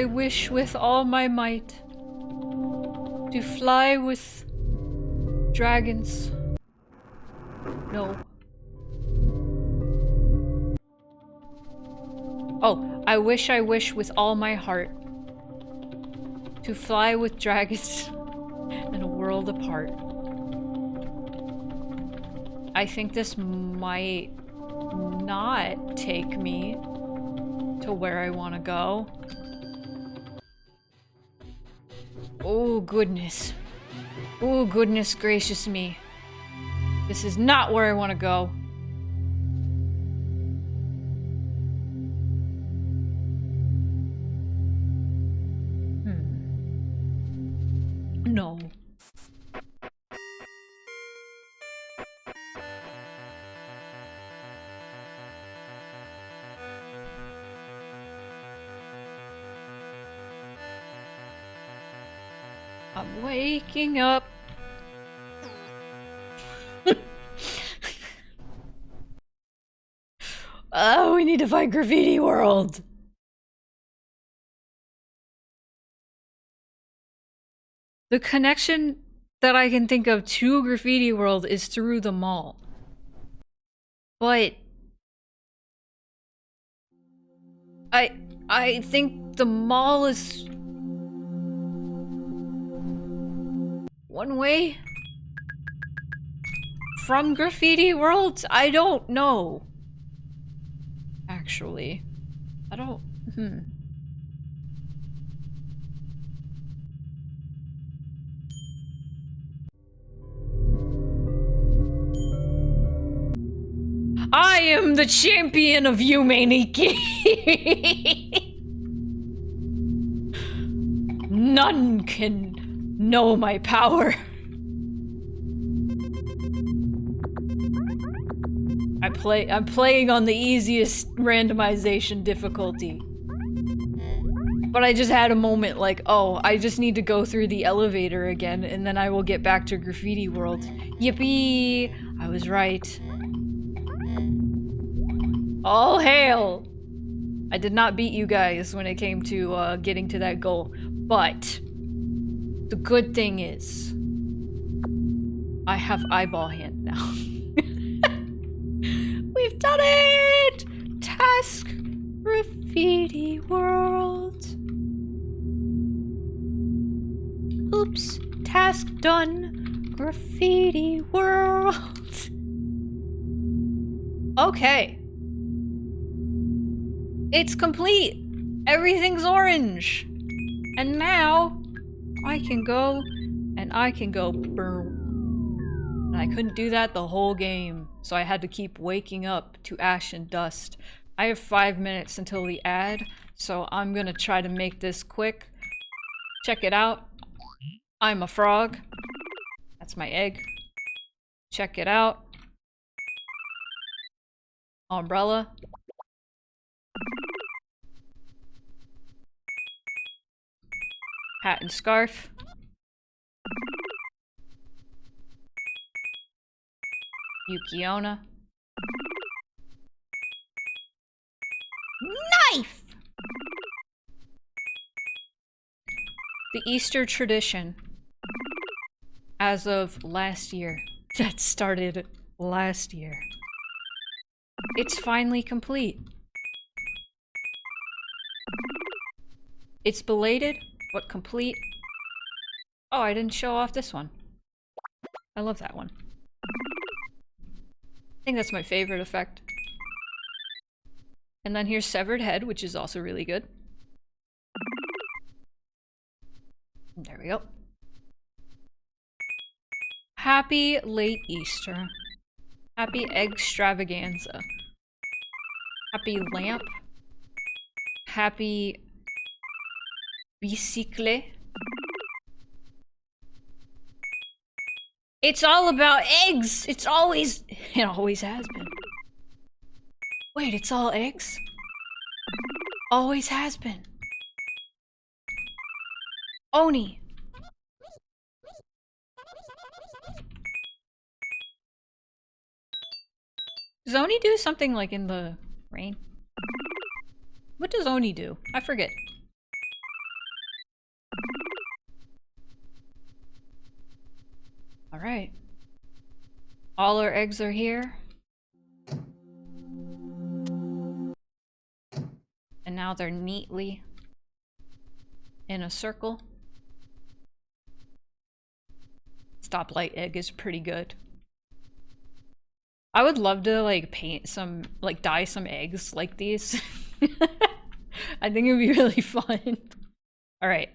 wish with all my might to fly with dragons. No. Oh, I wish with all my heart to fly with dragons in a world apart. I think this might not take me to where I want to go. Oh goodness. Oh goodness gracious me. This is not where I want to go. No. I'm waking up. Oh, we need to find Graffiti World. The connection that I can think of to Graffiti World is through the mall. But I think the mall is one way from Graffiti World? I don't know. Actually, I don't. I am the champion of Yume, Nikki. None can know my power. I'm playing on the easiest randomization difficulty. But I just had a moment like, oh, I just need to go through the elevator again and then I will get back to Graffiti World. Yippee! I was right. All hail! I did not beat you guys when it came to getting to that goal, but the good thing is I have eyeball hand now. We've done it! Task Graffiti World. Oops, task done. Graffiti World. Okay. It's complete. Everything's orange. And now I can go and I can go boom. And I couldn't do that the whole game, so I had to keep waking up to ash and dust. I have 5 minutes until the ad, so I'm gonna try to make this quick. Check it out. I'm a frog. That's my egg. Check it out. Umbrella. Hat and scarf. Yukiona. Knife! The Easter tradition. As of last year. That started last year. It's finally complete. It's belated, But complete. Oh, I didn't show off this one. I love that one. I think that's my favorite effect. And then here's Severed Head, which is also really good. There we go. Happy late Easter. Happy EGG-stravaganza. Happy lamp. Happy bicycle. It's all about eggs! It always has been. Wait, it's all eggs? Always has been. Oni! Does Oni do something like in the rain? What does Oni do? I forget. Alright. All our eggs are here. And now they're neatly in a circle. Stoplight egg is pretty good. I would love to like paint some, like dye some eggs like these. I think it would be really fun. Alright.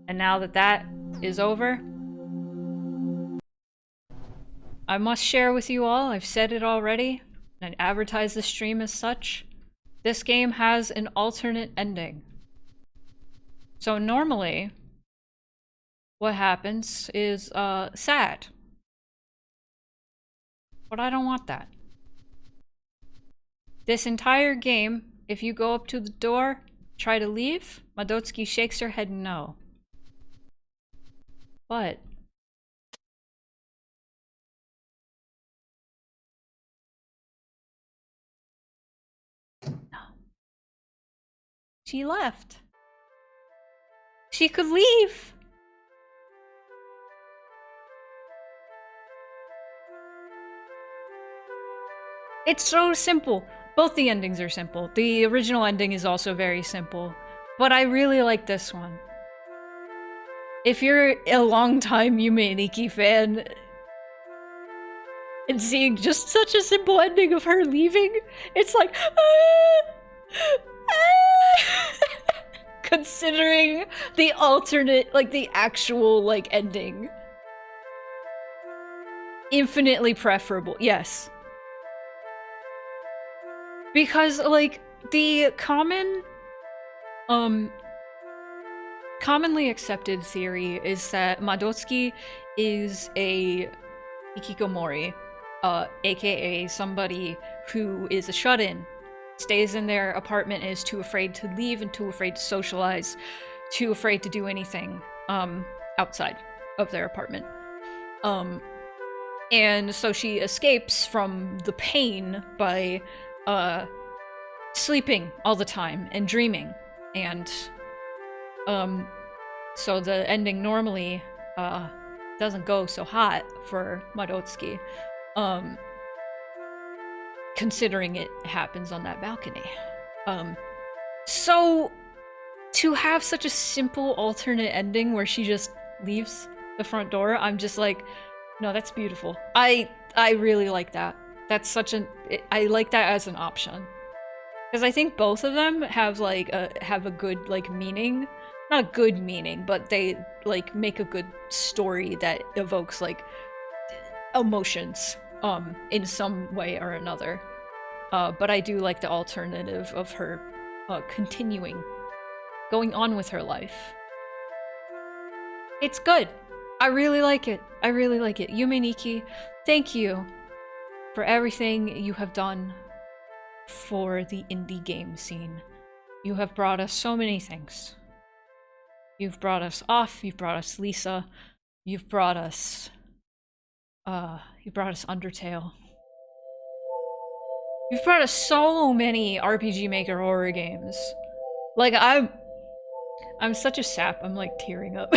And now that that is over, I must share with you all, I've said it already, and advertised the stream as such. This game has an alternate ending. So normally, what happens is, sad. But I don't want that. This entire game, if you go up to the door, try to leave, Madotsuki shakes her head no. But no. She left. She could leave. It's so simple. Both the endings are simple. The original ending is also very simple. But I really like this one. If you're a long-time Yume Nikki fan, and seeing just such a simple ending of her leaving, it's like, considering the alternate, like the actual, like, ending. Infinitely preferable, yes. Because, like, the commonly accepted theory is that Madotsuki is a hikikomori, aka somebody who is a shut-in, stays in their apartment and is too afraid to leave and too afraid to socialize, too afraid to do anything, outside of their apartment. And so she escapes from the pain by sleeping all the time and dreaming, and so the ending normally doesn't go so hot for Madotsuki, considering it happens on that balcony. So to have such a simple alternate ending where she just leaves the front door, I'm just like, no, that's beautiful. I really like that. That's such an, I like that as an option. Because I think both of them have like have a good like meaning. Not a good meaning, but they like make a good story that evokes like emotions in some way or another. But I do like the alternative of her continuing, going on with her life. It's good. I really like it. I really like it. Yume Nikki, thank you for everything you have done for the indie game scene. You have brought us so many things. You've brought us Off, you've brought us Lisa, you've brought us Undertale. You've brought us so many RPG Maker horror games. Like, I'm such a sap, I'm like tearing up.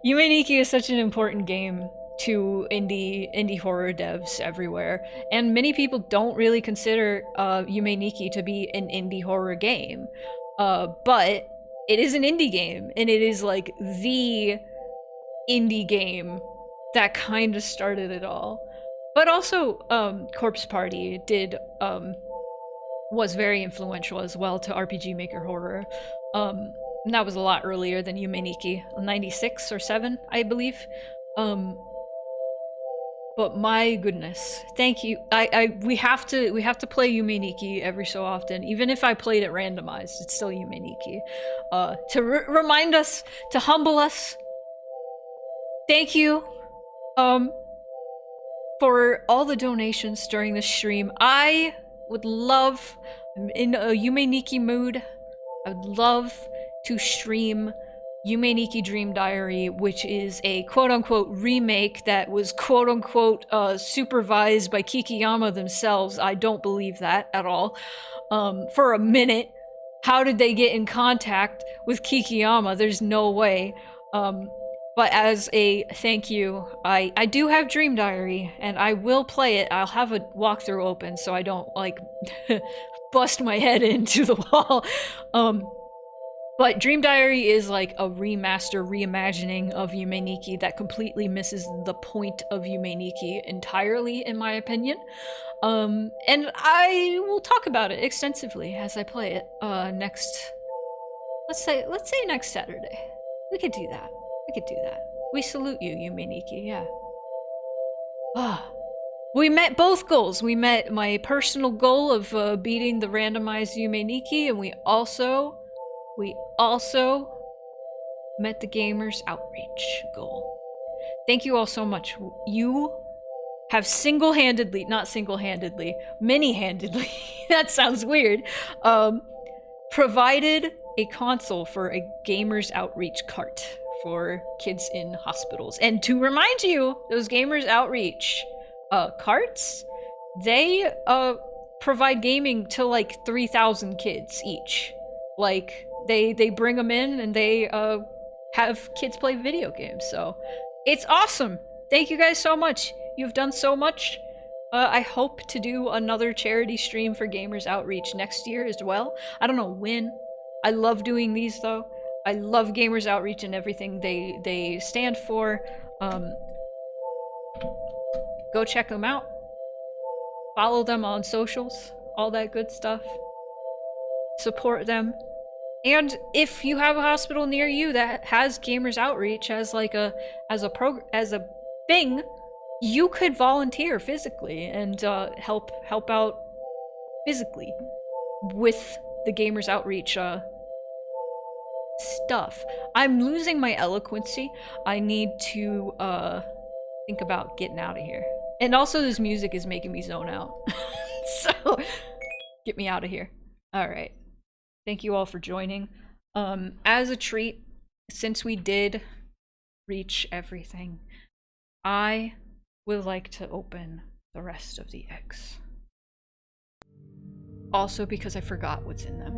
Yume Nikki is such an important game to indie horror devs everywhere, and many people don't really consider Yume Nikki to be an indie horror game, but it is an indie game, and it is like the indie game that kind of started it all. But also, Corpse Party was very influential as well to RPG Maker Horror. And that was a lot earlier than Yume Nikki, 96 or 7, I believe. But my goodness, thank you. We have to play Yume Nikki every so often. Even if I played it randomized, it's still Yume Nikki. To remind us, to humble us. Thank you, for all the donations during this stream. I would love, in a Yume Nikki mood, I would love to stream Yume Nikki Dream Diary, which is a quote-unquote remake that was quote-unquote supervised by Kikiyama themselves. I don't believe that at all. For a minute, how did they get in contact with Kikiyama? There's no way. But as a thank you, I do have Dream Diary, and I will play it. I'll have a walkthrough open so I don't, like, bust my head into the wall. But Dream Diary is like a remaster, reimagining of Yume Nikki that completely misses the point of Yume Nikki entirely, in my opinion. And I will talk about it extensively as I play it next. Let's say next Saturday. We could do that. We could do that. We salute you, Yume Nikki. Yeah. We met both goals. We met my personal goal of beating the randomized Yume Nikki, and we also met the Gamers Outreach goal. Thank you all so much. You have single-handedly, not single-handedly, many-handedly, that sounds weird, provided a console for a Gamers Outreach cart for kids in hospitals. And to remind you, those Gamers Outreach carts, they provide gaming to like 3,000 kids each. Like, they bring them in and they have kids play video games. So it's awesome. Thank you guys so much. You've done so much. I hope to do another charity stream for Gamers Outreach next year as well. I don't know when. I love doing these though. I love Gamers Outreach and everything they stand for. Go check them out. Follow them on socials. All that good stuff. Support them. And if you have a hospital near you that has Gamers Outreach as like a thing, you could volunteer physically and help out physically with the Gamers Outreach stuff. I'm losing my eloquency. I need to think about getting out of here. And also this music is making me zone out. So get me out of here. All right. Thank you all for joining. As a treat, since we did reach everything, I would like to open the rest of the eggs. Also because I forgot what's in them.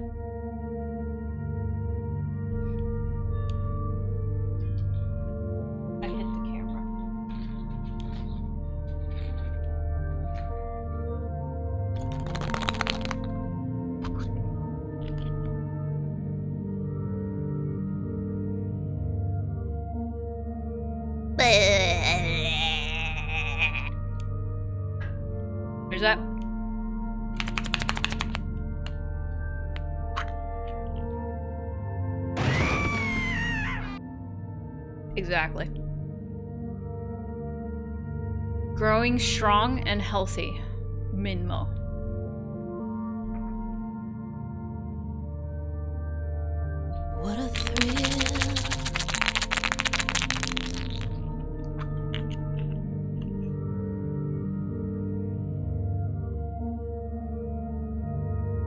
I hit the camera. There's that. Exactly. Growing strong and healthy. Minmo. What a thrill.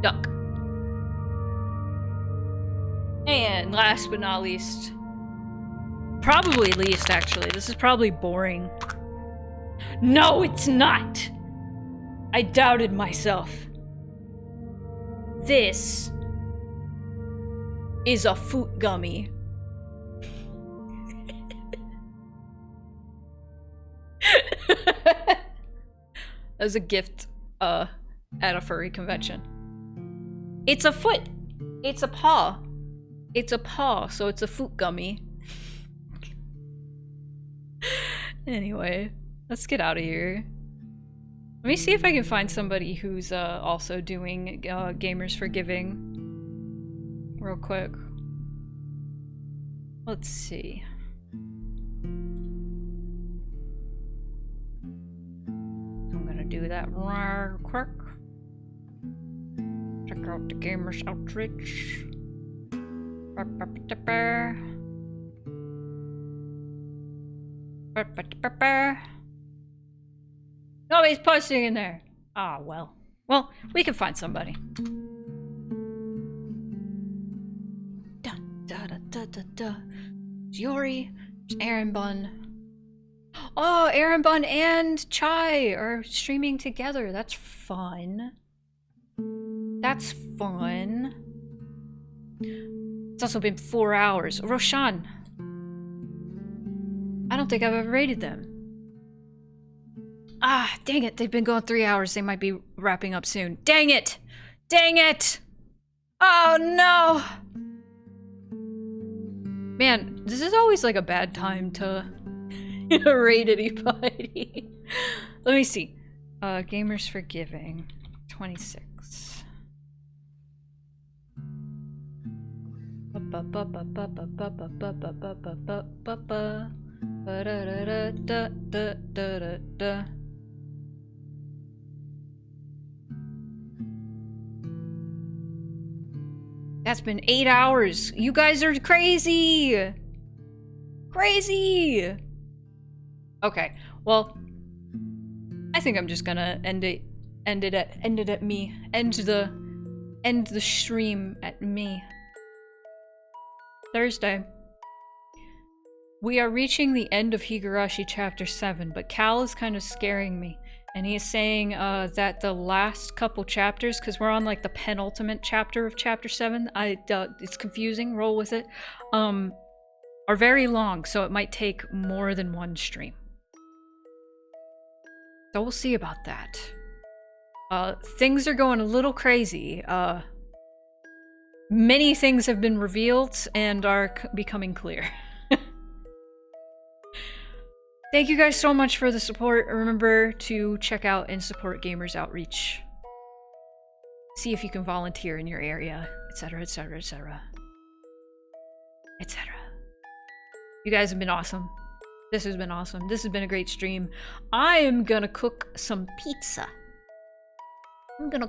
Duck. And last but not least, probably least actually, this is probably boring. No, it's not! I doubted myself. This is a fruit gummy. That was a gift at a furry convention. It's a foot. It's a paw. It's a paw, so it's a foot gummy. Anyway, let's get out of here. Let me see if I can find somebody who's also doing Gamers for Giving real quick. Let's see. I'm gonna do that real quick. Check out the Gamers Outreach. Nobody's posting in there. Ah, well. Well, we can find somebody. Da da da da da da. It's Yori, it's Aaron Bun. Oh, Aaron Bun and Chai are streaming together. That's fun. That's fun. It's also been 4 hours. Roshan. I don't think I've ever rated them. Ah, dang it. They've been going 3 hours. They might be wrapping up soon. Dang it! Dang it! Oh, no! Man, this is always like a bad time to rate anybody. Let me see. Gamers for Giving. 26. That's been 8 hours. You guys are crazy. Crazy. Okay. Well, I think I'm just gonna end the stream at me. Thursday. We are reaching the end of Higurashi chapter 7, but Cal is kind of scaring me. And he's saying that the last couple chapters, because we're on like the penultimate chapter of chapter 7, it's confusing, roll with it, are very long, so it might take more than one stream. So we'll see about that. Things are going a little crazy. Many things have been revealed and are becoming clear. Thank you guys so much for the support. Remember to check out and support Gamers Outreach. See if you can volunteer in your area, etc., etc., etc., etc. You guys have been awesome. This has been awesome. This has been a great stream. I am gonna cook some pizza. I'm gonna